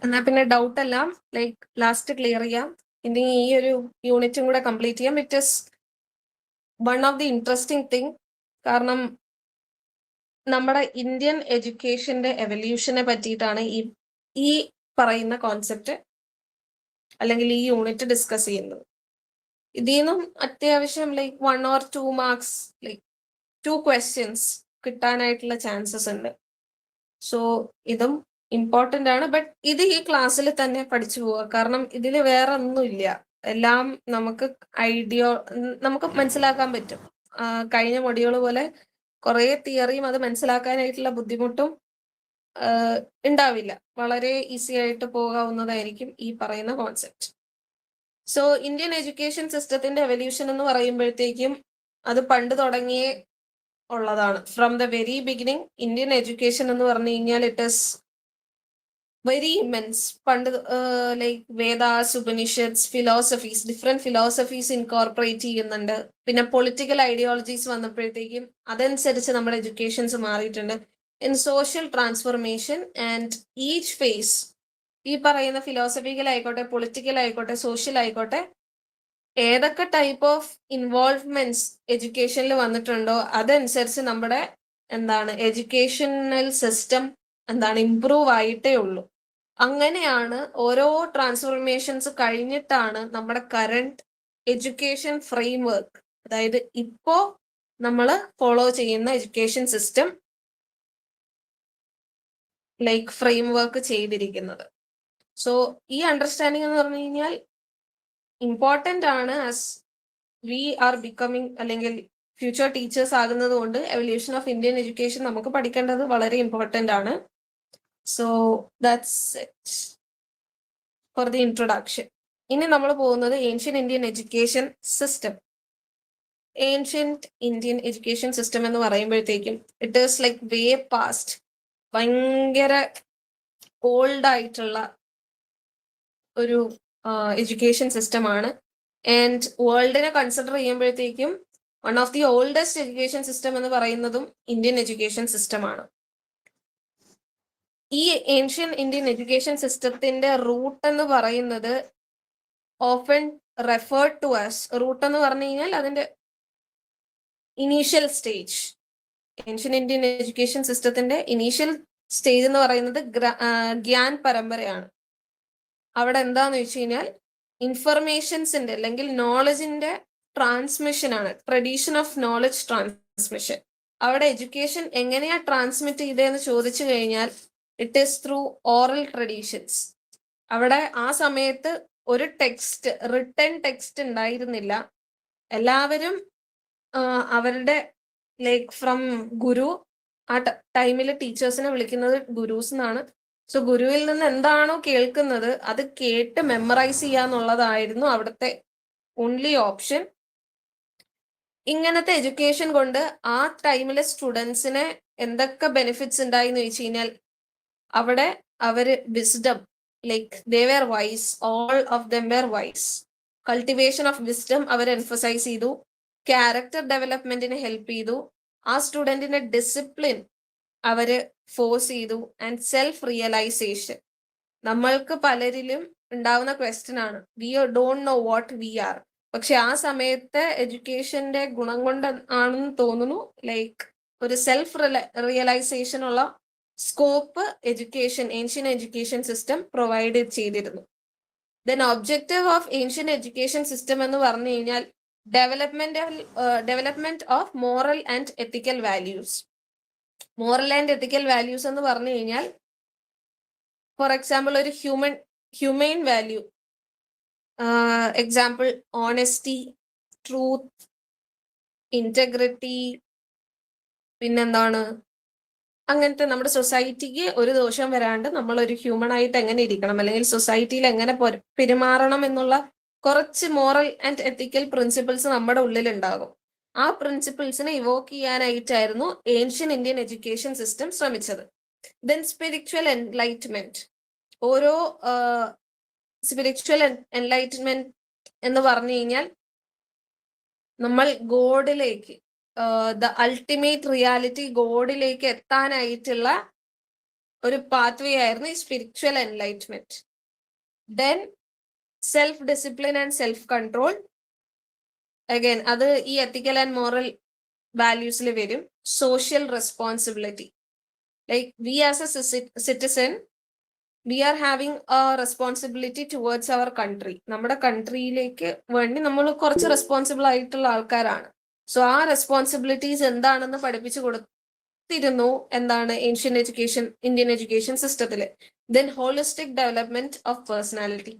എന്നാ പിന്നെ ഡൗട്ട് എല്ലാം ലൈക്ക് ലാസ്റ്റ് ക്ലിയർ ചെയ്യാം. ഇനി ഈ ഒരു യൂണിറ്റും കൂടെ കംപ്ലീറ്റ് ചെയ്യാം. It is one of the interesting thing. കാരണം നമ്മുടെ ഇന്ത്യൻ എഡ്യൂക്കേഷന്റെ എവല്യൂഷനെ പറ്റിയിട്ടാണ് ഈ പറയുന്ന കോൺസെപ്റ്റ് അല്ലെങ്കിൽ ഈ യൂണിറ്റ് ഡിസ്കസ് ചെയ്യുന്നത്. ഇതിൽ നിന്നും അത്യാവശ്യം like 1 or 2 marks, like 2 questions കിട്ടാനായിട്ടുള്ള ചാൻസസ് ഉണ്ട്. സോ ഇതും ഇമ്പോർട്ടൻ്റ് ആണ്. ബട്ട് ഇത് ഈ ക്ലാസ്സിൽ തന്നെ പഠിച്ചു പോവുക. കാരണം ഇതിൽ വേറെ ഒന്നുമില്ല. എല്ലാം നമുക്ക് നമുക്ക് മനസ്സിലാക്കാൻ പറ്റും. കഴിഞ്ഞ മൊഡ്യൂൾ പോലെ കുറെ തിയറിയും അത് മനസ്സിലാക്കാനായിട്ടുള്ള ബുദ്ധിമുട്ടും ഉണ്ടാവില്ല. വളരെ ഈസി ആയിട്ട് പോകാവുന്നതായിരിക്കും ഈ പറയുന്ന കോൺസെപ്റ്റ്. സോ ഇന്ത്യൻ എഡ്യൂക്കേഷൻ സിസ്റ്റത്തിന്റെ എവല്യൂഷൻ എന്ന് പറയുമ്പോഴത്തേക്കും അത് പണ്ട് തുടങ്ങിയേ ഉള്ളതാണ്. From the very beginning Indian education എന്ന് പറഞ്ഞു കഴിഞ്ഞാൽ ഇറ്റ് ഇസ് വെരി ഇമെൻസ്. പണ്ട് like Vedas, Upanishads, philosophies, different philosophies incorporate ചെയ്യുന്നുണ്ട്. പിന്നെ പൊളിറ്റിക്കൽ ഐഡിയോളജീസ് വന്നപ്പോഴത്തേക്കും അതനുസരിച്ച് നമ്മുടെ എഡ്യൂക്കേഷൻസ് മാറിയിട്ടുണ്ട്. In social transformation and each phase, ഈ പറയുന്ന ഫിലോസഫിക്കൽ ആയിക്കോട്ടെ, പൊളിറ്റിക്കൽ ആയിക്കോട്ടെ, സോഷ്യൽ ആയിക്കോട്ടെ, ഏതൊക്കെ ടൈപ്പ് ഓഫ് ഇൻവോൾവ്മെന്റ്സ് എഡ്യൂക്കേഷനിൽ വന്നിട്ടുണ്ടോ അതനുസരിച്ച് നമ്മുടെ എഡ്യൂക്കേഷണൽ സിസ്റ്റം ഇംപ്രൂവ് ആയിട്ടേ ഉള്ളൂ. അങ്ങനെയാണ് ഓരോ ട്രാൻസ്ഫോർമേഷൻസ് കഴിഞ്ഞിട്ടാണ് നമ്മുടെ കറന്റ് എഡ്യൂക്കേഷൻ ഫ്രെയിംവർക്ക്, അതായത് ഇപ്പോ നമ്മൾ ഫോളോ ചെയ്യുന്ന എഡ്യൂക്കേഷൻ സിസ്റ്റം ലൈക്ക് ഫ്രെയിംവർക്ക് ചെയ്തിരിക്കുന്നത്. സോ ഈ അണ്ടർസ്റ്റാൻഡിങ് എന്ന് പറഞ്ഞു കഴിഞ്ഞാൽ ഇമ്പോർട്ടൻ്റ് ആണ്. ആസ് വി ആർ ബിക്കമിങ് അല്ലെങ്കിൽ ഫ്യൂച്ചർ ടീച്ചേഴ്സ് ആകുന്നത് കൊണ്ട് എവല്യൂഷൻ ഓഫ് ഇന്ത്യൻ എഡ്യൂക്കേഷൻ നമുക്ക് പഠിക്കേണ്ടത് വളരെ ഇമ്പോർട്ടൻ്റ് ആണ്. So that's it for the introduction. ഇനി നമ്മൾ പോകുന്നത് ancient Indian education system. Ancient Indian education system എന്ന് പറയുമ്പോഴത്തേക്കും it is like way past, ഭയങ്കര ഓൾഡ് ആയിട്ടുള്ള ഒരു എഡ്യൂക്കേഷൻ സിസ്റ്റമാണ്. ആൻഡ് വേൾഡിനെ കൺസിഡർ ചെയ്യുമ്പോഴത്തേക്കും one of the oldest education system എന്ന് പറയുന്നതും ഇന്ത്യൻ എഡ്യൂക്കേഷൻ സിസ്റ്റമാണ്. ഈ ഏൻഷ്യൻ ഇന്ത്യൻ എഡ്യൂക്കേഷൻ സിസ്റ്റത്തിന്റെ റൂട്ട് എന്ന് പറയുന്നത് often referred to as, root എന്ന് പറഞ്ഞു കഴിഞ്ഞാൽ അതിന്റെ initial stage, ancient Indian education സിസ്റ്റത്തിന്റെ ഇനീഷ്യൽ സ്റ്റേജ് എന്ന് പറയുന്നത് ഗ്യാൻ പരമ്പരയാണ്. അവിടെ എന്താന്ന് വെച്ച് കഴിഞ്ഞാൽ ഇൻഫർമേഷൻസിന്റെ അല്ലെങ്കിൽ നോളജിന്റെ ട്രാൻസ്മിഷൻ ആണ്, ട്രഡീഷൻ ഓഫ് നോളജ് ട്രാൻസ്മിഷൻ. അവിടെ എഡ്യൂക്കേഷൻ എങ്ങനെയാ ട്രാൻസ്മിറ്റ് ചെയ്തതെന്ന് ചോദിച്ചു കഴിഞ്ഞാൽ it is through oral traditions. അവിടെ ആ സമയത്ത് ഒരു ടെക്സ്റ്റ്, റിട്ടൺ ടെക്സ്റ്റ് ഉണ്ടായിരുന്നില്ല. എല്ലാവരും അവരുടെ ലൈക്ക് ഫ്രം ഗുരു, ആ ടൈമിൽ ടീച്ചേഴ്സിനെ വിളിക്കുന്നത് ഗുരൂസ് എന്നാണ്. സോ ഗുരുവിൽ നിന്ന് എന്താണോ കേൾക്കുന്നത് അത് കേട്ട് മെമ്മറൈസ് ചെയ്യാന്നുള്ളതായിരുന്നു അവിടുത്തെ ഓൺലി ഓപ്ഷൻ. ഇങ്ങനത്തെ എഡ്യൂക്കേഷൻ കൊണ്ട് ആ ടൈമിലെ സ്റ്റുഡൻസിന് എന്തൊക്കെ ബെനിഫിറ്റ്സ് ഉണ്ടായി എന്ന് ചോദിച്ചു കഴിഞ്ഞാൽ അവിടെ അവര് wisdom, like they were wise, all of them were wise. Cultivation of wisdom അവർ എംഫസൈസ് ചെയ്തു, ക്യാരക്ടർ ഡെവലപ്മെന്റിന് ഹെൽപ്പ് ചെയ്തു, ആ സ്റ്റുഡന്റിന്റെ ഡിസിപ്ലിൻ അവര് ഫോഴ്സ് ചെയ്തു, ആൻഡ് സെൽഫ് റിയലൈസേഷൻ. നമ്മൾക്ക് പലരിലും ഉണ്ടാവുന്ന ക്വസ്റ്റ്യൻ ആണ്, we don't know what we are. പക്ഷെ ആ സമയത്തെ എഡ്യൂക്കേഷന്റെ ഗുണം കൊണ്ട് ആണെന്ന് തോന്നുന്നു, ലൈക്ക് ഒരു സെൽഫ് റിയലൈസേഷൻ ഉള്ള scope education, ancient education system provide ചെയ്തിരുന്നു. Then objective of ancient education system എന്ന് പറഞ്ഞു കഴിഞ്ഞാൽ development of moral and ethical values. Moral and ethical values എന്ന് പറഞ്ഞു കഴിഞ്ഞാൽ ഫോർ എക്സാമ്പിൾ ഒരു human value, example honesty, truth, integrity, പിന്നെന്താണ് അങ്ങനത്തെ നമ്മുടെ സൊസൈറ്റിക്ക് ഒരു ദോഷം വരാണ്ട് നമ്മൾ ഒരു ഹ്യൂമൺ ആയിട്ട് എങ്ങനെ ഇരിക്കണം, അല്ലെങ്കിൽ സൊസൈറ്റിയിൽ എങ്ങനെ പെരുമാറണം എന്നുള്ള കുറച്ച് മോറൽ ആൻഡ് എത്തിക്കൽ പ്രിൻസിപ്പിൾസ് നമ്മുടെ ഉള്ളിൽ ഉണ്ടാകും. ആ പ്രിൻസിപ്പിൾസിനെ ഇവോക്ക് ചെയ്യാനായിട്ടായിരുന്നു ഏൻഷ്യൻ ഇന്ത്യൻ എഡ്യൂക്കേഷൻ സിസ്റ്റം ശ്രമിച്ചത്. Then spiritual enlightenment. ഓരോ സ്പിരിച്വൽ എൻലൈറ്റ്മെന്റ് എന്ന് പറഞ്ഞു കഴിഞ്ഞാൽ നമ്മൾ ഗോഡിലേക്ക്, ദ അൾട്ടിമേറ്റ് റിയാലിറ്റി, ഗോഡിലേക്ക് എത്താനായിട്ടുള്ള ഒരു പാത്വേ ആയിരുന്നു ഈ spiritual enlightenment. Then self discipline and self control. Again അത് ഈ എത്തിക്കൽ ആൻഡ് മോറൽ വാല്യൂസിൽ വരും. Social responsibility, like we as a citizen we are having a responsibility towards our country. നമ്മുടെ കൺട്രിയിലേക്ക് വേണ്ടി നമ്മൾ കുറച്ച് റെസ്പോൺസിബിൾ ആയിട്ടുള്ള ആൾക്കാരാണ്. സോ ആ റെസ്പോൺസിബിലിറ്റീസ് എന്താണെന്ന് പഠിപ്പിച്ചു കൊടുത്തിരുന്നു എന്താണ് ഏൻഷ്യൻ എഡ്യൂക്കേഷൻ, ഇന്ത്യൻ എഡ്യൂക്കേഷൻ സിസ്റ്റത്തിൽ. Then holistic development of personality.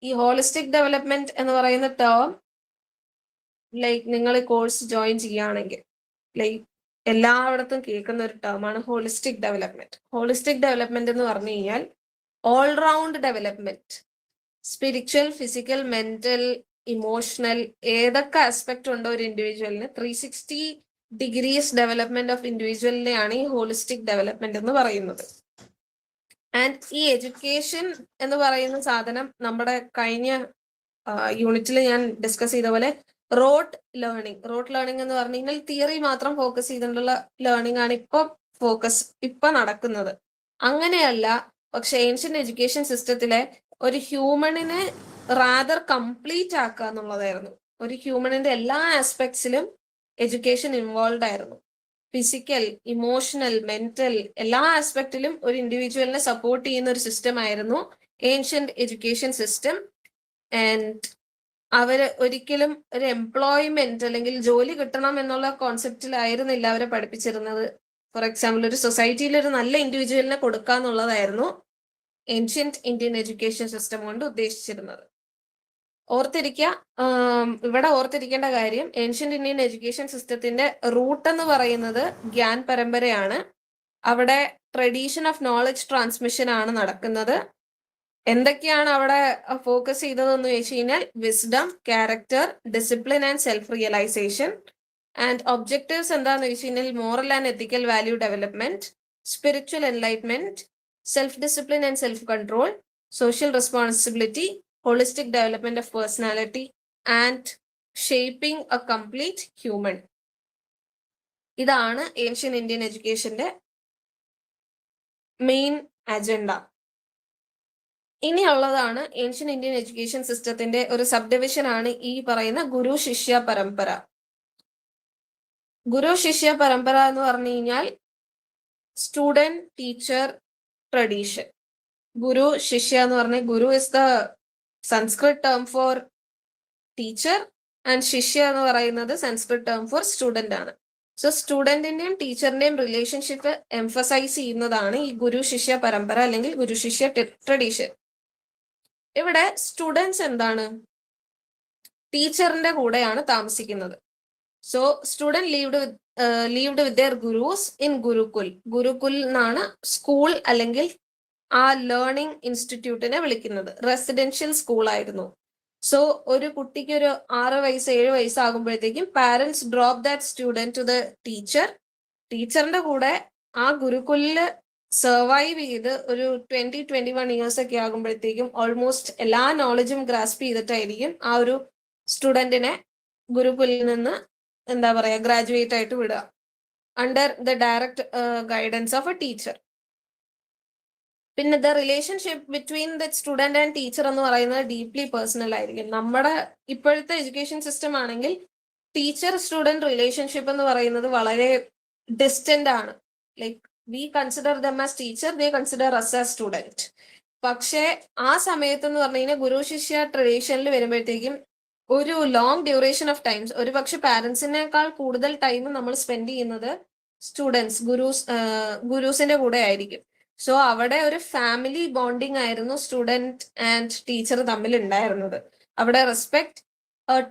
ഈ ഹോളിസ്റ്റിക് ഡെവലപ്മെന്റ് എന്ന് പറയുന്ന ടേം, ലൈക്ക് നിങ്ങൾ കോഴ്സ് ജോയിൻ ചെയ്യുകയാണെങ്കിൽ ലൈക്ക് എല്ലായിടത്തും കേൾക്കുന്ന ഒരു ടേമാണ് ഹോളിസ്റ്റിക് ഡെവലപ്മെന്റ്. ഹോളിസ്റ്റിക് ഡെവലപ്മെന്റ് എന്ന് പറഞ്ഞു കഴിഞ്ഞാൽ all round development, spiritual, physical, mental, emotional, ഏതൊക്കെ ആസ്പെക്ട് ഉണ്ടോ ഒരു ഇൻഡിവിജ്വലിന്, 360 ഡിഗ്രീസ് ഡെവലപ്മെന്റ് ഓഫ് ഇൻഡിവിജ്വലിനെയാണ് ഈ ഹോളിസ്റ്റിക് ഡെവലപ്മെന്റ് എന്ന് പറയുന്നത്. ആൻഡ് ഈ എഡ്യൂക്കേഷൻ എന്ന് പറയുന്ന സാധനം നമ്മുടെ കഴിഞ്ഞ യൂണിറ്റിൽ ഞാൻ ഡിസ്കസ് ചെയ്ത പോലെ റോട്ട് ലേണിംഗ് എന്ന് പറഞ്ഞു കഴിഞ്ഞാൽ തിയറി മാത്രം ഫോക്കസ് ചെയ്തിട്ടുള്ള ലേണിംഗ് ആണ് ഇപ്പൊ നടക്കുന്നത്. അങ്ങനെയല്ല, പക്ഷെ ഏൻഷ്യൻ എഡ്യൂക്കേഷൻ സിസ്റ്റത്തിലെ ഒരു ഹ്യൂമണിനെ റാദർ കംപ്ലീറ്റ് ആക്കുക എന്നുള്ളതായിരുന്നു. ഒരു ഹ്യൂമണിന്റെ എല്ലാ ആസ്പെക്ട്സിലും എഡ്യൂക്കേഷൻ ഇൻവോൾവ് ആയിരുന്നു. ഫിസിക്കൽ, ഇമോഷണൽ, മെന്റൽ, എല്ലാ ആസ്പെക്റ്റിലും ഒരു ഇൻഡിവിജ്വലിനെ സപ്പോർട്ട് ചെയ്യുന്ന ഒരു സിസ്റ്റം ആയിരുന്നു ഏൻഷ്യന്റ് എഡ്യൂക്കേഷൻ സിസ്റ്റം. ആൻഡ് അവര് ഒരിക്കലും ഒരു എംപ്ലോയ്മെന്റ് അല്ലെങ്കിൽ ജോലി കിട്ടണം എന്നുള്ള കോൺസെപ്റ്റിലായിരുന്നില്ല അവരെ പഠിപ്പിച്ചിരുന്നത്. ഫോർ എക്സാമ്പിൾ ഒരു സൊസൈറ്റിയിൽ ഒരു നല്ല ഇൻഡിവിജ്വലിനെ കൊടുക്കുക എന്നുള്ളതായിരുന്നു ഏൻഷ്യന്റ് ഇന്ത്യൻ എഡ്യൂക്കേഷൻ സിസ്റ്റം കൊണ്ട് ഉദ്ദേശിച്ചിരുന്നത്. ഇവിടെ ഓർത്തിരിക്കേണ്ട കാര്യം, ഏൻഷ്യന്റ് ഇന്ത്യൻ എഡ്യൂക്കേഷൻ സിസ്റ്റത്തിന്റെ റൂട്ട് എന്ന് പറയുന്നത് ഗ്യാൻ പരമ്പരയാണ്. അവിടെ ട്രഡീഷൻ ഓഫ് നോളജ് ട്രാൻസ്മിഷൻ ആണ് നടക്കുന്നത്. എന്തൊക്കെയാണ് അവിടെ ഫോക്കസ് ചെയ്തതെന്ന് ചോദിച്ചു കഴിഞ്ഞാൽ wisdom, character, discipline and self realisation. And objectives എന്താന്ന് ചോദിച്ചു കഴിഞ്ഞാൽ moral and ethical value development, spiritual enlightenment, self discipline and self control, social responsibility, holistic development of personality, and shaping a complete human. ഇതാണ് ഏൻഷ്യൻ ഇന്ത്യൻ എഡ്യൂക്കേഷന്റെ മെയിൻ അജണ്ട. ഇനിയുള്ളതാണ് ഏൻഷ്യൻ ഇന്ത്യൻ എഡ്യൂക്കേഷൻ സിസ്റ്റത്തിന്റെ ഒരു സബ് ഡിവിഷൻ ആണ് ഈ പറയുന്ന ഗുരു ശിഷ്യ പരമ്പര. ഗുരു ശിഷ്യ പരമ്പര എന്ന് പറഞ്ഞു കഴിഞ്ഞാൽ സ്റ്റുഡന്റ് ടീച്ചർ ട്രഡീഷൻ. ഗുരു ശിഷ്യ എന്ന് പറഞ്ഞാൽ guru is the Sanskrit term for teacher and shishya എന്ന് പറയുന്നത് സംസ്കൃത് ടേം ഫോർ സ്റ്റുഡന്റ് ആണ്. സോ സ്റ്റുഡന്റിന്റെയും ടീച്ചറിന്റെയും റിലേഷൻഷിപ്പ് എംഫസൈസ് ചെയ്യുന്നതാണ് ഈ ഗുരു ശിഷ്യ പരമ്പര അല്ലെങ്കിൽ ഗുരു ശിഷ്യ ട്രഡീഷൻ. ഇവിടെ സ്റ്റുഡൻസ് എന്താണ്, ടീച്ചറിന്റെ കൂടെയാണ് താമസിക്കുന്നത്. So student lived with their gurus in gurukul. Gurukul എന്നാണ് സ്കൂൾ അല്ലെങ്കിൽ ആ ലേണിംഗ് ഇൻസ്റ്റിറ്റ്യൂട്ടിനെ വിളിക്കുന്നത്. റെസിഡൻഷ്യൽ സ്കൂളായിരുന്നു. സോ ഒരു കുട്ടിക്ക് ഒരു 6 വയസ്സ് 7 വയസ്സാകുമ്പോഴത്തേക്കും parents drop that student to the teacher. ടീച്ചറിന്റെ കൂടെ ആ ഗുരുകുലില് സർവൈവ് ചെയ്ത് ഒരു 20-21 ഇയേഴ്സ് ഒക്കെ ആകുമ്പോഴത്തേക്കും ഓൾമോസ്റ്റ് എല്ലാ നോളജും ഗ്രാസ്പ് ചെയ്തിട്ടായിരിക്കും ആ ഒരു സ്റ്റുഡന്റിനെ ഗുരുകുലിൽ നിന്ന് എന്താ പറയാ ഗ്രാജുവേറ്റ് ആയിട്ട് വിടുക, under the direct guidance of a teacher. പിന്നെ the relationship between the student and teacher എന്ന് പറയുന്നത് ഡീപ്ലി പേഴ്സണൽ ആയിരിക്കും. നമ്മുടെ ഇപ്പോഴത്തെ എഡ്യൂക്കേഷൻ സിസ്റ്റം ആണെങ്കിൽ ടീച്ചർ സ്റ്റുഡന്റ് റിലേഷൻഷിപ്പ് എന്ന് പറയുന്നത് വളരെ ഡിസ്റ്റന്റ് ആണ്. Like we consider them as teacher, they consider us as student. പക്ഷേ ആ സമയത്ത് എന്ന് പറഞ്ഞു കഴിഞ്ഞാൽ ഗുരു ശിഷ്യ ട്രഡീഷനിൽ വരുമ്പോഴത്തേക്കും ഒരു ലോങ് ഡ്യൂറേഷൻ ഓഫ് ടൈംസ്, ഒരു പക്ഷെ പാരന്റ്സിനേക്കാൾ കൂടുതൽ ടൈം നമ്മൾ സ്പെൻഡ് ചെയ്യുന്നത് സ്റ്റുഡൻസ് ഗുരുസിന്റെ കൂടെ ആയിരിക്കും. സോ അവിടെ ഒരു ഫാമിലി ബോണ്ടിങ് ആയിരുന്നു സ്റ്റുഡന്റ് ആൻഡ് ടീച്ചർ തമ്മിൽ ഉണ്ടായിരുന്നത്. അവിടെ റെസ്പെക്ട്,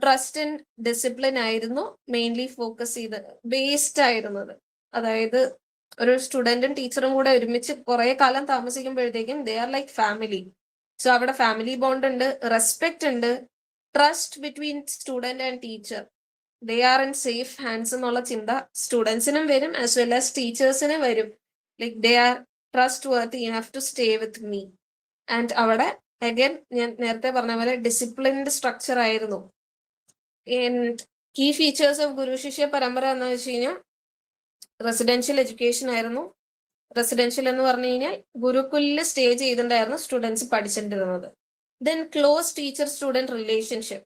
ട്രസ്റ്റ് ആൻഡ് ഡിസിപ്ലിൻ ആയിരുന്നു മെയിൻലി ഫോക്കസ് ചെയ്ത് ബേസ്ഡ് ആയിരുന്നത്. അതായത് ഒരു സ്റ്റുഡന്റും ടീച്ചറും കൂടെ ഒരുമിച്ച് കുറെ കാലം താമസിക്കുമ്പോഴത്തേക്കും they are like family. So അവിടെ ഫാമിലി ബോണ്ട് ഉണ്ട്, റെസ്പെക്ട് ഉണ്ട്, trust between student and teacher. They are in safe hands എന്നുള്ള ചിന്ത സ്റ്റുഡൻസിനും വരും ആസ് വെൽ ആസ് ടീച്ചേഴ്സിനും വരും. Like they are trustworthy enough to stay with me. And അവിടെ അഗൈൻ ഞാൻ നേരത്തെ പറഞ്ഞ പോലെ ഡിസിപ്ലിൻഡ് സ്ട്രക്ചർ ആയിരുന്നു. കീ ഫീച്ചേഴ്സ് ഓഫ് ഗുരു ശിഷ്യ പരമ്പര എന്ന് വെച്ച് കഴിഞ്ഞാൽ റെസിഡൻഷ്യൽ എഡ്യൂക്കേഷൻ ആയിരുന്നു. റെസിഡൻഷ്യൽ എന്ന് പറഞ്ഞു കഴിഞ്ഞാൽ ഗുരുകുലിൽ സ്റ്റേ ചെയ്തിട്ടുണ്ടായിരുന്നു സ്റ്റുഡൻസ് പഠിച്ചിട്ടിരുന്നത്. Then close teacher student relationship.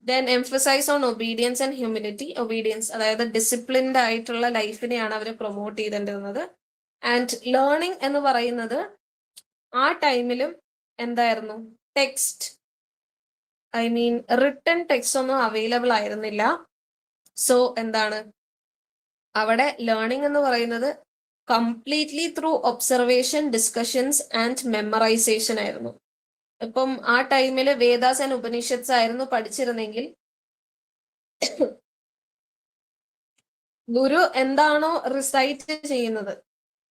Then emphasise on obedience and humility. Obedience അതായത് ഡിസിപ്ലിൻഡ് ആയിട്ടുള്ള ലൈഫിനെയാണ് അവർ പ്രൊമോട്ട് ചെയ്തിട്ടുണ്ടായിരുന്നത്. ആൻഡ് ലേണിംഗ് എന്ന് പറയുന്നത് ആ ടൈമിലും എന്തായിരുന്നു, text, I mean written text ഒന്നും അവൈലബിൾ ആയിരുന്നില്ല. സോ എന്താണ് അവിടെ ലേണിംഗ് എന്ന് പറയുന്നത് completely through observation, discussions and memorisation ആയിരുന്നു. ഇപ്പം ആ ടൈമില് വേദാസ് ആൻഡ് ഉപനിഷത്സ് ആയിരുന്നു പഠിച്ചിരുന്നെങ്കിൽ ഗുരു എന്താണോ റിസൈറ്റ് ചെയ്യുന്നത്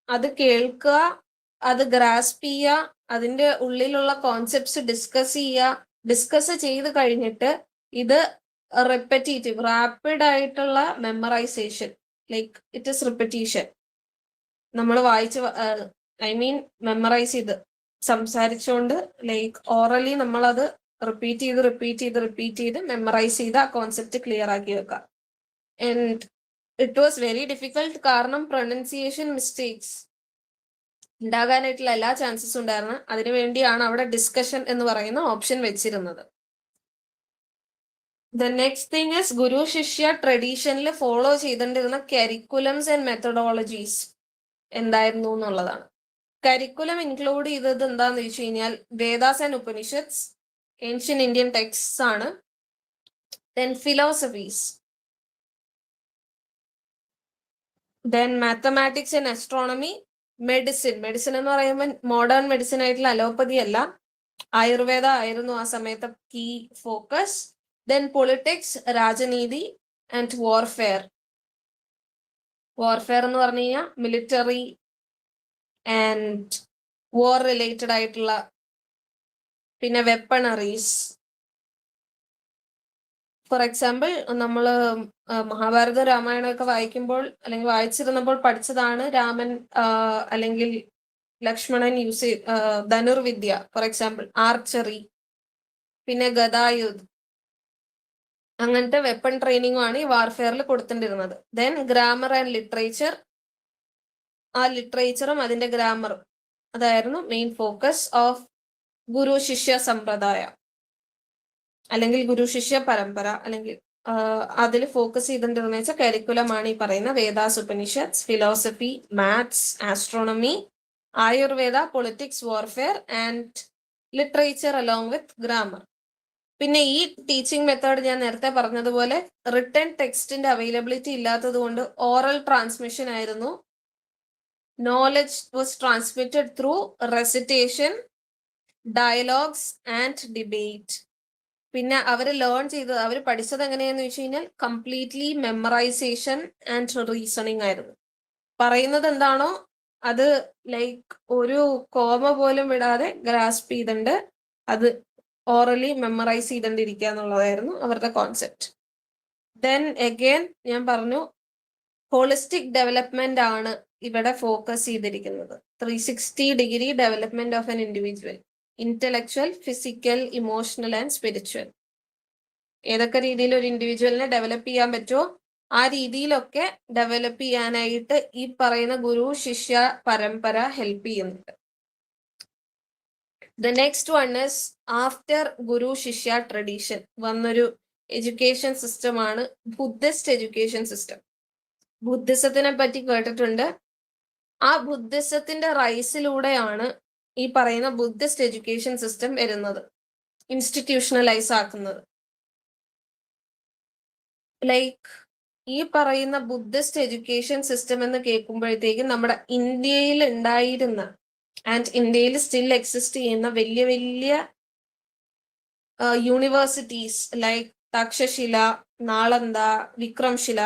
അത് കേൾക്കുക, അത് ഗ്രാസ്പ് ചെയ്യുക, അതിന്റെ ഉള്ളിലുള്ള കോൺസെപ്റ്റ്സ് ഡിസ്കസ് ചെയ്ത് കഴിഞ്ഞിട്ട് ഇത് റെപ്പറ്റേറ്റീവ് റാപ്പിഡ് ആയിട്ടുള്ള memorisation, like it is repetition. നമ്മൾ വായിച്ച് ഐ മീൻ മെമ്മറൈസ് ചെയ്ത് സംസാരിച്ചുകൊണ്ട് ലൈക്ക് ഓറലി നമ്മളത് റിപ്പീറ്റ് ചെയ്ത് മെമ്മറൈസ് ചെയ്ത് ആ കോൺസെപ്റ്റ് ക്ലിയർ ആക്കി വെക്കുക. And it was very difficult, കാരണം പ്രൊനൗൺസിയേഷൻ മിസ്റ്റേക്സ് ഉണ്ടാകാനായിട്ടുള്ള എല്ലാ ചാൻസസും ഉണ്ടായിരുന്നു. അതിനുവേണ്ടിയാണ് അവിടെ ഡിസ്കഷൻ എന്ന് പറയുന്ന ഓപ്ഷൻ വെച്ചിരുന്നത്. The next thing is guru shishya ട്രഡീഷനിൽ ഫോളോ ചെയ്തിട്ടിരുന്ന കരിക്കുലംസ് ആൻഡ് മെത്തഡോളജീസ് എന്തായിരുന്നു എന്നുള്ളതാണ്. കരിക്കുലം ഇൻക്ലൂഡ് ചെയ്തത് എന്താന്ന് വെച്ച് കഴിഞ്ഞാൽ Vedas and Upanishads, ancient Indian texts ആണ്. Then philosophies, then mathematics and astronomy, medicine എന്ന് പറയുമ്പോൾ മോഡേൺ മെഡിസിൻ ആയിട്ടുള്ള അലോപ്പതി അല്ല, ആയുർവേദ ആയിരുന്നു ആ സമയത്ത് key focus. Then politics, rajniti and warfare എന്ന് പറഞ്ഞു കഴിഞ്ഞാൽ മിലിറ്ററി ആൻഡ് വാർ റിലേറ്റഡ് ആയിട്ടുള്ള, പിന്നെ വെപ്പണറീസ്. ഫോർ എക്സാമ്പിൾ നമ്മൾ മഹാഭാരത രാമായണമൊക്കെ വായിക്കുമ്പോൾ അല്ലെങ്കിൽ വായിച്ചിരുന്നപ്പോൾ പഠിച്ചതാണ് രാമൻ അല്ലെങ്കിൽ Lakshmanan use dhanurvidya, for example archery, പിന്നെ ഗദായുധ്, അങ്ങനത്തെ വെപ്പൺ ട്രെയിനിങ്ങും ആണ് ഈ വാർഫെയറിൽ കൊടുത്തിട്ടിരുന്നത്. ദെൻ ഗ്രാമർ ആൻഡ് ലിറ്ററേച്ചർ, ആ ലിറ്ററേച്ചറും അതിന്റെ ഗ്രാമറും അതായിരുന്നു മെയിൻ ഫോക്കസ് ഓഫ് ഗുരു ശിഷ്യ സമ്പ്രദായ അല്ലെങ്കിൽ ഗുരു ശിഷ്യ പരമ്പര. അല്ലെങ്കിൽ അതിൽ ഫോക്കസ് ചെയ്തിട്ടുണ്ടെന്ന് വെച്ചാൽ കരിക്കുലമാണ് ഈ പറയുന്ന Vedas, Upanishads, philosophy, maths, astronomy, Ayurveda, politics, warfare and literature along with grammar. പിന്നെ ഈ ടീച്ചിങ് മെത്തേഡ് ഞാൻ നേരത്തെ പറഞ്ഞതുപോലെ റിട്ടൺ ടെക്സ്റ്റിന്റെ അവൈലബിലിറ്റി ഇല്ലാത്തത് കൊണ്ട് ഓറൽ ട്രാൻസ്മിഷൻ ആയിരുന്നു. Knowledge was transmitted through recitation, dialogues and debate. പിന്നെ അവർ ലേൺ ചെയ്തത്, അവർ പഠിച്ചത് എങ്ങനെയാന്ന് വെച്ച് കഴിഞ്ഞാൽ കംപ്ലീറ്റ്ലി മെമ്മറൈസേഷൻ ആൻഡ് റീസണിങ് ആയിരുന്നു. പറയുന്നത് എന്താണോ അത് ലൈക്ക് ഒരു കോമ പോലും വിടാതെ ഗ്രാസ്പ് ചെയ്തിട്ടുണ്ട്, അത് ഓറലി മെമ്മറൈസ് ചെയ്തിട്ടിരിക്കുക എന്നുള്ളതായിരുന്നു അവരുടെ കോൺസെപ്റ്റ്. ദെൻ അഗെയിൻ ഞാൻ പറഞ്ഞു ഹോളിസ്റ്റിക് ഡെവലപ്മെന്റ് ആണ് ഇവിടെ ഫോക്കസ് ചെയ്തിരിക്കുന്നത്. 360 degree development of an individual, intellectual, physical, emotional and spiritual. ഏതൊക്കെ രീതിയിൽ ഒരു ഇൻഡിവിജ്വലിനെ ഡെവലപ്പ് ചെയ്യാൻ പറ്റുമോ ആ രീതിയിലൊക്കെ ഡെവലപ്പ് ചെയ്യാനായിട്ട് ഈ പറയുന്ന ഗുരു ശിഷ്യ പരമ്പര ഹെൽപ്പ് ചെയ്യുന്നുണ്ട്. The next one is after guru shishya tradition വന്നൊരു എഡ്യൂക്കേഷൻ സിസ്റ്റമാണ് ബുദ്ധിസ്റ്റ് എഡ്യൂക്കേഷൻ സിസ്റ്റം. ബുദ്ധിസത്തിനെ പറ്റി കേട്ടിട്ടുണ്ട്. ആ ബുദ്ധിസത്തിന്റെ റൈസിലൂടെയാണ് ഈ പറയുന്ന ബുദ്ധിസ്റ്റ് എഡ്യൂക്കേഷൻ സിസ്റ്റം വരുന്നത്, ഇൻസ്റ്റിറ്റ്യൂഷണലൈസ് ആക്കുന്നത്. ലൈക്ക് ഈ പറയുന്ന ബുദ്ധിസ്റ്റ് എഡ്യൂക്കേഷൻ സിസ്റ്റം എന്ന് കേൾക്കുമ്പോഴത്തേക്കും നമ്മുടെ ഇന്ത്യയിൽ ഉണ്ടായിരുന്ന ആൻഡ് ഇന്ത്യയിൽ സ്റ്റിൽ എക്സിസ്റ്റ് ചെയ്യുന്ന വലിയ വലിയ യൂണിവേഴ്സിറ്റീസ് ലൈക്ക് തക്ഷശില, നാളന്ദ, വിക്രംശില,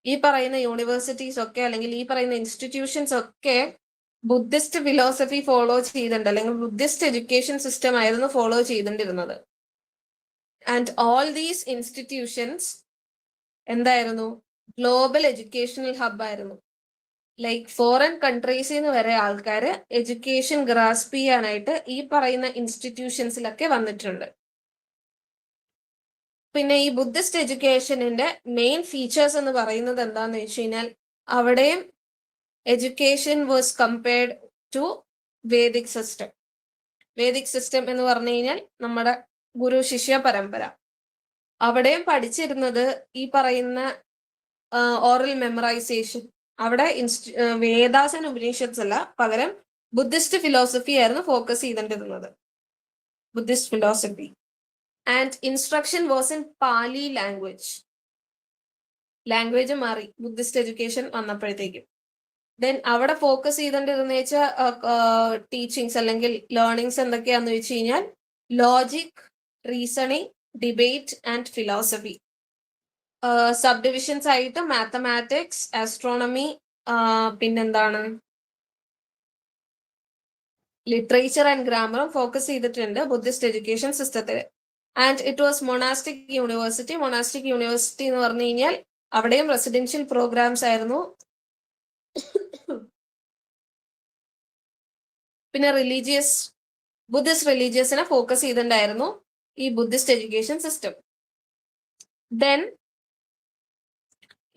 ഈ പറയുന്ന യൂണിവേഴ്സിറ്റീസ് ഒക്കെ അല്ലെങ്കിൽ ഈ പറയുന്ന ഇൻസ്റ്റിറ്റ്യൂഷൻസ് ഒക്കെ ബുദ്ധിസ്റ്റ് ഫിലോസഫി ഫോളോ ചെയ്തിട്ടുണ്ട്, അല്ലെങ്കിൽ ബുദ്ധിസ്റ്റ് എഡ്യൂക്കേഷൻ സിസ്റ്റം ആയിരുന്നു ഫോളോ ചെയ്തിട്ടിരുന്നത്. ആൻഡ് ഓൾ ദീസ് ഇൻസ്റ്റിറ്റ്യൂഷൻസ് എന്തായിരുന്നു? ഗ്ലോബൽ എഡ്യൂക്കേഷണൽ ഹബ് ആയിരുന്നു. ലൈക്ക് ഫോറിൻ കൺട്രീസിൽ നിന്ന് വരെ ആൾക്കാർ എഡ്യൂക്കേഷൻ ഗ്രാസ്പ് ചെയ്യാനായിട്ട് ഈ പറയുന്ന ഇൻസ്റ്റിറ്റ്യൂഷൻസിലൊക്കെ വന്നിട്ടുണ്ട്. പിന്നെ ഈ ബുദ്ധിസ്റ്റ് എഡ്യൂക്കേഷനിന്റെ മെയിൻ ഫീച്ചേഴ്സ് എന്ന് പറയുന്നത് എന്താന്ന് വെച്ച് കഴിഞ്ഞാൽ അവിടെയും education was compared to Vedic system. Vedic system എന്ന് പറഞ്ഞു കഴിഞ്ഞാൽ നമ്മുടെ ഗുരു ശിഷ്യ പരമ്പര. അവിടെയും പഠിച്ചിരുന്നത് ഈ പറയുന്ന ഓറൽ മെമ്മറൈസേഷൻ. അവിടെ വേദാസ് ആൻഡ് ഉപനിഷത്സ് അല്ല, പകരം ബുദ്ധിസ്റ്റ് ഫിലോസഫി ആയിരുന്നു ഫോക്കസ് ചെയ്തിട്ടിരുന്നത്, Buddhist philosophy. And instruction was in Pali language. Language മാറി ബുദ്ധിസ്റ്റ് എഡ്യൂക്കേഷൻ വന്നപ്പോഴത്തേക്കും. ദെൻ അവിടെ ഫോക്കസ് ചെയ്തിട്ടിരുന്ന വെച്ചാൽ ടീച്ചിങ്സ് അല്ലെങ്കിൽ ലേണിങ്സ് എന്തൊക്കെയാന്ന് വെച്ച് കഴിഞ്ഞാൽ logic, reasoning, debate and philosophy. Sub divisions ആയിട്ട് മാത്തമാറ്റിക്സ്, ആസ്ട്രോണമി, പിന്നെന്താണ് ലിറ്ററേച്ചർ ആൻഡ് ഗ്രാമറും ഫോക്കസ് ചെയ്തിട്ടുണ്ട് ബുദ്ധിസ്റ്റ് എഡ്യൂക്കേഷൻ സിസ്റ്റത്തിൽ. And it was monastic university. Monastic university എന്ന് പറഞ്ഞു കഴിഞ്ഞാൽ അവിടെയും റെസിഡൻഷ്യൽ പ്രോഗ്രാംസ് ആയിരുന്നു. പിന്നെ റിലീജിയസ്, ബുദ്ധിസ്റ്റ് റിലീജിയസിനെ ഫോക്കസ് ചെയ്തിട്ടുണ്ടായിരുന്നു ഈ Buddhist education system. Then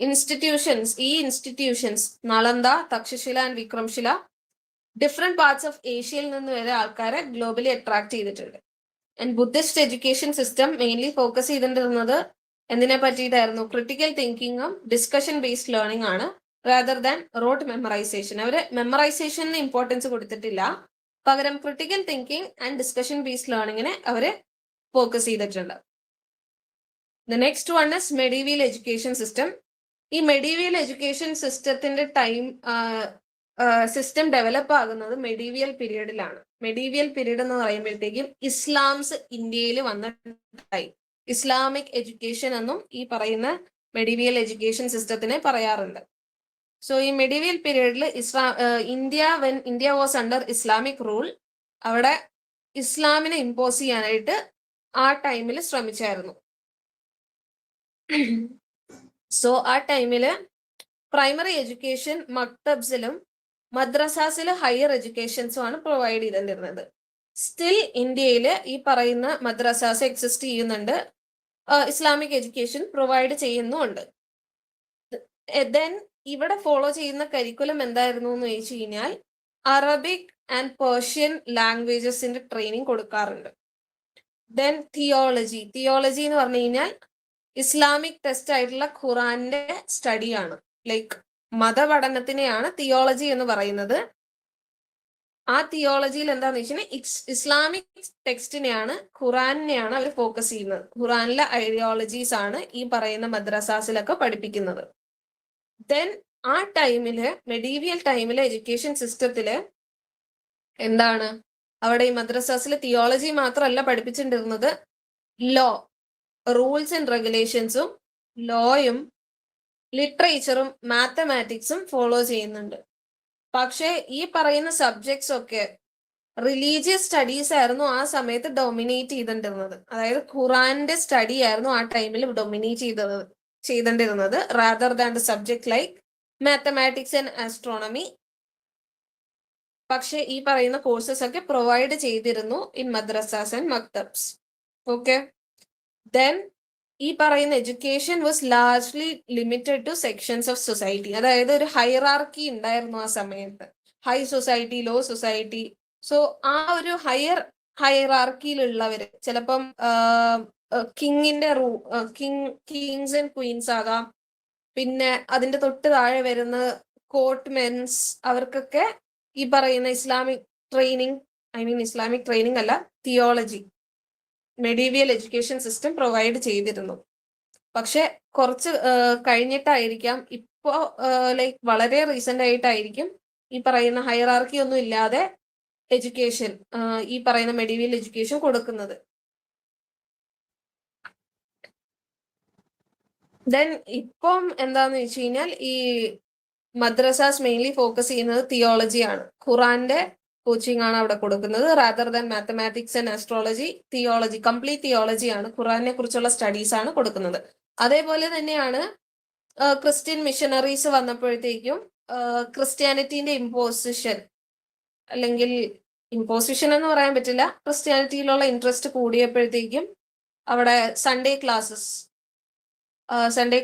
institutions, ഈ institutions Nalanda, Takshashila and Vikramshila different parts of ഏഷ്യയിൽ നിന്ന് വരെ ആൾക്കാരെ ഗ്ലോബലി അട്രാക്ട് ചെയ്തിട്ടുണ്ട്. And Buddhist education system mainly focus ചെയ്തിട്ടിരുന്നത് എന്തിനെ പറ്റിയിട്ടായിരുന്നു? ക്രിട്ടിക്കൽ തിങ്കിങ്ങും ഡിസ്കഷൻ ബേസ്ഡ് ലേണിംഗ് ആണ്, റാദർ ദാൻ റോട്ട് മെമ്മറൈസേഷൻ. അവര് മെമ്മറൈസേഷന് ഇമ്പോർട്ടൻസ് കൊടുത്തിട്ടില്ല, പകരം critical thinking and discussion based ലേണിങ്ങിനെ അവര് ഫോക്കസ് ചെയ്തിട്ടുണ്ട്. The next one is medieval education system. ഈ മെഡീവിയൽ എഡ്യൂക്കേഷൻ സിസ്റ്റത്തിന്റെ സിസ്റ്റം ഡെവലപ്പ് ആകുന്നത് മെഡീവിയൽ പീരീഡിലാണ്. മെഡീവിയൽ പീരീഡ് എന്ന് പറയുമ്പോഴത്തേക്കും ഇസ്ലാംസ് ഇന്ത്യയിൽ വന്ന ടൈം, ഇസ്ലാമിക് എഡ്യൂക്കേഷൻ എന്നും ഈ പറയുന്ന മെഡീവിയൽ എഡ്യൂക്കേഷൻ സിസ്റ്റത്തിനെ പറയാറുണ്ട്. സോ ഈ മെഡീവിയൽ പീരീഡിൽ India was under Islamic rule, അവിടെ ഇസ്ലാമിനെ ഇമ്പോസ് ചെയ്യാനായിട്ട് ആ ടൈമിൽ ശ്രമിച്ചായിരുന്നു. സോ ആ ടൈമില് പ്രൈമറി എഡ്യൂക്കേഷൻ മക്തബ്സിലും മദ്രസാസിലും ഹയർ എഡ്യൂക്കേഷൻസും ആണ് പ്രൊവൈഡ് ചെയ്തിരുന്നത്. സ്റ്റിൽ ഇന്ത്യയിൽ ഈ പറയുന്ന മദ്രസാസ് എക്സിസ്റ്റ് ചെയ്യുന്നുണ്ട്, ഇസ്ലാമിക് എഡ്യൂക്കേഷൻ പ്രൊവൈഡ് ചെയ്യുന്നുമുണ്ട്. ദെൻ ഇവിടെ ഫോളോ ചെയ്യുന്ന കരിക്കുലം എന്തായിരുന്നു എന്ന് ചോദിച്ചു കഴിഞ്ഞാൽ അറബിക് ആൻഡ് പേർഷ്യൻ ലാംഗ്വേജസിന്റെ ട്രെയിനിങ് കൊടുക്കാറുണ്ട്. ദെൻ തിയോളജി എന്ന് പറഞ്ഞു കഴിഞ്ഞാൽ ഇസ്ലാമിക് ടെക്സ്റ്റ് ആയിട്ടുള്ള ഖുറാന്റെ സ്റ്റഡിയാണ്. ലൈക്ക് മതപഠനത്തിനെയാണ് തിയോളജി എന്ന് പറയുന്നത്. ആ തിയോളജിയിൽ എന്താന്ന് വെച്ചാൽ ഇസ്ലാമിക് ടെക്സ്റ്റിനെയാണ്, ഖുറാനെയാണ് അവർ ഫോക്കസ് ചെയ്യുന്നത്. ഖുറാനിലെ ഐഡിയോളജീസ് ആണ് ഈ പറയുന്ന മദ്രസാസിലൊക്കെ പഠിപ്പിക്കുന്നത്. ദെൻ ആ ടൈമില് മെഡീവിയൽ ടൈമിലെ എഡ്യൂക്കേഷൻ സിസ്റ്റത്തില് എന്താണ്, അവിടെ ഈ മദ്രസാസിലെ തിയോളജി മാത്രമല്ല പഠിപ്പിച്ചിട്ടിരുന്നത്, ലോ, റൂൾസ് ആൻഡ് റെഗുലേഷൻസും ലോയും ലിറ്ററേച്ചറും മാത്തമാറ്റിക്സും ഫോളോ ചെയ്യുന്നുണ്ട്. പക്ഷെ ഈ പറയുന്ന സബ്ജക്ട്സ് ഒക്കെ റിലീജിയസ് സ്റ്റഡീസ് ആയിരുന്നു ആ സമയത്ത് ഡൊമിനേറ്റ് ചെയ്തിട്ടിരുന്നത്. അതായത് ഖുറാന്റെ സ്റ്റഡി ആയിരുന്നു ആ ടൈമിൽ ഡൊമിനേറ്റ് ചെയ്തിട്ടിരുന്നത് rather than the subject like mathematics and astronomy. പക്ഷെ ഈ പറയുന്ന കോഴ്സസ് ഒക്കെ പ്രൊവൈഡ് ചെയ്തിരുന്നു in madrasas and maktabs. Okay, then ഈ പറയുന്ന education was largely limited to sections of society. അതായത് ഒരു ഹൈറാർക്കി ഉണ്ടായിരുന്നു ആ സമയത്ത്, high society, low society. So ആ ഒരു ഹൈറാർക്കിയിലുള്ളവര് ചിലപ്പം കിങ്ങിന്റെ കിങ്സ് ആൻഡ് ക്വീൻസ് ആകാം, പിന്നെ അതിന്റെ തൊട്ട് താഴെ വരുന്ന കോർട്ട് മെൻസ്, അവർക്കൊക്കെ ഈ പറയുന്ന ഇസ്ലാമിക് ട്രെയിനിങ് അല്ല, theology, medieval education system provide ചെയ്തിരുന്നു. പക്ഷെ കുറച്ച് കഴിഞ്ഞിട്ടായിരിക്കാം, ഇപ്പോ ലൈക്ക് വളരെ റീസെന്റ് ആയിട്ടായിരിക്കും ഈ പറയുന്ന ഹൈറാർക്കി ഒന്നും ഇല്ലാതെ എഡ്യൂക്കേഷൻ, ഈ പറയുന്ന മെഡീവിയൽ എഡ്യൂക്കേഷൻ കൊടുക്കുന്നത്. ദെൻ ഇപ്പം എന്താന്ന് വെച്ച് കഴിഞ്ഞാൽ ഈ മദ്രസാസ് മെയിൻലി ഫോക്കസ് ചെയ്യുന്നത് തിയോളജിയാണ്. ഖുറാന്റെ കോച്ചിങ് ആണ് അവിടെ കൊടുക്കുന്നത് rather than mathematics and astrology. Theology, complete തിയോളജിയാണ്, ഖുറാനെ കുറിച്ചുള്ള സ്റ്റഡീസ് ആണ് കൊടുക്കുന്നത്. അതേപോലെ തന്നെയാണ് ക്രിസ്ത്യൻ മിഷനറീസ് വന്നപ്പോഴത്തേക്കും ക്രിസ്ത്യാനിറ്റിന്റെ ഇമ്പോസിഷൻ, അല്ലെങ്കിൽ ഇമ്പോസിഷൻ എന്ന് പറയാൻ പറ്റില്ല, ക്രിസ്ത്യാനിറ്റിയിലുള്ള ഇൻട്രസ്റ്റ് കൂടിയപ്പോഴത്തേക്കും അവിടെ സൺഡേ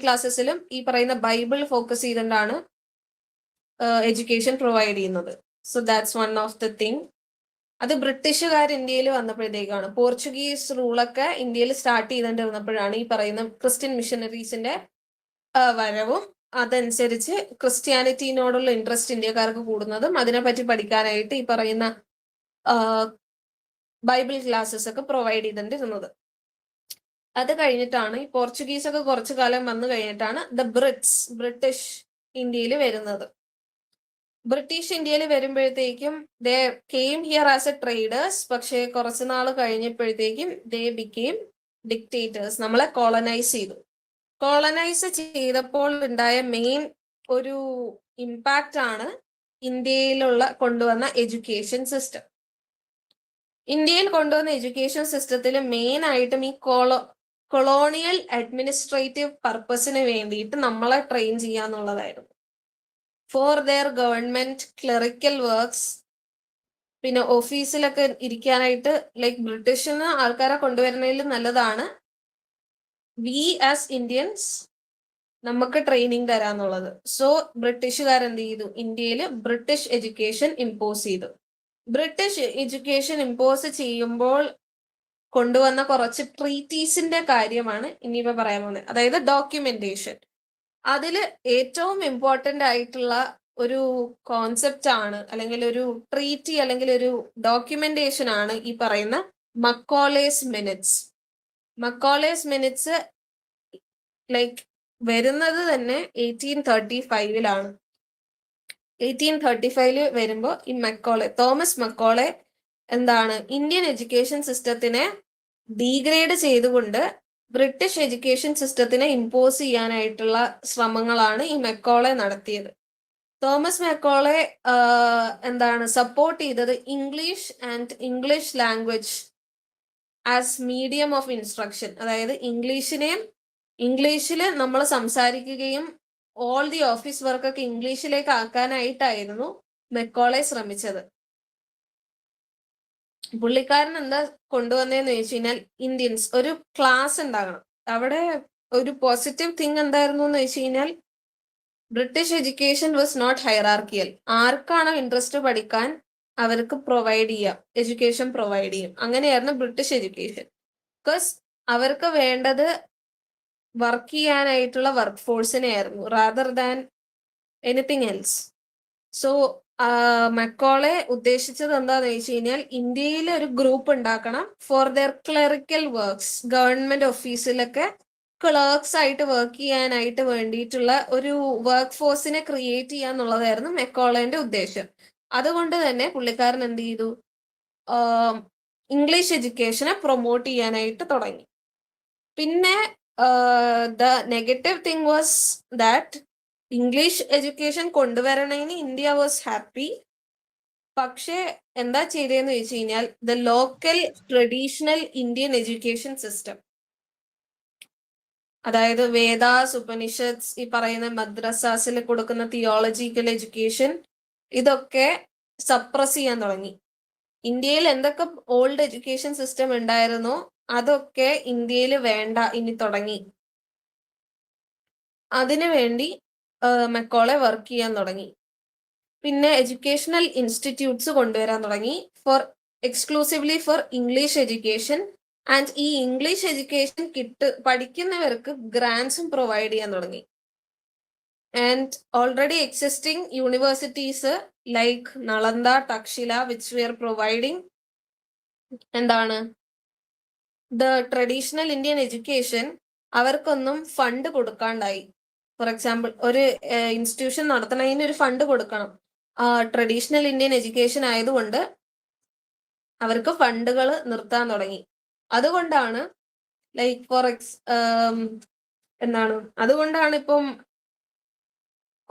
ക്ലാസ്സസിലും ഈ പറയുന്ന ബൈബിൾ ഫോക്കസ് ചെയ്തുകൊണ്ടാണ് എഡ്യൂക്കേഷൻ പ്രൊവൈഡ് ചെയ്യുന്നത്. So that's one of the thing. അത് ബ്രിട്ടീഷുകാർ ഇന്ത്യയിൽ വന്നപ്പോഴത്തേക്കാണ്. പോർച്ചുഗീസ് റൂളൊക്കെ ഇന്ത്യയിൽ സ്റ്റാർട്ട് ചെയ്തുകൊണ്ടിരുന്നപ്പോഴാണ് ഈ പറയുന്ന ക്രിസ്ത്യൻ മിഷനറീസിന്റെ വരവും അതനുസരിച്ച് ക്രിസ്ത്യാനിറ്റിനോടുള്ള ഇൻട്രസ്റ്റ് ഇന്ത്യക്കാർക്ക് കൂടുന്നതും അതിനെപ്പറ്റി പഠിക്കാനായിട്ട് ഈ പറയുന്ന ബൈബിൾ ക്ലാസ്സസ് ഒക്കെ പ്രൊവൈഡ് ചെയ്തിട്ടിരുന്നത്. അത് കഴിഞ്ഞിട്ടാണ് ഈ പോർച്ചുഗീസ് ഒക്കെ കുറച്ചു കാലം വന്നു കഴിഞ്ഞിട്ടാണ് ബ്രിട്ടീഷ് ഇന്ത്യയിൽ വരുന്നത്. ബ്രിട്ടീഷ് ഇന്ത്യയിൽ വരുമ്പോഴത്തേക്കും they came here as A traders. പക്ഷെ കുറച്ചു നാൾ കഴിഞ്ഞപ്പോഴത്തേക്കും ദേ ബിക്കെയിം ഡിക്റ്റേറ്റേഴ്സ്, നമ്മളെ കോളനൈസ് ചെയ്തു. കോളനൈസ് ചെയ്തപ്പോൾ ഉണ്ടായ മെയിൻ ഒരു ഇമ്പാക്റ്റ് ആണ് ഇന്ത്യയിലുള്ള കൊണ്ടുവന്ന എഡ്യൂക്കേഷൻ സിസ്റ്റം. ഇന്ത്യയിൽ കൊണ്ടുവന്ന എഡ്യൂക്കേഷൻ സിസ്റ്റത്തിൽ മെയിൻ ആയിട്ടും ഈ കൊളോണിയൽ അഡ്മിനിസ്ട്രേറ്റീവ് പർപ്പസിന് വേണ്ടിയിട്ട് നമ്മളെ ട്രെയിൻ ചെയ്യാന്നുള്ളതായിരുന്നു. For their government clerical works, പിന്നെ ഓഫീസിലൊക്കെ ഇരിക്കാനായിട്ട്, ലൈക്ക് ബ്രിട്ടീഷിന് ആൾക്കാരെ കൊണ്ടുവരുന്നതിൽ നല്ലതാണ് വി ആസ് ഇന്ത്യൻസ് നമുക്ക് ട്രെയിനിങ് തരാന്നുള്ളത്. സോ ബ്രിട്ടീഷുകാരെന്ത് ചെയ്തു, ഇന്ത്യയിൽ ബ്രിട്ടീഷ് എഡ്യൂക്കേഷൻ ഇമ്പോസ് ചെയ്തു. ബ്രിട്ടീഷ് എഡ്യൂക്കേഷൻ ഇമ്പോസ് ചെയ്യുമ്പോൾ കൊണ്ടുവന്ന കുറച്ച് ട്രീറ്റീസിന്റെ കാര്യമാണ് ഇനിയിപ്പോ പറയാൻ പോകുന്നത്. അതായത് ഡോക്യുമെന്റേഷൻ. അതിൽ ഏറ്റവും ഇമ്പോർട്ടന്റ് ആയിട്ടുള്ള ഒരു കോൺസെപ്റ്റ് ആണ്, അല്ലെങ്കിൽ ഒരു ട്രീറ്റി, അല്ലെങ്കിൽ ഒരു ഡോക്യുമെന്റേഷൻ ആണ് ഈ പറയുന്ന മക്കോളേസ് മിനിറ്റ്സ്. മക്കോളേസ് മിനിറ്റ്സ് ലൈക്ക് വരുന്നത് തന്നെ 1835 1835 വരുമ്പോൾ ഈ തോമസ് മക്കോളെ എന്താണ് ഇന്ത്യൻ എഡ്യൂക്കേഷൻ സിസ്റ്റത്തിനെ ഡീഗ്രേഡ് ചെയ്തുകൊണ്ട് ബ്രിട്ടീഷ് എഡ്യൂക്കേഷൻ സിസ്റ്റത്തിനെ ഇമ്പോസ് ചെയ്യാനായിട്ടുള്ള ശ്രമങ്ങളാണ് ഈ മക്കോളെ നടത്തിയത്. തോമസ് മക്കോളെ എന്താണ് സപ്പോർട്ട് ചെയ്തത് English and English language as medium of instruction. അതായത് ഇംഗ്ലീഷിൽ നമ്മൾ സംസാരിക്കുകയും ഓൾ ദി ഓഫീസ് വർക്കൊക്കെ ഇംഗ്ലീഷിലേക്ക് ആക്കാനായിട്ടായിരുന്നു മെക്കോളെ ശ്രമിച്ചത്. പുള്ളിക്കാരൻ എന്താ കൊണ്ടുവന്നതെന്ന് ചോദിച്ചു കഴിഞ്ഞാൽ ഇന്ത്യൻസ് ഒരു ക്ലാസ് ഉണ്ടാകണം. അവിടെ ഒരു പോസിറ്റീവ് തിങ് എന്തായിരുന്നു എന്ന് വെച്ച് കഴിഞ്ഞാൽ British education was not hierarchical. ആർക്കാണോ ഇൻട്രസ്റ്റ് പഠിക്കാൻ അവർക്ക് പ്രൊവൈഡ് ചെയ്യാം, എഡ്യൂക്കേഷൻ പ്രൊവൈഡ് ചെയ്യും. അങ്ങനെയായിരുന്നു ബ്രിട്ടീഷ് എഡ്യൂക്കേഷൻ. ബിക്കോസ് അവർക്ക് വേണ്ടത് വർക്ക് ചെയ്യാനായിട്ടുള്ള വർക്ക് ഫോഴ്സിനെ ആയിരുന്നു rather than anything else. So Macaulay ഉദ്ദേശിച്ചത് എന്താന്ന് വെച്ച് കഴിഞ്ഞാൽ ഇന്ത്യയിൽ ഒരു ഗ്രൂപ്പ് ഉണ്ടാക്കണം for their clerical works. Government ഓഫീസിലൊക്കെ ക്ലർക്സ് ആയിട്ട് വർക്ക് ചെയ്യാനായിട്ട് വേണ്ടിയിട്ടുള്ള ഒരു വർക്ക് ഫോഴ്സിനെ ക്രിയേറ്റ് ചെയ്യുക എന്നുള്ളതായിരുന്നു മെക്കോളേന്റെ ഉദ്ദേശം. അതുകൊണ്ട് തന്നെ പുള്ളിക്കാരൻ എന്ത് ചെയ്തു, ഇംഗ്ലീഷ് എഡ്യൂക്കേഷനെ പ്രൊമോട്ട് ചെയ്യാനായിട്ട് തുടങ്ങി. പിന്നെ the negative thing was that English education കൊണ്ടുവരണേന് ഇന്ത്യ വാസ് ഹാപ്പി. പക്ഷെ എന്താ ചെയ്തതെന്ന് വെച്ച് കഴിഞ്ഞാൽ the local traditional Indian education system, അതായത് വേദാസ്, ഉപനിഷത്സ്, ഈ പറയുന്ന മദ്രസാസിൽ കൊടുക്കുന്ന തിയോളജിക്കൽ എഡ്യൂക്കേഷൻ, ഇതൊക്കെ സപ്രസ് ചെയ്യാൻ തുടങ്ങി. ഇന്ത്യയിൽ എന്തൊക്കെ ഓൾഡ് എഡ്യൂക്കേഷൻ സിസ്റ്റം ഉണ്ടായിരുന്നോ അതൊക്കെ ഇന്ത്യയിൽ വേണ്ട ഇനി തുടങ്ങി. അതിനു വേണ്ടി മെക്കോളെ വർക്ക് ചെയ്യാൻ തുടങ്ങി. പിന്നെ എഡ്യൂക്കേഷണൽ ഇൻസ്റ്റിറ്റ്യൂട്ട്സ് കൊണ്ടുവരാൻ തുടങ്ങി for exclusively for English education. And ഈ ഇംഗ്ലീഷ് എഡ്യൂക്കേഷൻ പഠിക്കുന്നവർക്ക് ഗ്രാൻസും പ്രൊവൈഡ് ചെയ്യാൻ തുടങ്ങി. And already existing universities like Nalanda, Takshashila, which we are providing എന്താണ് ദ ട്രഡീഷണൽ ഇന്ത്യൻ എഡ്യൂക്കേഷൻ, അവർക്കൊന്നും ഫണ്ട് കൊടുക്കാണ്ടായി. ഫോർ എക്സാമ്പിൾ, ഒരു ഇൻസ്റ്റിറ്റ്യൂഷൻ നടത്തണതിന് ഒരു ഫണ്ട് കൊടുക്കണം. ട്രഡീഷണൽ ഇന്ത്യൻ എഡ്യൂക്കേഷൻ ആയതുകൊണ്ട് അവർക്ക് ഫണ്ടുകൾ നിർത്താൻ തുടങ്ങി. അതുകൊണ്ടാണ് അതുകൊണ്ടാണ് ഇപ്പം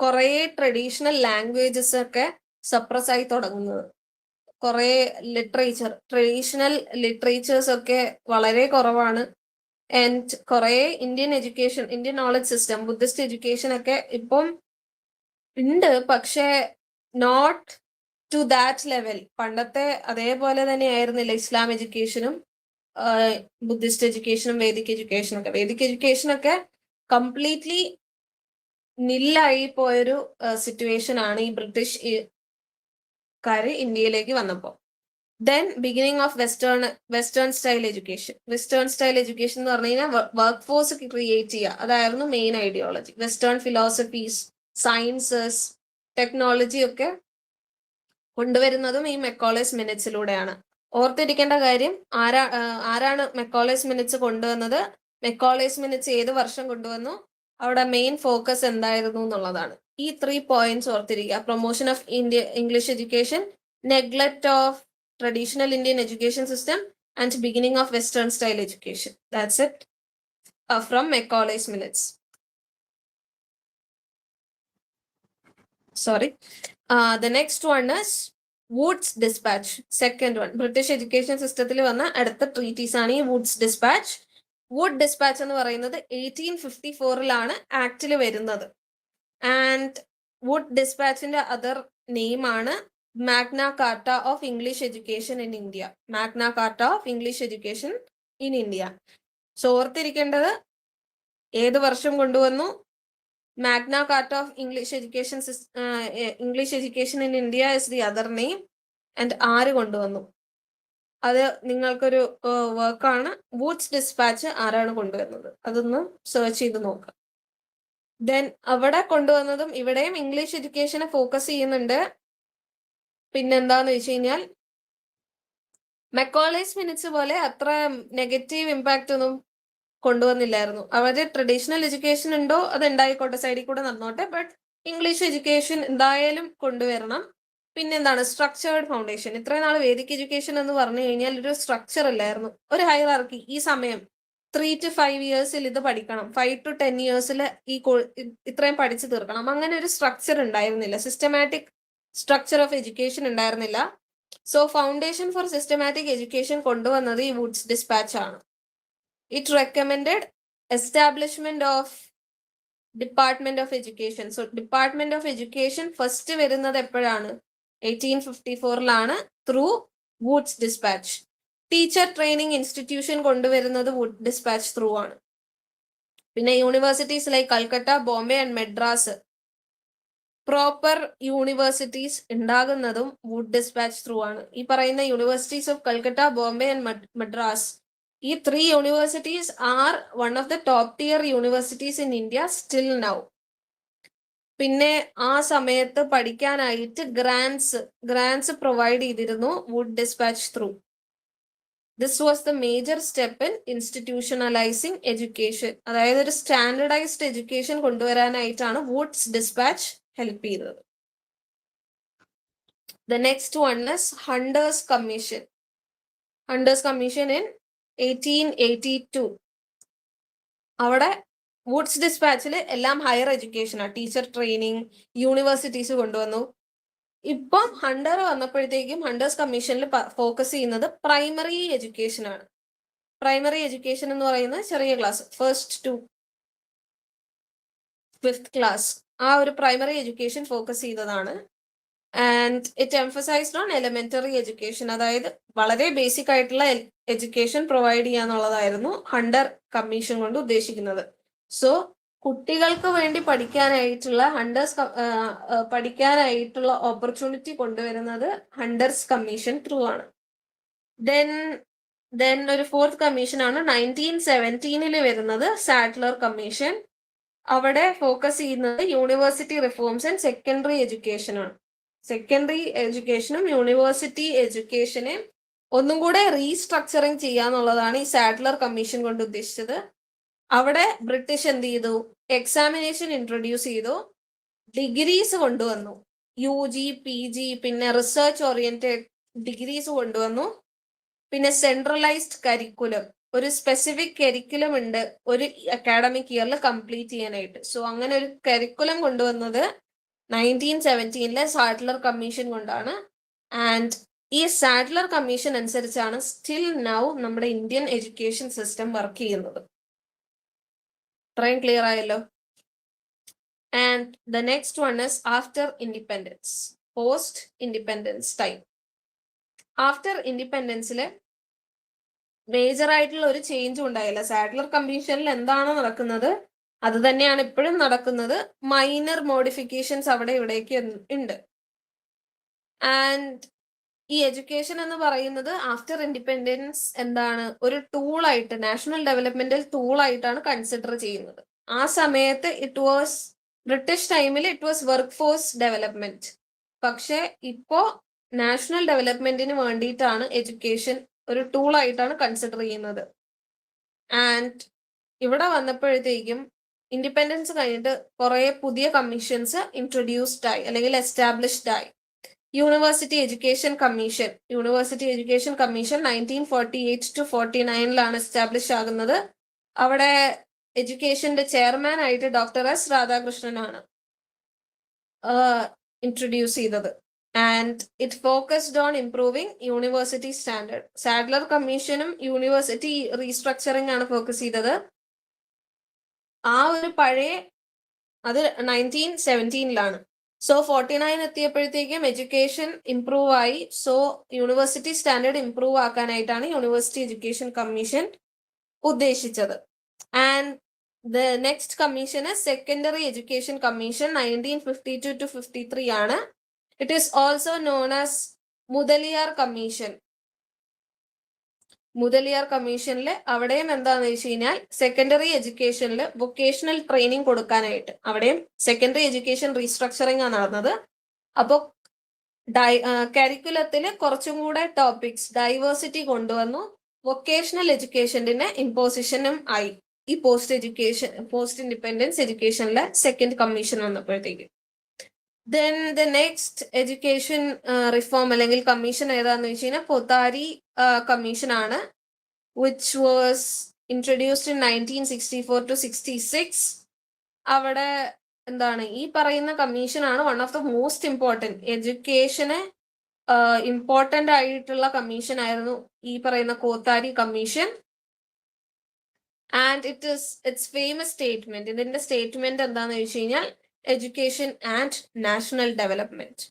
കുറെ ട്രഡീഷണൽ ലാംഗ്വേജസ് ഒക്കെ സപ്രസ് ആയി തുടങ്ങുന്നത്. കുറെ ട്രഡീഷണൽ ലിറ്ററേച്ചേഴ്സ് ഒക്കെ വളരെ കുറവാണ്. ആൻഡ് കുറെ Indian knowledge system, Buddhist education ഒക്കെ ഇപ്പം ഉണ്ട്, പക്ഷെ നോട്ട് ടു ദാറ്റ് ലെവൽ. പണ്ടത്തെ അതേപോലെ തന്നെ ആയിരുന്നില്ല ഇസ്ലാം എഡ്യൂക്കേഷനും ബുദ്ധിസ്റ്റ് എഡ്യൂക്കേഷനും വേദിക് എഡ്യൂക്കേഷനും ഒക്കെ. വേദിക് എഡ്യൂക്കേഷൻ ഒക്കെ കംപ്ലീറ്റ്ലി നില്ലായി പോയൊരു സിറ്റുവേഷൻ ആണ് ഈ ബ്രിട്ടീഷുകാര് ഇന്ത്യയിലേക്ക് വന്നപ്പോൾ. Then beginning of western style education. Western style education എന്ന് പറഞ്ഞു കഴിഞ്ഞാൽ വർക്ക് ഫോഴ്സ് ക്രിയേറ്റ് ചെയ്യുക, അതായിരുന്നു main ideology. Western philosophies, sciences, technology ഒക്കെ കൊണ്ടുവരുന്നതും ഈ മെക്കോളേസ് മിനിറ്റ്സിലൂടെയാണ്. ഓർത്തിരിക്കേണ്ട കാര്യം, ആരാണ് മെക്കോളേസ് മിനിറ്റ്സ് കൊണ്ടുവന്നത്, മെക്കോളേസ് മിനിറ്റ്സ് ഏത് വർഷം കൊണ്ടുവന്നു, അവിടെ മെയിൻ ഫോക്കസ് എന്തായിരുന്നു എന്നുള്ളതാണ്. ഈ 3 പോയിന്റ്സ് ഓർത്തിരിക്കുക: promotion of English education, neglect of traditional Indian education system, and beginning of Western style education. That's it from Macaulay's Minutes. Sorry. The next one is Wood's Dispatch. Second one. British education system il vanna adutha treatise aanu Wood's Dispatch. Wood Dispatch ennu parayunnathu 1854 ilana act il varunnathu. And Wood Dispatch inde other name aanu Magna Carta of English Education in India. Magna Carta of English Education in India. So ഓർത്തിരിക്കേണ്ടത് ഏത് വർഷം കൊണ്ടുവന്നു, Magna Carta of English Education in India is the other name, and ആര് കൊണ്ടുവന്നു, അത് നിങ്ങൾക്കൊരു വർക്കാണ്. വൂഡ്സ് ഡിസ്പാച്ച് ആരാണ് കൊണ്ടുവന്നത്, അതൊന്ന് സെർച്ച് ചെയ്ത് നോക്കാം. ദെൻ അവിടെ കൊണ്ടുവന്നതും ഇവിടെയും ഇംഗ്ലീഷ് എഡ്യൂക്കേഷനെ ഫോക്കസ് ചെയ്യുന്നുണ്ട്. പിന്നെന്താന്ന് വെച്ച് കഴിഞ്ഞാൽ മെക്കോളേസ് മിനിറ്റ്സ് പോലെ അത്ര നെഗറ്റീവ് ഇമ്പാക്റ്റ് ഒന്നും കൊണ്ടുവന്നില്ലായിരുന്നു. അവര് ട്രഡീഷണൽ എഡ്യൂക്കേഷൻ ഉണ്ടോ അത് ഉണ്ടായിക്കോട്ടെ, സൈഡിൽ കൂടെ നടന്നോട്ടെ, ബട്ട് ഇംഗ്ലീഷ് എഡ്യൂക്കേഷൻ എന്തായാലും കൊണ്ടുവരണം. പിന്നെന്താണ് സ്ട്രക്ചേർഡ് ഫൗണ്ടേഷൻ. ഇത്രയും നാൾ വേദിക് എഡ്യൂക്കേഷൻ എന്ന് പറഞ്ഞു കഴിഞ്ഞാൽ ഒരു സ്ട്രക്ചർ ഇല്ലായിരുന്നു, ഒരു ഹൈറാർക്കി. ഈ സമയം 3 to 5 ഇയേഴ്സിൽ ഇത് പഠിക്കണം, 5 to 10 ഇയേഴ്സിൽ ഇത്രയും പഠിച്ചു തീർക്കണം, അങ്ങനെ ഒരു സ്ട്രക്ചർ ഉണ്ടായിരുന്നില്ല. സിസ്റ്റമാറ്റിക് സ്ട്രക്ചർ ഓഫ് എഡ്യൂക്കേഷൻ ഉണ്ടായിരുന്നില്ല. So foundation for systematic education കൊണ്ടുവന്നത് ഈ വുഡ്സ് ഡിസ്പാച്ച് ആണ്. It recommended establishment of department of education. So department of education first വരുന്നത് എപ്പോഴാണ്? 1854 through Wood's dispatch. Teacher training institution കൊണ്ടുവരുന്നത് വുഡ് ഡിസ്പാച്ച് ത്രൂ ആണ്. പിന്നെ universities like Calcutta, Bombay and Madras, proper universities ഉണ്ടാകുന്നതും വുഡ് ഡിസ്പാച്ച് ത്രൂ ആണ്. ഈ പറയുന്ന universities of Calcutta, Bombay and Madras, ഈ 3 universities R one of the top tier universities in India still now. പിന്നെ ആ സമയത്ത് പഠിക്കാനായിട്ട് ഗ്രാൻസ് പ്രൊവൈഡ് ചെയ്തിരുന്നു Wood dispatch through. This was the major step in institutionalising education. അതായത് ഒരു സ്റ്റാൻഡർഡൈസ്ഡ് എഡ്യൂക്കേഷൻ കൊണ്ടുവരാനായിട്ടാണ് വുഡ്സ് ഡിസ്പാച്ച് ഹെൽപ്പ് ചെയ്തത്. The next one is Hunter's Commission. Hunter's Commission in 1882. അവിടെ വുഡ്സ് ഡിസ്പാച്ചിൽ എല്ലാം ഹയർ എഡ്യൂക്കേഷനാണ്, ടീച്ചർ ട്രെയിനിങ്, യൂണിവേഴ്സിറ്റീസ് കൊണ്ടുവന്നു. ഇപ്പം ഹണ്ടർ വന്നപ്പോഴത്തേക്കും ഹണ്ടേഴ്സ് കമ്മീഷനിൽ ഫോക്കസ് ചെയ്യുന്നത് പ്രൈമറി എഡ്യൂക്കേഷൻ ആണ്. പ്രൈമറി എഡ്യൂക്കേഷൻ എന്ന് പറയുന്നത് ചെറിയ class, 1st to 5th class, ആ ഒരു പ്രൈമറി എഡ്യൂക്കേഷൻ ഫോക്കസ് ചെയ്തതാണ്. And it emphasised on elementary education, അതായത് വളരെ ബേസിക് ആയിട്ടുള്ള എഡ്യൂക്കേഷൻ പ്രൊവൈഡ് ചെയ്യാന്നുള്ളതായിരുന്നു ഹണ്ടർ കമ്മീഷൻ കൊണ്ട് ഉദ്ദേശിക്കുന്നത്. സോ കുട്ടികൾക്ക് വേണ്ടി പഠിക്കാനായിട്ടുള്ള പഠിക്കാനായിട്ടുള്ള ഓപ്പർച്യൂണിറ്റി കൊണ്ടുവരുന്നത് ഹണ്ടേഴ്സ് കമ്മീഷൻ ത്രൂ ആണ്. ദെൻ ഒരു 4th കമ്മീഷൻ ആണ് 1917 വരുന്നത്, സാഡ്ലർ കമ്മീഷൻ. അവിടെ ഫോക്കസ് ചെയ്യുന്നത് university reforms and secondary education ആണ്. സെക്കൻഡറി എഡ്യൂക്കേഷനും യൂണിവേഴ്സിറ്റി എഡ്യൂക്കേഷനെ ഒന്നും കൂടെ റീസ്ട്രക്ചറിങ് ചെയ്യാന്നുള്ളതാണ് ഈ സാഡ്ലർ കമ്മീഷൻ കൊണ്ട് ഉദ്ദേശിച്ചത്. അവിടെ ബ്രിട്ടീഷ് എന്ത് ചെയ്തു? എക്സാമിനേഷൻ ഇൻട്രൊഡ്യൂസ് ചെയ്തു, ഡിഗ്രീസ് കൊണ്ടുവന്നു, UG PG, പിന്നെ റിസർച്ച് ഓറിയന്റഡ് ഡിഗ്രീസ് കൊണ്ടുവന്നു, പിന്നെ സെൻട്രലൈസ്ഡ് കരിക്കുലം, ഒരു സ്പെസിഫിക് കരിക്കുലം ഉണ്ട് ഒരു അക്കാഡമിക് ഇയറിൽ കംപ്ലീറ്റ് ചെയ്യാനായിട്ട്. സോ അങ്ങനെ ഒരു കരിക്കുലം കൊണ്ടുവന്നത് 1917 സാഡ്ലർ കമ്മീഷൻ കൊണ്ടാണ്. ആൻഡ് ഈ സാഡ്ലർ കമ്മീഷൻ അനുസരിച്ചാണ് സ്റ്റിൽ നൗ നമ്മുടെ ഇന്ത്യൻ എഡ്യൂക്കേഷൻ സിസ്റ്റം വർക്ക് ചെയ്യുന്നത്. ഇത്രയും ക്ലിയർ ആയല്ലോ. And the next one is after independence, post independence time. After ഇൻഡിപെൻഡൻസില് മേജർ ആയിട്ടുള്ള ഒരു ചേഞ്ചും ഉണ്ടായില്ല. സാഡ്ലർ കമ്മീഷനിൽ എന്താണ് നടക്കുന്നത് അത് തന്നെയാണ് ഇപ്പോഴും നടക്കുന്നത്. മൈനർ മോഡിഫിക്കേഷൻസ് അവിടെ ഇവിടേക്ക് ഉണ്ട്. ആൻഡ് ഈ എഡ്യൂക്കേഷൻ എന്ന് പറയുന്നത് ആഫ്റ്റർ ഇൻഡിപെൻഡൻസ് എന്താണ്, ഒരു ടൂളായിട്ട്, നാഷണൽ ഡെവലപ്മെന്റൽ ടൂളായിട്ടാണ് കൺസിഡർ ചെയ്യുന്നത്. ആ സമയത്ത് ബ്രിട്ടീഷ് ടൈമിൽ it was work force development. പക്ഷെ ഇപ്പോ നാഷണൽ ഡെവലപ്മെന്റിന് വേണ്ടിയിട്ടാണ് എഡ്യൂക്കേഷൻ ഒരു ടൂളായിട്ടാണ് കൺസിഡർ ചെയ്യുന്നത്. ആൻഡ് ഇവിടെ വന്നപ്പോഴത്തേക്കും ഇൻഡിപെൻഡൻസ് കഴിഞ്ഞിട്ട് കുറെ പുതിയ കമ്മീഷൻസ് ഇൻട്രൊഡ്യൂസ്ഡ് ആയി അല്ലെങ്കിൽ എസ്റ്റാബ്ലിഷ്ഡ് ആയി. University education commission 1948 to 49 establish ആകുന്നത്. അവിടെ എഡ്യൂക്കേഷന്റെ ചെയർമാൻ ആയിട്ട് ഡോക്ടർ എസ് രാധാകൃഷ്ണനാണ് ഇൻട്രൊഡ്യൂസ് ചെയ്തത്. And it focused on improving university standard. Sadler കമ്മീഷനും യൂണിവേഴ്സിറ്റി റീസ്ട്രക്ചറിങ് ആണ് ഫോക്കസ് ചെയ്തത്. ആ ഒരു പഴയ അത് 1917 സോ 49 എത്തിയപ്പോഴത്തേക്കും എഡ്യൂക്കേഷൻ ഇംപ്രൂവ് ആയി. സോ യൂണിവേഴ്സിറ്റി സ്റ്റാൻഡേർഡ് ഇംപ്രൂവ് ആക്കാനായിട്ടാണ് യൂണിവേഴ്സിറ്റി എഡ്യൂക്കേഷൻ കമ്മീഷൻ ഉദ്ദേശിച്ചത്. And the next commission secondary education commission 1952 to 53 ആണ്. It is also known as Mudaliar commission. Mudaliar കമ്മീഷനിൽ അവിടെയും എന്താന്ന് വെച്ച് കഴിഞ്ഞാൽ സെക്കൻഡറി എഡ്യൂക്കേഷനിൽ വൊക്കേഷണൽ ട്രെയിനിങ് കൊടുക്കാനായിട്ട് അവിടെയും സെക്കൻഡറി എഡ്യൂക്കേഷൻ റീസ്ട്രക്ചറിങ് ആണ് നടന്നത്. അപ്പോൾ കരിക്കുലത്തിൽ കുറച്ചും കൂടെ ടോപ്പിക്സ് ഡൈവേഴ്സിറ്റി കൊണ്ടുവന്നു. വൊക്കേഷണൽ എഡ്യൂക്കേഷന്റെ ഇമ്പോസിഷനും ആയി ഈ പോസ്റ്റ് ഇൻഡിപെൻഡൻസ് എഡ്യൂക്കേഷനിലെ സെക്കൻഡ് കമ്മീഷൻ വന്നപ്പോഴത്തേക്ക്. Then the next education reform അല്ലെങ്കിൽ കമ്മീഷൻ ഏതാന്ന് വെച്ച് കഴിഞ്ഞാൽ കൊത്താരി കമ്മീഷൻ ആണ്, which was introduced in 1964 to 66. അവിടെ എന്താണ് ഈ പറയുന്ന കമ്മീഷൻ ആണ് one of the most important എഡ്യൂക്കേഷന് ഇമ്പോർട്ടൻ്റ് ആയിട്ടുള്ള കമ്മീഷൻ ആയിരുന്നു ഈ പറയുന്ന Kothari commission. And it's famous statement, ഇതിന്റെ സ്റ്റേറ്റ്മെന്റ് എന്താണെന്ന് വെച്ച് കഴിഞ്ഞാൽ education and national development.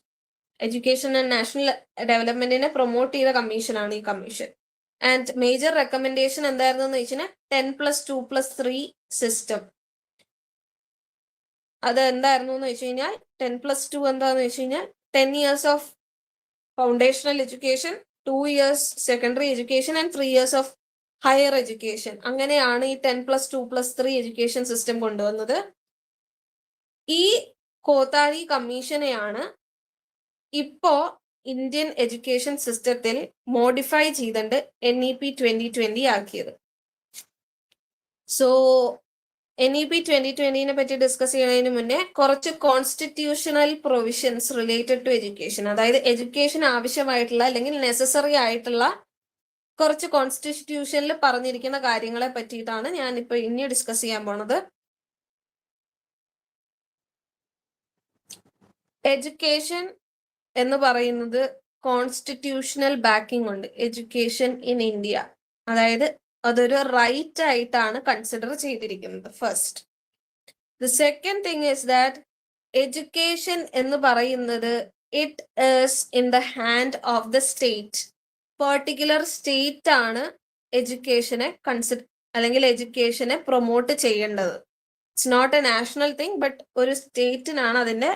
Education and national ഡെവലപ്മെന്റിനെ പ്രൊമോട്ട് ചെയ്ത കമ്മീഷനാണ് ഈ കമ്മീഷൻ. ആൻഡ് മേജർ റെക്കമെൻഡേഷൻ എന്തായിരുന്നു എന്ന് വെച്ചാൽ 10+2+3 സിസ്റ്റം. അത് എന്തായിരുന്നു എന്ന് വെച്ച് കഴിഞ്ഞാൽ 10+2 എന്താന്ന് വെച്ച് കഴിഞ്ഞാൽ 10 years of foundational education, 2 years secondary education and 3 years of higher education. അങ്ങനെയാണ് ഈ 10+2+3 എഡ്യൂക്കേഷൻ സിസ്റ്റം കൊണ്ടുവന്നത്. ഈ കോത്താരി കമ്മീഷനെയാണ് ഇപ്പോ ഇന്ത്യൻ എഡ്യൂക്കേഷൻ സിസ്റ്റത്തിൽ മോഡിഫൈ ചെയ്തിട്ട് NEP 2020 ആക്കിയത്. സോ NEP 2020 പറ്റി ഡിസ്കസ് ചെയ്യുന്നതിന് മുന്നേ കുറച്ച് constitutional provisions related to education, അതായത് എഡ്യൂക്കേഷൻ ആവശ്യമായിട്ടുള്ള അല്ലെങ്കിൽ നെസസറി ആയിട്ടുള്ള കുറച്ച് കോൺസ്റ്റിറ്റ്യൂഷനിൽ പറഞ്ഞിരിക്കുന്ന കാര്യങ്ങളെ പറ്റിയിട്ടാണ് ഞാൻ ഇപ്പൊ ഇനി ഡിസ്കസ് ചെയ്യാൻ പോണത്. എഡ്യൂക്കേഷൻ എന്ന് പറയുന്നത് കോൺസ്റ്റിറ്റ്യൂഷണൽ ബാക്കിംഗ് ഉണ്ട് എഡ്യൂക്കേഷൻ ഇൻ ഇന്ത്യ. അതായത് അതൊരു റൈറ്റ് ആയിട്ടാണ് കൺസിഡർ ചെയ്തിരിക്കുന്നത്. First, the second thing is that education എന്ന് പറയുന്നത് it is in the hand of the state. Particular state ആണ് എഡ്യൂക്കേഷനെ അല്ലെങ്കിൽ എഡ്യൂക്കേഷനെ പ്രൊമോട്ട് ചെയ്യേണ്ടത്. It's not a national thing, but ഒരു സ്റ്റേറ്റിനാണ് അതിന്റെ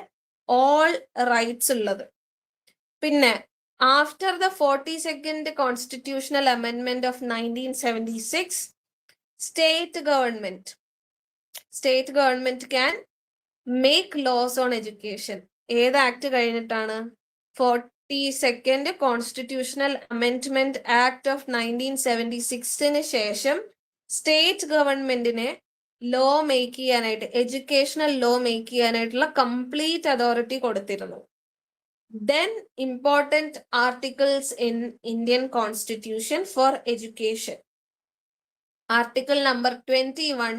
ഓൾ റൈറ്റ്സ് ഉള്ളത്. പിന്നെ ആഫ്റ്റർ ദ 42nd കോൺസ്റ്റിറ്റ്യൂഷണൽ അമെൻമെന്റ് of 1976, state government can make laws on education. ഏത് ആക്ട് കഴിഞ്ഞിട്ടാണ്? 42nd constitutional amendment act of 1976 ശേഷം സ്റ്റേറ്റ് ഗവൺമെന്റിനെ ലോ മേക്ക് ചെയ്യാനായിട്ട്, എഡ്യൂക്കേഷണൽ ലോ മേക്ക് ചെയ്യാനായിട്ടുള്ള കംപ്ലീറ്റ് അതോറിറ്റി കൊടുത്തിരുന്നു. Then important articles in Indian Constitution for education. Article number 21,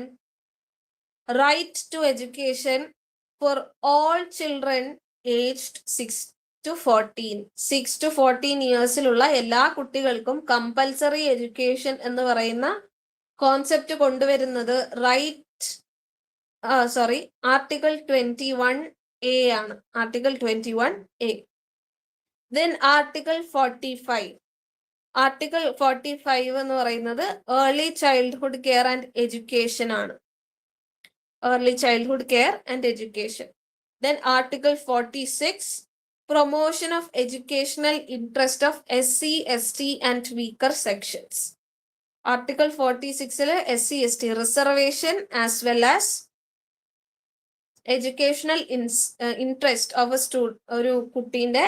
right to education for all children aged 6 to 14. 6 to 14 ഇയേഴ്സിലുള്ള എല്ലാ കുട്ടികൾക്കും കമ്പൽസറി എഡ്യൂക്കേഷൻ എന്ന് പറയുന്ന കോൺസെപ്റ്റ് കൊണ്ടുവരുന്നത് ആർട്ടിക്കിൾ 21A ആണ്. Article 21A. Then article 45. Article 45 എന്ന് പറയുന്നത് early childhood care and education ആണ്. Early childhood care and education. Then article 46, promotion of educational interest of SC, ST and weaker sections. Article 46 SC, ST reservation as well as educational interest of ഒരു കുട്ടീന്റെ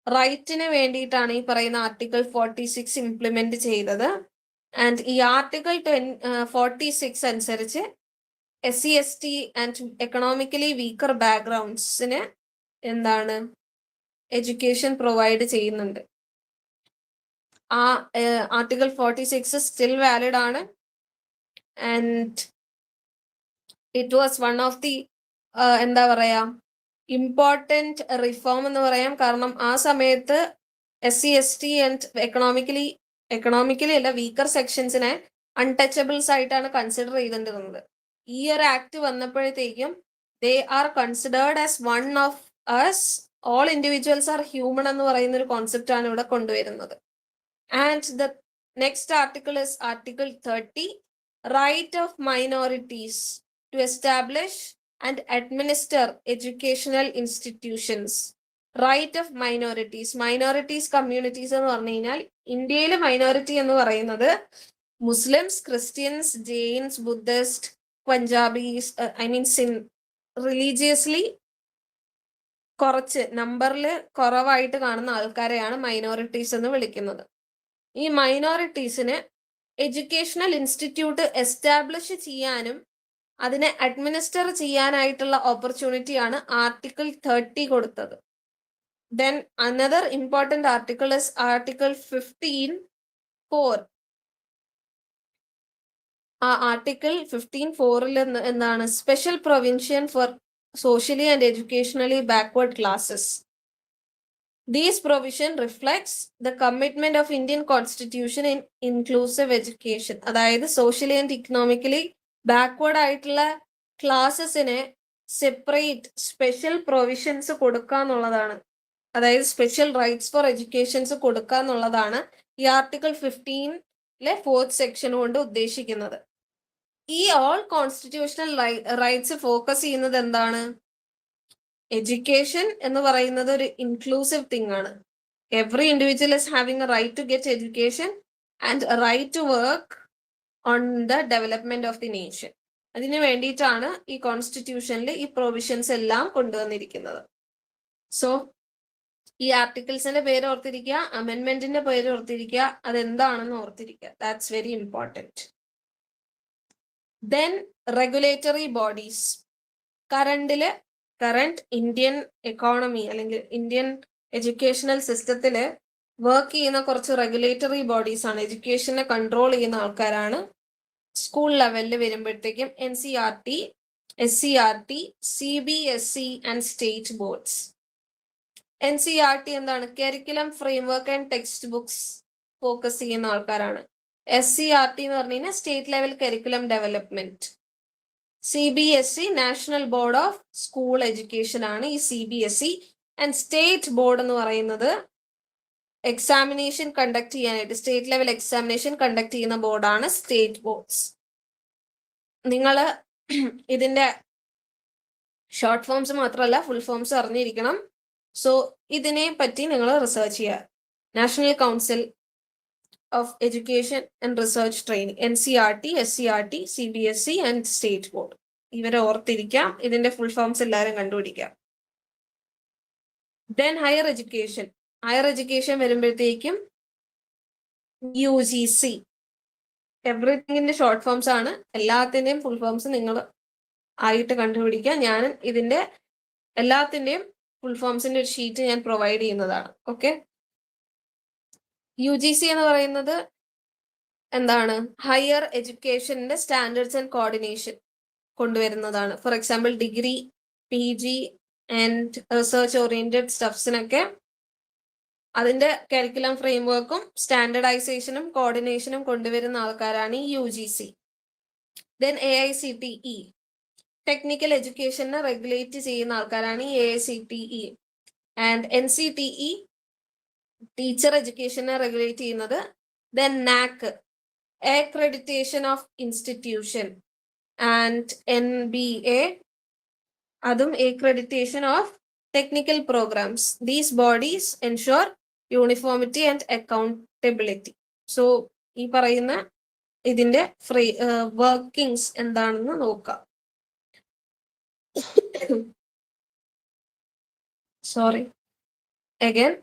റൈറ്റിന് വേണ്ടിയിട്ടാണ് ഈ പറയുന്ന ആർട്ടിക്കിൾ 46 ഇംപ്ലിമെന്റ് ചെയ്തത്. ആൻഡ് ഈ ആർട്ടിക്കിൾ 46 അനുസരിച്ച് SC, ST and economically weaker ബാക്ക്ഗ്രൗണ്ട്സിന് എന്താണ് എഡ്യൂക്കേഷൻ പ്രൊവൈഡ് ചെയ്യുന്നുണ്ട്. ആ ആർട്ടിക്കിൾ 46 സ്റ്റിൽ വാലിഡ് ആണ്. And it was one of the എന്താ പറയാ ഇമ്പോർട്ടൻറ്റ് റിഫോം എന്ന് പറയാം. കാരണം ആ സമയത്ത് SC, ST ആൻഡ് എക്കണോമിക്കലി അല്ല വീക്കർ സെക്ഷൻസിനെ അൺടച്ചബിൾസ് ആയിട്ടാണ് കൺസിഡർ ചെയ്തിരുന്നത്. ഈ ഒരു ആക്ട് വന്നപ്പോഴത്തേക്കും they are considered as one of us, all individuals are human എന്ന് പറയുന്ന ഒരു കോൺസെപ്റ്റ് ആണ് ഇവിടെ കൊണ്ടുവരുന്നത്. And the next article is article 30, right of minorities to establish and administer educational institutions. Right of minorities communities എന്ന് പറഞ്ഞു കഴിഞ്ഞാൽ ഇന്ത്യയിലെ മൈനോറിറ്റി എന്ന് പറയുന്നത് Muslims, Christians, Jains, Buddhist, Punjabis, religiously കുറച്ച് നമ്പറിൽ കുറവായിട്ട് കാണുന്ന ആൾക്കാരെയാണ് മൈനോറിറ്റീസ് എന്ന് വിളിക്കുന്നത്. ഈ മൈനോറിറ്റീസിന് എഡ്യൂക്കേഷണൽ ഇൻസ്റ്റിറ്റ്യൂട്ട് എസ്റ്റാബ്ലിഷ് ചെയ്യാനും അതിനെ അഡ്മിനിസ്റ്റർ ചെയ്യാനായിട്ടുള്ള ഓപ്പർച്യൂണിറ്റിയാണ് ആർട്ടിക്കിൾ 30 കൊടുത്തത്. Then another important article is article 15(4). ആ ആർട്ടിക്കിൾ 15(4)ൽ എന്താണ്? Special provision for socially and educationally backward classes. These provision reflects the commitment of Indian Constitution in inclusive education. അതായത് socially and economically ബാക്ക്വേർഡ് ആയിട്ടുള്ള ക്ലാസ്സസിനെ സെപ്പറേറ്റ് സ്പെഷ്യൽ പ്രൊവിഷൻസ് കൊടുക്കുക എന്നുള്ളതാണ്. അതായത് സ്പെഷ്യൽ റൈറ്റ്സ് ഫോർ എഡ്യൂക്കേഷൻസ് കൊടുക്കുക എന്നുള്ളതാണ് ഈ ആർട്ടിക്കിൾ 15 4th സെക്ഷൻ കൊണ്ട് ഉദ്ദേശിക്കുന്നത്. ഈ ഓൾ കോൺസ്റ്റിറ്റ്യൂഷണൽ റൈറ്റ്സ് ഫോക്കസ് ചെയ്യുന്നത് എന്താണ്? എഡ്യൂക്കേഷൻ എന്ന് പറയുന്നത് ഒരു ഇൻക്ലൂസീവ് തിങ് ആണ്. Every individual is having a right to get education and a right to work on the development of the nation. അതിനു വേണ്ടിയിട്ടാണ് ഈ കോൺസ്റ്റിറ്റ്യൂഷനിൽ ഈ പ്രൊവിഷൻസ് എല്ലാം കൊണ്ടുവന്നിരിക്കുന്നത്. സോ ഈ ആർട്ടിക്കിൾസിന്റെ പേര് ഓർത്തിരിക്കുക, അമെൻമെന്റിന്റെ പേര് ഓർത്തിരിക്കുക, അതെന്താണെന്ന് ഓർത്തിരിക്കുക. That's very important. Then regulatory bodies. Current Indian economy അല്ലെങ്കിൽ ഇന്ത്യൻ എഡ്യൂക്കേഷണൽ സിസ്റ്റത്തില് വർക്ക് ചെയ്യുന്ന കുറച്ച് റെഗുലേറ്ററി ബോഡീസ് ആണ്, എഡ്യൂക്കേഷനെ കൺട്രോൾ ചെയ്യുന്ന ആൾക്കാരാണ്. സ്കൂൾ ലെവലിൽ വരുമ്പോഴത്തേക്കും NCERT, SCRT, CBSE and state boards. NCERT എന്താണ്? Curriculum framework and text books focus ചെയ്യുന്ന ആൾക്കാരാണ്. SCRT എന്ന് പറഞ്ഞു കഴിഞ്ഞാൽ state level curriculum development. CBSE national board of school education ആണ് ഈ CBSE. ആൻഡ് സ്റ്റേറ്റ് ബോർഡ് എന്ന് പറയുന്നത് എക്സാമിനേഷൻ കണ്ടക്ട് ചെയ്യാനായിട്ട് സ്റ്റേറ്റ് ലെവൽ എക്സാമിനേഷൻ കണ്ടക്ട് ചെയ്യുന്ന ബോർഡാണ് സ്റ്റേറ്റ് ബോർഡ്സ്. നിങ്ങൾ ഇതിന്റെ ഷോർട്ട് ഫോംസ് മാത്രമല്ല ഫുൾ ഫോംസ് അറിഞ്ഞിരിക്കണം. സോ ഇതിനെ പറ്റി നിങ്ങൾ റിസർച്ച് ചെയ്യുക. National council of education and research training, NCERT, SCRT, CBSE and state board. ഇവരെ ഓർത്തിരിക്കാം. ഇതിന്റെ ഫുൾ ഫോംസ് എല്ലാവരും കണ്ടുപിടിക്കാം. Then higher education. Higher education വരുമ്പോഴത്തേക്കും UGC. എവറിത്തിങ്ങിന്റെ ഷോർട്ട് ഫോംസ് ആണ്. എല്ലാത്തിന്റെയും ഫുൾ ഫോംസ് നിങ്ങൾ ആയിട്ട് കണ്ടുപിടിക്കുക. ഞാൻ ഇതിന്റെ എല്ലാത്തിന്റെയും ഫുൾ ഫോംസിന്റെ ഒരു ഷീറ്റ് ഞാൻ പ്രൊവൈഡ് ചെയ്യുന്നതാണ്. ഓക്കെ. UGC എന്ന് പറയുന്നത് എന്താണ്? ഹയർ എഡ്യൂക്കേഷന്റെ സ്റ്റാൻഡേർഡ്സ് ആൻഡ് കോർഡിനേഷൻ കൊണ്ടുവരുന്നതാണ്. For example degree, PG and research oriented സ്റ്റഫ്സിനൊക്കെ അതിന്റെ കരിക്കുലം ഫ്രെയിംവർക്കും സ്റ്റാൻഡർഡൈസേഷനും കോർഡിനേഷനും കൊണ്ടുവരുന്ന ആൾക്കാരാണ് ഈ UGC. ദെൻ AICTE, ടെക്നിക്കൽ എഡ്യൂക്കേഷനെ റെഗുലേറ്റ് ചെയ്യുന്ന ആൾക്കാരാണ് ഈ AICTE. ആൻഡ് NCTE, ടീച്ചർ എഡ്യൂക്കേഷനെ റെഗുലേറ്റ് ചെയ്യുന്നത്. Then NAC, accreditation of institution. And NBA, അതും accreditation of technical programs. These bodies ensure uniformity and accountability. So ഈ പറയുന്ന ഇതിന്റെ വർക്കിംഗ്സ് എന്താണെന്ന് നോക്കാം. Sorry again.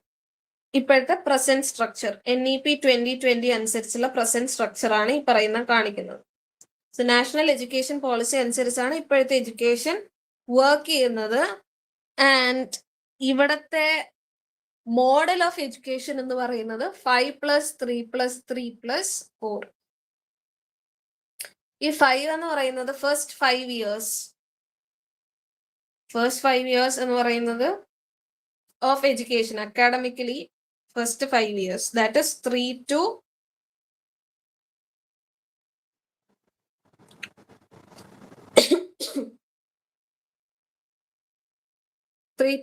ഇപ്പോഴത്തെ പ്രസന്റ് സ്ട്രക്ചർ NEP 2020 അനുസരിച്ചുള്ള പ്രസന്റ് സ്ട്രക്ചർ ആണ് ഈ പറയുന്ന കാണിക്കുന്നത്. സോ നാഷണൽ എഡ്യൂക്കേഷൻ പോളിസി അനുസരിച്ചാണ് ഇപ്പോഴത്തെ എഡ്യൂക്കേഷൻ വർക്ക് ചെയ്യുന്നത്. ആൻഡ് ഇവിടത്തെ മോഡൽ ഓഫ് എഡ്യൂക്കേഷൻ എന്ന് പറയുന്നത് 5+3+3+4. ഈ 5 എന്ന് പറയുന്നത് ഫസ്റ്റ് 5 ഇയേഴ്സ്. ഫസ്റ്റ് 5 ഇയേഴ്സ് എന്ന് പറയുന്നത് of education academically first 5 years, that is 3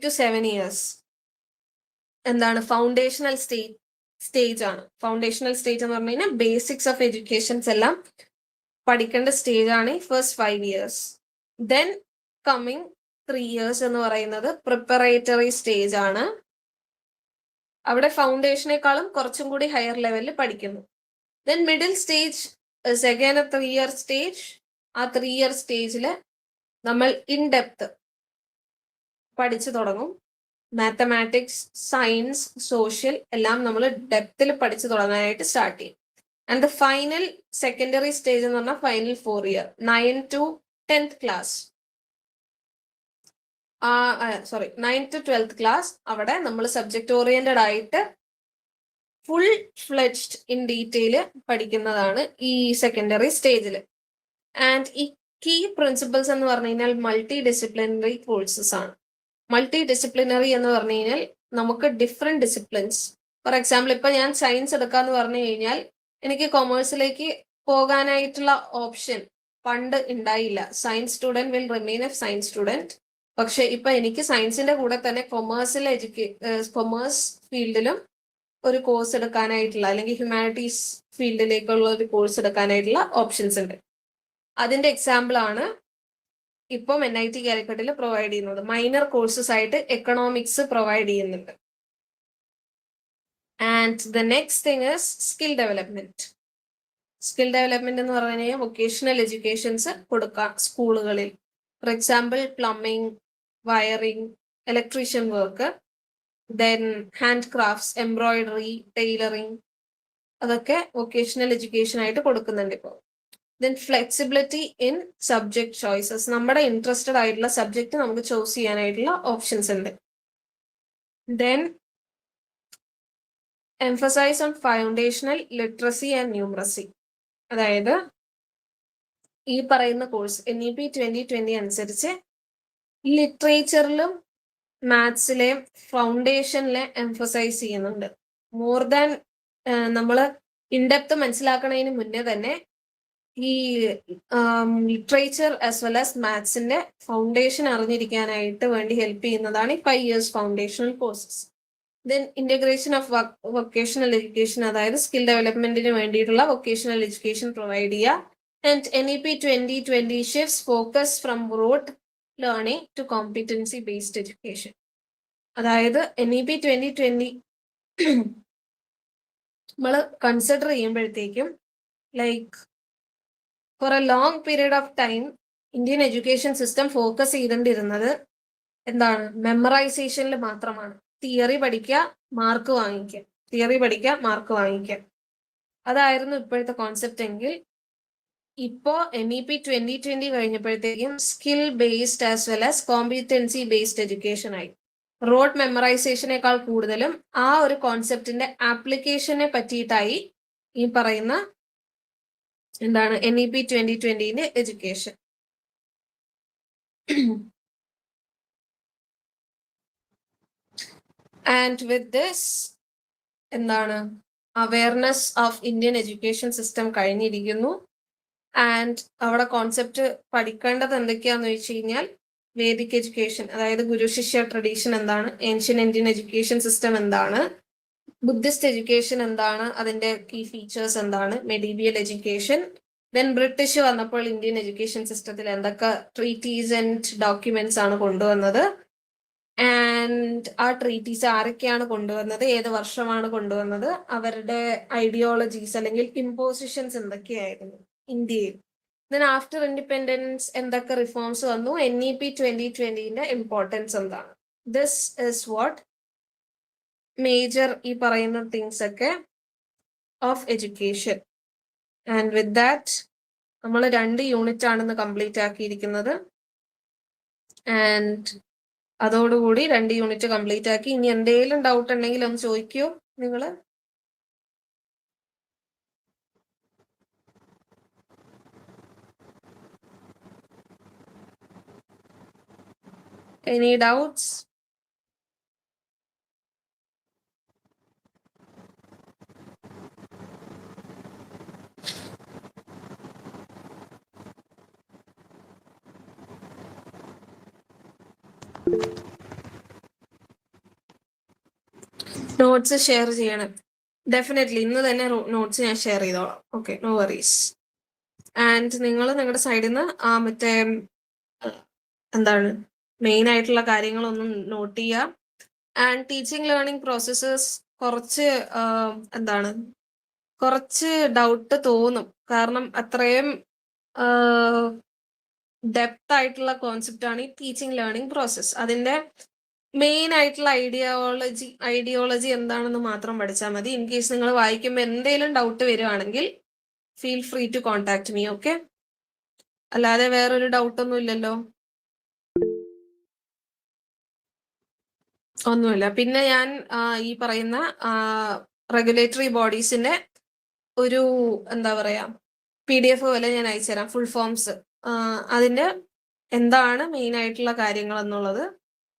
to 7 years. എന്താണ്? ഫൗണ്ടേഷണൽ സ്റ്റേജ് ആണ്. ഫൗണ്ടേഷണൽ സ്റ്റേജ് എന്ന് പറഞ്ഞു കഴിഞ്ഞാൽ ബേസിക്സ് ഓഫ് എഡ്യൂക്കേഷൻസ് എല്ലാം പഠിക്കേണ്ട സ്റ്റേജ് ആണ് first 5 years. Then coming 3 years എന്ന് പറയുന്നത് പ്രിപ്പറേറ്ററി സ്റ്റേജ് ആണ്. അവിടെ ഫൗണ്ടേഷനേക്കാളും കുറച്ചും കൂടി ഹയർ ലെവലിൽ പഠിക്കുന്നു. Then middle stage is again A 3 year stage. ആ 3 ഇയർ സ്റ്റേജിൽ നമ്മൾ ഇൻ ഡെപ്ത് പഠിച്ചു തുടങ്ങും. മാത്തമാറ്റിക്സ്, സയൻസ്, സോഷ്യൽ എല്ലാം നമ്മൾ ഡെപ്തിൽ പഠിച്ചു തുടങ്ങാനായിട്ട് സ്റ്റാർട്ട് ചെയ്യും. And the final secondary stage എന്ന് പറഞ്ഞാൽ final 4 year 9 to 10th class. 9 to 12th class അവിടെ നമ്മൾ സബ്ജക്ട് ഓറിയന്റഡ് ആയിട്ട് ഫുൾ ഫ്ലെഡ്ജ്ഡ് ഇൻ ഡീറ്റെയിൽ പഠിക്കുന്നതാണ് ഈ സെക്കൻഡറി സ്റ്റേജിൽ. ആൻഡ് ഈ കീ പ്രിൻസിപ്പിൾസ് എന്ന് പറഞ്ഞു കഴിഞ്ഞാൽ മൾട്ടി ഡിസിപ്ലിനറി കോഴ്സസ് ആണ്. മൾട്ടി ഡിസിപ്ലിനറി എന്ന് പറഞ്ഞു കഴിഞ്ഞാൽ നമുക്ക് ഡിഫറെന്റ് ഡിസിപ്ലിൻസ്, ഫോർ എക്സാമ്പിൾ ഇപ്പൊ ഞാൻ സയൻസ് എടുക്കാന്ന് പറഞ്ഞു കഴിഞ്ഞാൽ എനിക്ക് കൊമേഴ്സിലേക്ക് പോകാനായിട്ടുള്ള ഓപ്ഷൻ പണ്ട് ഉണ്ടായില്ല. Science student will remain A science student. പക്ഷെ ഇപ്പൊ എനിക്ക് സയൻസിന്റെ കൂടെ തന്നെ കൊമേഴ്സ് ഫീൽഡിലും ഒരു കോഴ്സ് എടുക്കാനായിട്ടുള്ള അല്ലെങ്കിൽ ഹ്യൂമാനിറ്റീസ് ഫീൽഡിലേക്കുള്ള ഒരു കോഴ്സ് എടുക്കാനായിട്ടുള്ള ഓപ്ഷൻസ് ഉണ്ട്. അതിന്റെ എക്സാമ്പിൾ ആണ് ഇപ്പം NIT കാലിക്കറ്റിൽ പ്രൊവൈഡ് ചെയ്യുന്നത്. മൈനർ കോഴ്സസ് ആയിട്ട് എക്കണോമിക്സ് പ്രൊവൈഡ് ചെയ്യുന്നുണ്ട്. And the next thing is skill development. Skill development എന്ന് പറഞ്ഞു കഴിഞ്ഞാൽ വൊക്കേഷണൽ എഡ്യൂക്കേഷൻസ് കൊടുക്കാം സ്കൂളുകളിൽ. For example plumbing, wiring, electrician work, then hand crafts, embroidery, tailoring, അതൊക്കെ വൊക്കേഷണൽ എഡ്യൂക്കേഷൻ ആയിട്ട് കൊടുക്കുന്നുണ്ട് ഇപ്പോൾ. Then flexibility in subject choices. നമ്മുടെ ഇൻട്രസ്റ്റഡ് ആയിട്ടുള്ള സബ്ജക്ട് നമുക്ക് ചൂസ് ചെയ്യാനായിട്ടുള്ള ഓപ്ഷൻസ് ഉണ്ട്. Then emphasise on foundational literacy and numeracy. അതായത് ഈ പറയുന്ന കോഴ്സ് NEP 2020 അനുസരിച്ച് ലിറ്ററേച്ചറിലും മാത്സിലെയും ഫൗണ്ടേഷനിലെ എംഫസൈസ് ചെയ്യുന്നുണ്ട്. മോർ ദാൻ നമ്മൾ ഇൻഡെപ്ത് മനസ്സിലാക്കണതിന് മുന്നേ തന്നെ ഈ ലിറ്ററേച്ചർ ആസ് വെൽ ആസ് മാത്സിന്റെ ഫൗണ്ടേഷൻ അറിഞ്ഞിരിക്കാനായിട്ട് വേണ്ടി ഹെൽപ്പ് ചെയ്യുന്നതാണ് ഈ 5 years foundational courses. Then integration of vocational education, അതായത് സ്കിൽ ഡെവലപ്മെന്റിന് വേണ്ടിയിട്ടുള്ള വൊക്കേഷണൽ എഡ്യൂക്കേഷൻ പ്രൊവൈഡ് ചെയ്യുക. And NEP 2020 shifts focus from rote learning to competency based education. അതായത് NEP 2020 നമ്മൾ കൺസിഡർ ചെയ്യുമ്പോഴത്തേക്കും like for a long period of time Indian education system focus ചെയ്തുകൊണ്ടിരുന്നത് എന്താണ്, മെമ്മറൈസേഷനിൽ മാത്രമാണ്. തിയറി പഠിക്കുക, മാർക്ക് വാങ്ങിക്കുക, തിയറി പഠിക്കുക, മാർക്ക് വാങ്ങിക്കുക, അതായിരുന്നു ഇപ്പോഴത്തെ കോൺസെപ്റ്റ്. എങ്കിൽ ഇപ്പോ NEP 2020 കഴിഞ്ഞപ്പോഴത്തേക്കും skill based as well as competency based education ആയി. റോഡ് മെമ്മറൈസേഷനേക്കാൾ കൂടുതലും ആ ഒരു കോൺസെപ്റ്റിന്റെ ആപ്ലിക്കേഷനെ പറ്റിയിട്ടായി ഈ പറയുന്ന എന്താണ് NEP 2020 education. And with this എന്താണ് awareness of Indian education system കഴിഞ്ഞിരിക്കുന്നു. ആൻഡ് അവിടെ കോൺസെപ്റ്റ് പഠിക്കേണ്ടത് എന്തൊക്കെയാന്ന് വെച്ച് കഴിഞ്ഞാൽ വേദിക് എഡ്യൂക്കേഷൻ, അതായത് ഗുരു ശിഷ്യ ട്രഡീഷൻ എന്താണ്, ഏൻഷ്യൻ ഇന്ത്യൻ എഡ്യൂക്കേഷൻ സിസ്റ്റം എന്താണ്, ബുദ്ധിസ്റ്റ് എഡ്യൂക്കേഷൻ എന്താണ്, അതിന്റെ കീ ഫീച്ചേഴ്സ് എന്താണ്, മെഡീവിയൽ എഡ്യൂക്കേഷൻ, ദെൻ ബ്രിട്ടീഷ് വന്നപ്പോൾ ഇന്ത്യൻ എഡ്യൂക്കേഷൻ സിസ്റ്റത്തിൽ എന്തൊക്കെ ട്രീറ്റീസ് ആൻഡ് ഡോക്യുമെന്റ്സ് ആണ് കൊണ്ടുവന്നത്, ആൻഡ് ആ ട്രീറ്റീസ് ആരൊക്കെയാണ് കൊണ്ടുവന്നത്, ഏത് വർഷമാണ് കൊണ്ടുവന്നത്, അവരുടെ ഐഡിയോളജീസ് അല്ലെങ്കിൽ ഇമ്പോസിഷൻസ് എന്തൊക്കെയായിരുന്നു ഇന്ത്യയിൽ. ദെൻ ആഫ്റ്റർ ഇൻഡിപെൻഡൻസ് എന്തൊക്കെ റിഫോംസ് വന്നു, NEP 2020 ഇമ്പോർട്ടൻസ് എന്താണ്. ദിസ് ഇസ് വാട്ട് മേജർ ഈ പറയുന്ന തിങ്സ് ഒക്കെ of education. And with that നമ്മൾ 2 യൂണിറ്റ് ആണെന്ന് കംപ്ലീറ്റ് ആക്കിയിരിക്കുന്നത്. ആൻഡ് അതോടുകൂടി 2 യൂണിറ്റ് കംപ്ലീറ്റ് ആക്കി. ഇനി എന്തെങ്കിലും ഡൗട്ട് ഉണ്ടെങ്കിൽ ഒന്ന് ചോദിക്കൂ നിങ്ങള്. Any doubts? നോട്ട്സ് ഷെയർ ചെയ്യണം ഡെഫിനറ്റ്ലി. ഇന്ന് തന്നെ നോട്ട്സ് ഞാൻ ഷെയർ ചെയ്തോളാം. Okay, no worries. ആൻഡ് നിങ്ങൾ നിങ്ങളുടെ സൈഡിൽ നിന്ന് മറ്റേ എന്താണ് മെയിൻ ആയിട്ടുള്ള കാര്യങ്ങളൊന്നും നോട്ട് ചെയ്യുക. ആൻഡ് ടീച്ചിങ് ലേണിംഗ് പ്രോസസ്സസ് കുറച്ച് എന്താണ് കുറച്ച് ഡൗട്ട് തോന്നും, കാരണം അത്രയും ഡെപ്ത് ആയിട്ടുള്ള കോൺസെപ്റ്റ് ആണ് ഈ ടീച്ചിങ് ലേണിംഗ് പ്രോസസ്. അതിന്റെ മെയിൻ ആയിട്ടുള്ള ഐഡിയോളജി എന്താണെന്ന് മാത്രം പഠിച്ചാൽ മതി. ഇൻ കേസ് നിങ്ങൾ വായിക്കുമ്പോൾ എന്തെങ്കിലും ഡൗട്ട് വരുവാണെങ്കിൽ feel free to contact me. Okay, അല്ലാതെ വേറൊരു ഡൗട്ടൊന്നും ഇല്ലല്ലോ? ഒന്നുമില്ല. പിന്നെ ഞാൻ ഈ പറയുന്ന റെഗുലേറ്ററി ബോഡീസിന്റെ ഒരു എന്താ പറയാ PDF പോലെ ഞാൻ അയച്ചുതരാം, ഫുൾ ഫോംസ്. അതിന്റെ എന്താണ് മെയിൻ ആയിട്ടുള്ള കാര്യങ്ങൾ എന്നുള്ളത്